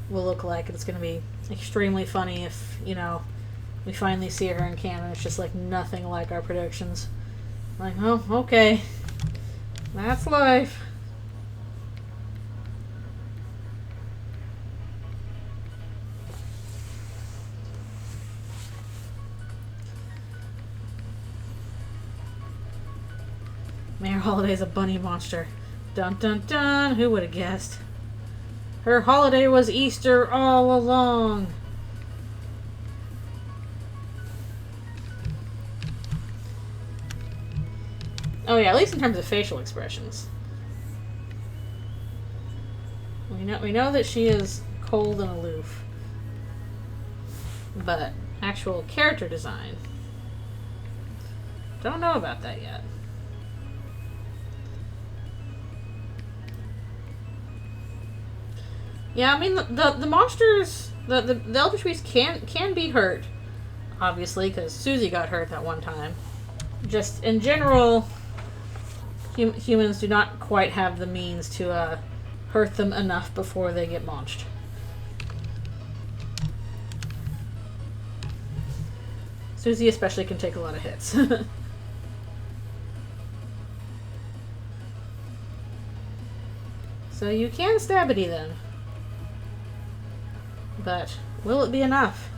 will look like. It's going to be extremely funny if, you know, we finally see her in canon. It's just like nothing like our predictions. Like, oh, okay. That's life. Mayor Holiday's a bunny monster. Dun dun dun, who would have guessed? Her holiday was Easter all along. Oh yeah, at least in terms of facial expressions. We know that she is cold and aloof. But actual character design, don't know about that yet. Yeah, I mean the monsters, the Eldritch Beasts can be hurt, obviously, because Susie got hurt that one time. Just in general, humans do not quite have the means to hurt them enough before they get launched. Susie especially can take a lot of hits. So you can stabity them. But will it be enough?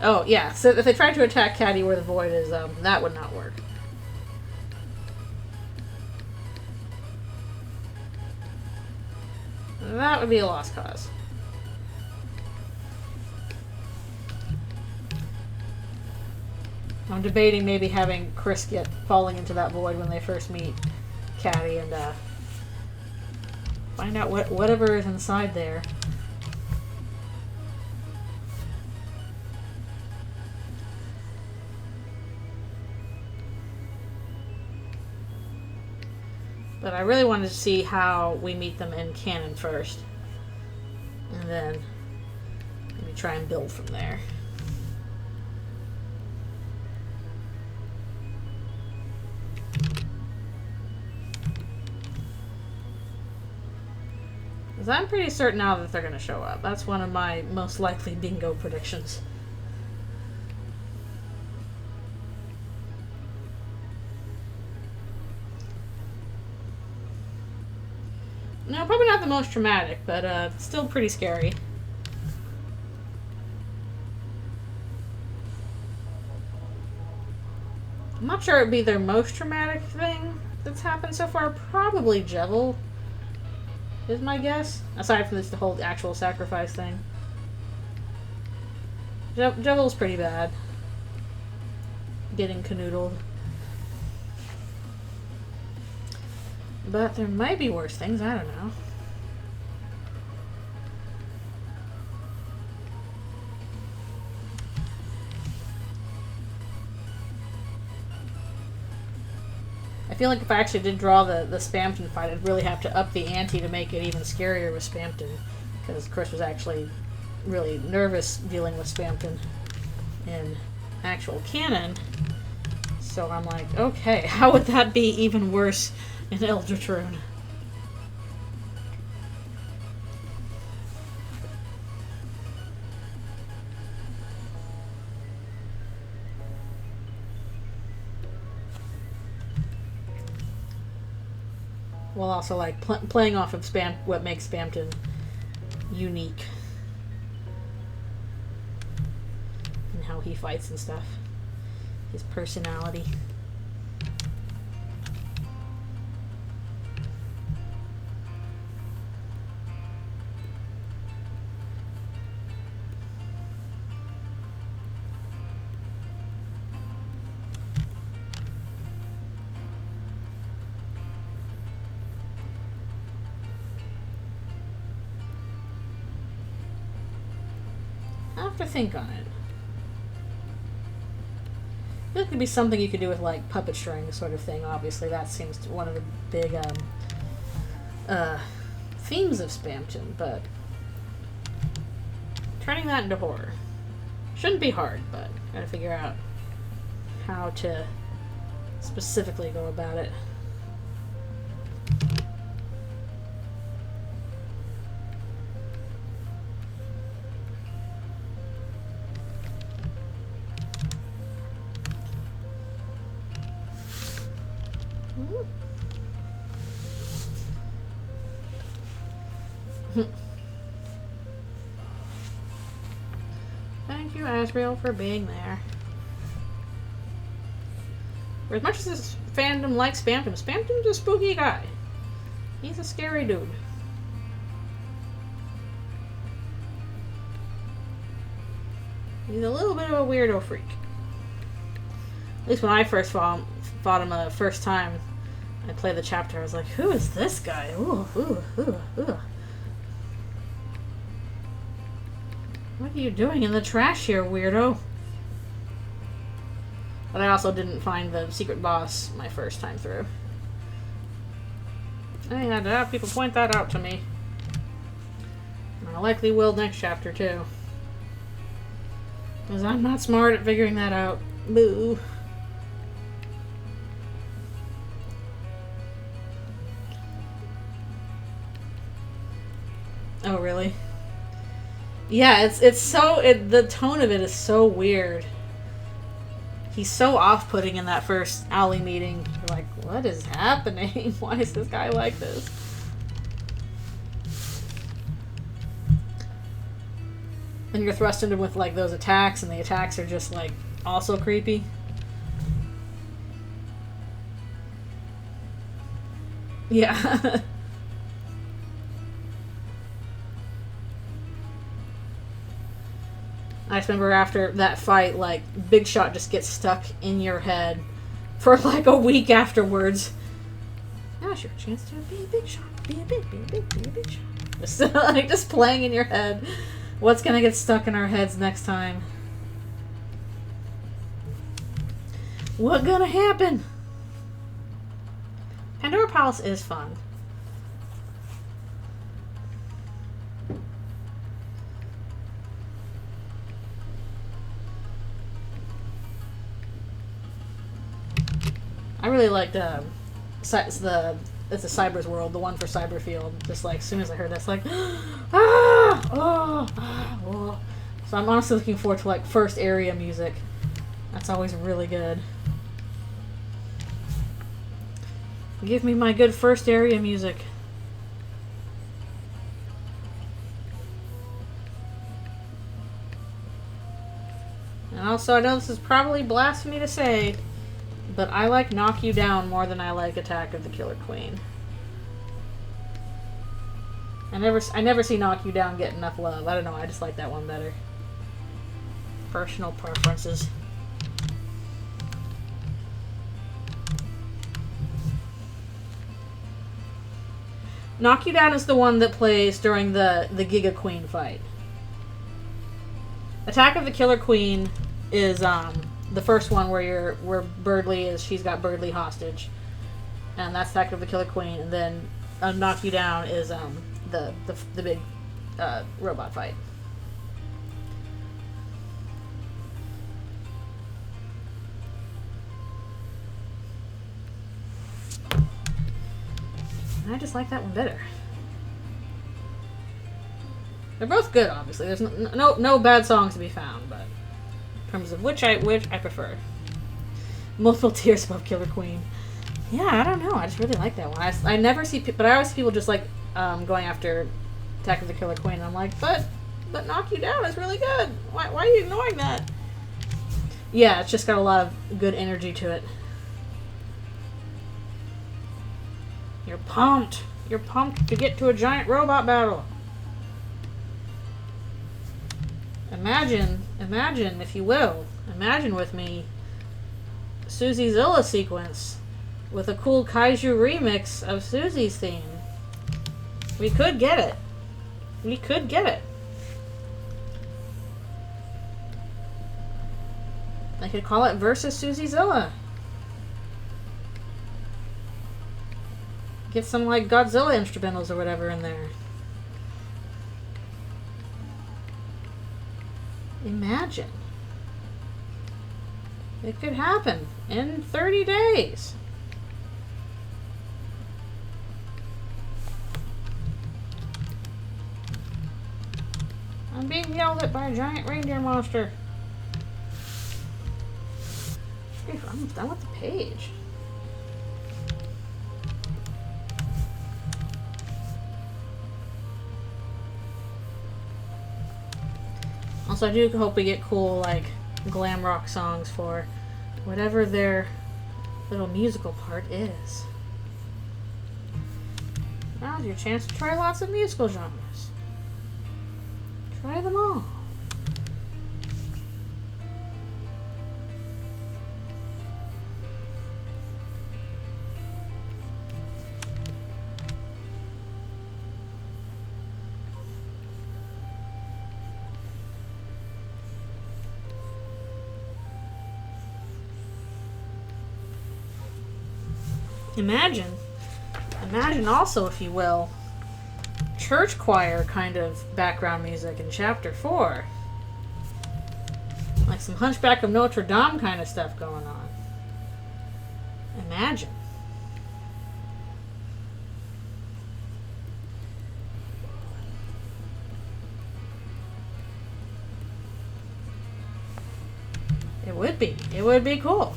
Oh, yeah. So if they try to attack Caddy where the void is, that would not work. That would be a lost cause. I'm debating maybe having Chris get falling into that void when they first meet Caddy and find out whatever is inside there. But I really wanted to see how we meet them in canon first. And then maybe try and build from there. Because I'm pretty certain now that they're going to show up. That's one of my most likely bingo predictions. No, probably not the most traumatic, but still pretty scary. I'm not sure it'd be their most traumatic thing that's happened so far. Probably Jevil is my guess. Aside from this, the whole actual sacrifice thing. Jevil's pretty bad. Getting canoodled. But there might be worse things, I don't know. I feel like if I actually did draw the Spamton fight, I'd really have to up the ante to make it even scarier with Spamton. Because Chris was actually really nervous dealing with Spamton in actual canon. So I'm like, okay, how would that be even worse in Eldritchrune? While also like playing off of what makes Spamton unique and how he fights and stuff, his personality. I have to think on it. There could be something you could do with like puppet string sort of thing. Obviously, that seems to one of the big themes of Spamton, but turning that into horror shouldn't be hard, but gotta figure out how to specifically go about it. Thank you, Asriel, for being there. For as much as this fandom likes Spamton, Spamton's a spooky guy. He's a scary dude. He's a little bit of a weirdo freak. At least when I first fought him the first time I played the chapter, I was like, who is this guy? Ooh, ooh, ooh, ooh. What are you doing in the trash here, weirdo? But I also didn't find the secret boss my first time through. I had to have people point that out to me. And I likely will next chapter, too. Because I'm not smart at figuring that out. Boo. Oh, really? Yeah, it's so... the tone of it is so weird. He's so off-putting in that first alley meeting. You're like, what is happening? Why is this guy like this? And you're thrust into him with, like, those attacks, and the attacks are just, like, also creepy. Yeah. I just remember after that fight, like, Big Shot just gets stuck in your head for, like, a week afterwards. Now's your chance to be a big shot. Be a big shot. Just, like, just playing in your head. What's gonna get stuck in our heads next time? What gonna happen? Pandora Palace is fun. I really liked it's a Cyber's World, the one for Cyberfield. Just like as soon as I heard that's like oh. So I'm honestly looking forward to like first area music. That's always really good. Give me my good first area music. And also, I know this is probably blasphemy to say, but I like Knock You Down more than I like Attack of the Killer Queen. I never see Knock You Down get enough love. I don't know, I just like that one better. Personal preferences. Knock You Down is the one that plays during the Giga Queen fight. Attack of the Killer Queen is the first one where Birdly is, she's got Birdly hostage, and that's Attack of the Killer Queen. And then Knock You Down is the big robot fight. And I just like that one better. They're both good, obviously. There's no bad songs to be found, but in terms of which I prefer. Multiple Tears Above Killer Queen. Yeah, I don't know. I just really like that one. I never see, but I always see people just like going after Attack of the Killer Queen. And I'm like, but Knock You Down is really good. Why are you ignoring that? Yeah, it's just got a lot of good energy to it. You're pumped. You're pumped to get to a giant robot battle. Imagine, if you will, imagine with me Susie Zilla sequence with a cool kaiju remix of Susie's theme. We could get it. We could get it. I could call it Versus Susie Zilla. Get some like Godzilla instrumentals or whatever in there. Imagine. It could happen in 30 days. I'm being yelled at by a giant reindeer monster. I'm done with the page. Also, I do hope we get cool, like, glam rock songs for whatever their little musical part is. Now's your chance to try lots of musical genres. Try them all. Imagine also, if you will, church choir kind of background music in Chapter 4. Like some Hunchback of Notre Dame kind of stuff going on. Imagine. It would be. It would be cool.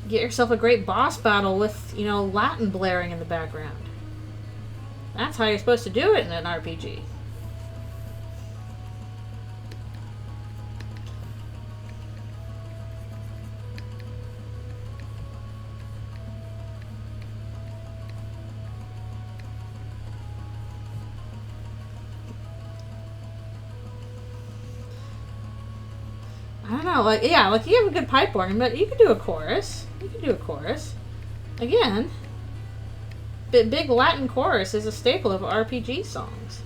Get yourself a great boss battle with, you know, Latin blaring in the background. That's how you're supposed to do it in an RPG. I don't know, like, yeah, like you have a good pipe organ, but you could do a chorus. You could do a chorus. Again, big Latin chorus is a staple of RPG songs.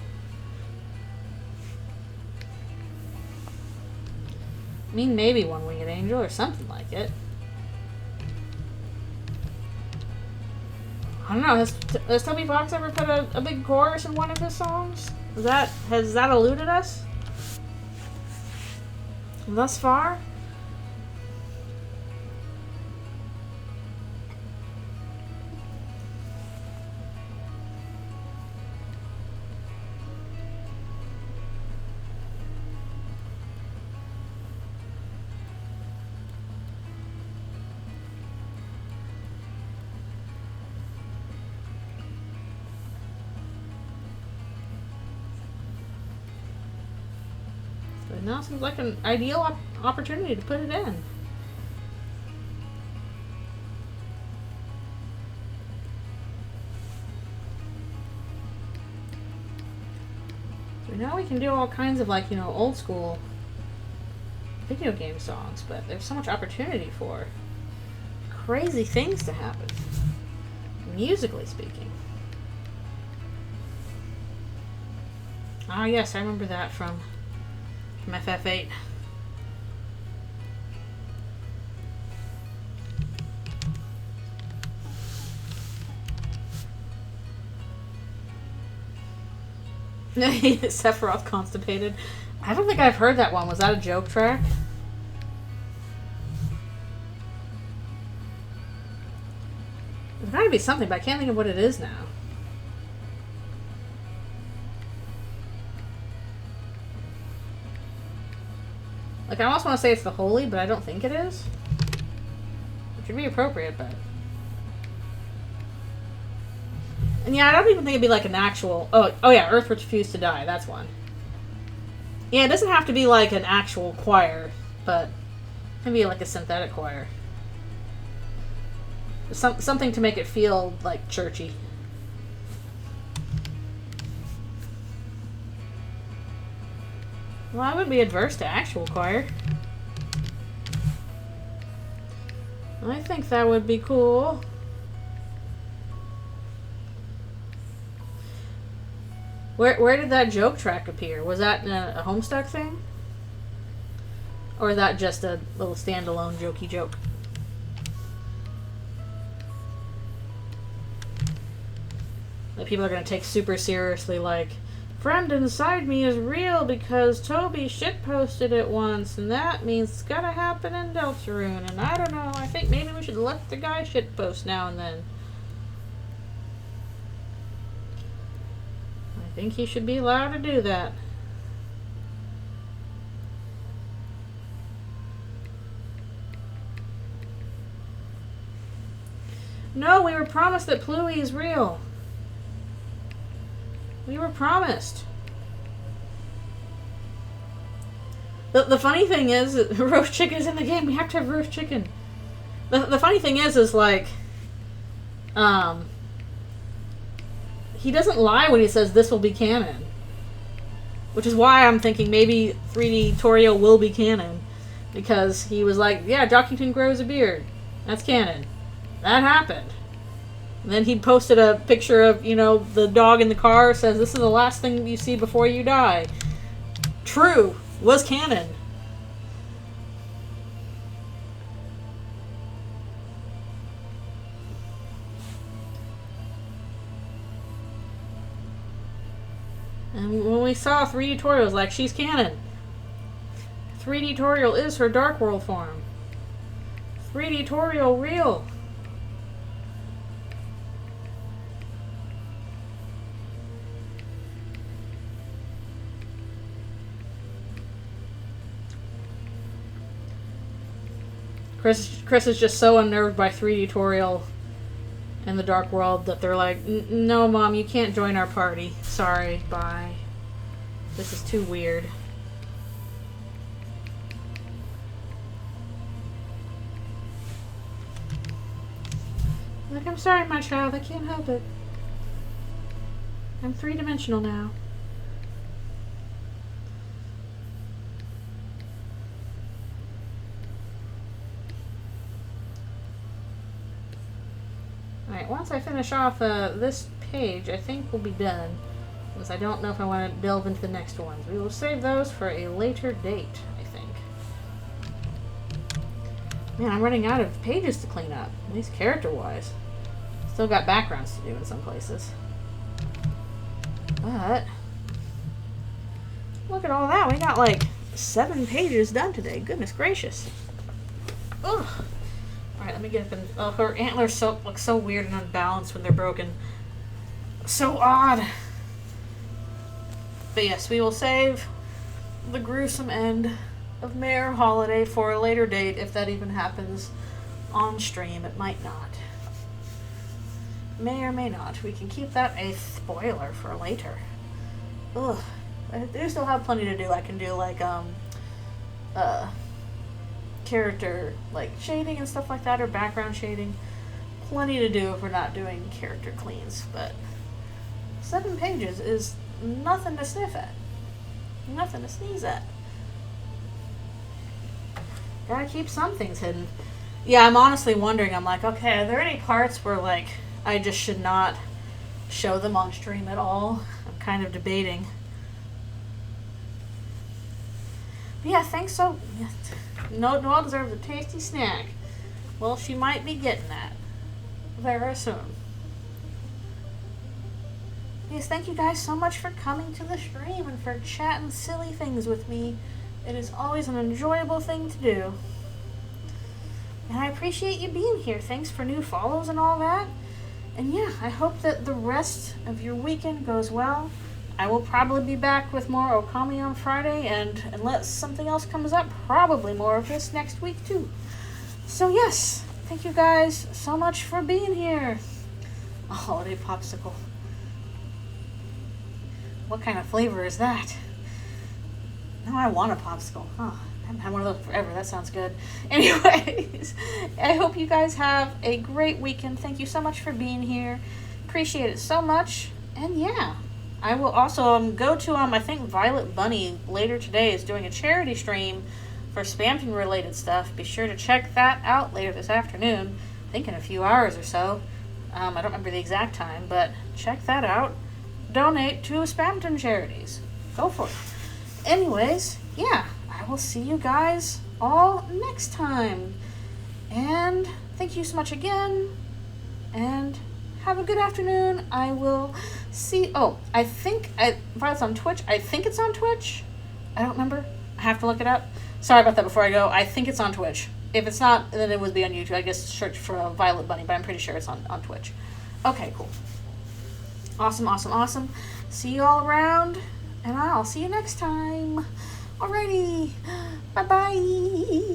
I mean, maybe One Winged Angel or something like it. I don't know, has Toby Fox ever put a big chorus in one of his songs? Has that eluded us? Thus far? But now seems like an ideal opportunity to put it in. So now we can do all kinds of, like, you know, old school video game songs, but there's so much opportunity for crazy things to happen, musically speaking. Ah, yes, I remember that from FF8. Sephiroth constipated. I don't think I've heard that one. Was that a joke track? gotta be something, but I can't think of what it is now. Like, I almost want to say it's the holy, but I don't think it is. Which would be appropriate, but... And yeah, I don't even think it'd be like an actual... Oh yeah, Earth Refused to Die. That's one. Yeah, it doesn't have to be like an actual choir, but it can be like a synthetic choir. Something to make it feel like churchy. Well, I wouldn't be adverse to actual choir. I think that would be cool. Where did that joke track appear? Was that a Homestuck thing? Or is that just a little standalone jokey joke? That people are going to take super seriously, like, friend inside me is real because Toby shitposted it once, and that means it's gotta happen in Eldritchrune, and I don't know, I think maybe we should let the guy shitpost now and then. I think he should be allowed to do that. No, we were promised that Pluie is real. We were promised. The funny thing is, roast chicken is in the game. We have to have roast chicken. The funny thing is like, he doesn't lie when he says this will be canon. Which is why I'm thinking maybe 3D Toriel will be canon. Because he was like, yeah, Jockington grows a beard. That's canon. That happened. And then he posted a picture of, you know, the dog in the car, says this is the last thing you see before you die. True. Was canon. And when we saw 3D Toriel, it was like, she's canon. 3D Toriel is her Dark World form. 3D Toriel real. Chris is just so unnerved by 3D Toriel and the Dark World that they're like, no, Mom, you can't join our party. Sorry, bye. This is too weird. Like, I'm sorry, my child, I can't help it. I'm three-dimensional now. Alright, once I finish off this page, I think we'll be done. Because I don't know if I want to delve into the next ones. We will save those for a later date, I think. Man, I'm running out of pages to clean up, at least character-wise. Still got backgrounds to do in some places. But, look at all that. We got like 7 pages done today. Goodness gracious. Ugh. Alright, let me get up and... Oh, her antlers look so weird and unbalanced when they're broken. So odd. But yes, we will save the gruesome end of Mayor Holiday for a later date, if that even happens on stream. It might not. May or may not. We can keep that a spoiler for later. Ugh. I do still have plenty to do. I can do, like, character, like, shading and stuff like that, or background shading. Plenty to do if we're not doing character cleans, but 7 pages is nothing to sniff at. Nothing to sneeze at. Gotta keep some things hidden. Yeah, I'm honestly wondering, I'm like, okay, are there any parts where, like, I just should not show them on stream at all? I'm kind of debating. But yeah, thanks so... Noelle deserves a tasty snack. Well, she might be getting that very soon. Yes, thank you guys so much for coming to the stream and for chatting silly things with me. It is always an enjoyable thing to do. And I appreciate you being here. Thanks for new follows and all that. And yeah, I hope that the rest of your weekend goes well. I will probably be back with more Okami on Friday, and unless something else comes up, probably more of this next week too. So yes, thank you guys so much for being here. A holiday popsicle. What kind of flavor is that? Now I want a popsicle. Oh, I haven't had one of those forever. That sounds good. Anyways, I hope you guys have a great weekend. Thank you so much for being here. Appreciate it so much. And yeah, I will also go to, I think Violet Bunny later today is doing a charity stream for Spampton related stuff. Be sure to check that out later this afternoon. I think in a few hours or so. I don't remember the exact time, but check that out. Donate to Spampton charities. Go for it. Anyways, yeah, I will see you guys all next time. And thank you so much again. And have a good afternoon. I will see. Oh, I think Violet's on Twitch. I think it's on Twitch. I don't remember. I have to look it up. Sorry about that before I go. I think it's on Twitch. If it's not, then it would be on YouTube. I guess search for Violet Bunny, but I'm pretty sure it's on Twitch. Okay, cool. Awesome, awesome, awesome. See you all around, and I'll see you next time. Alrighty. Bye-bye.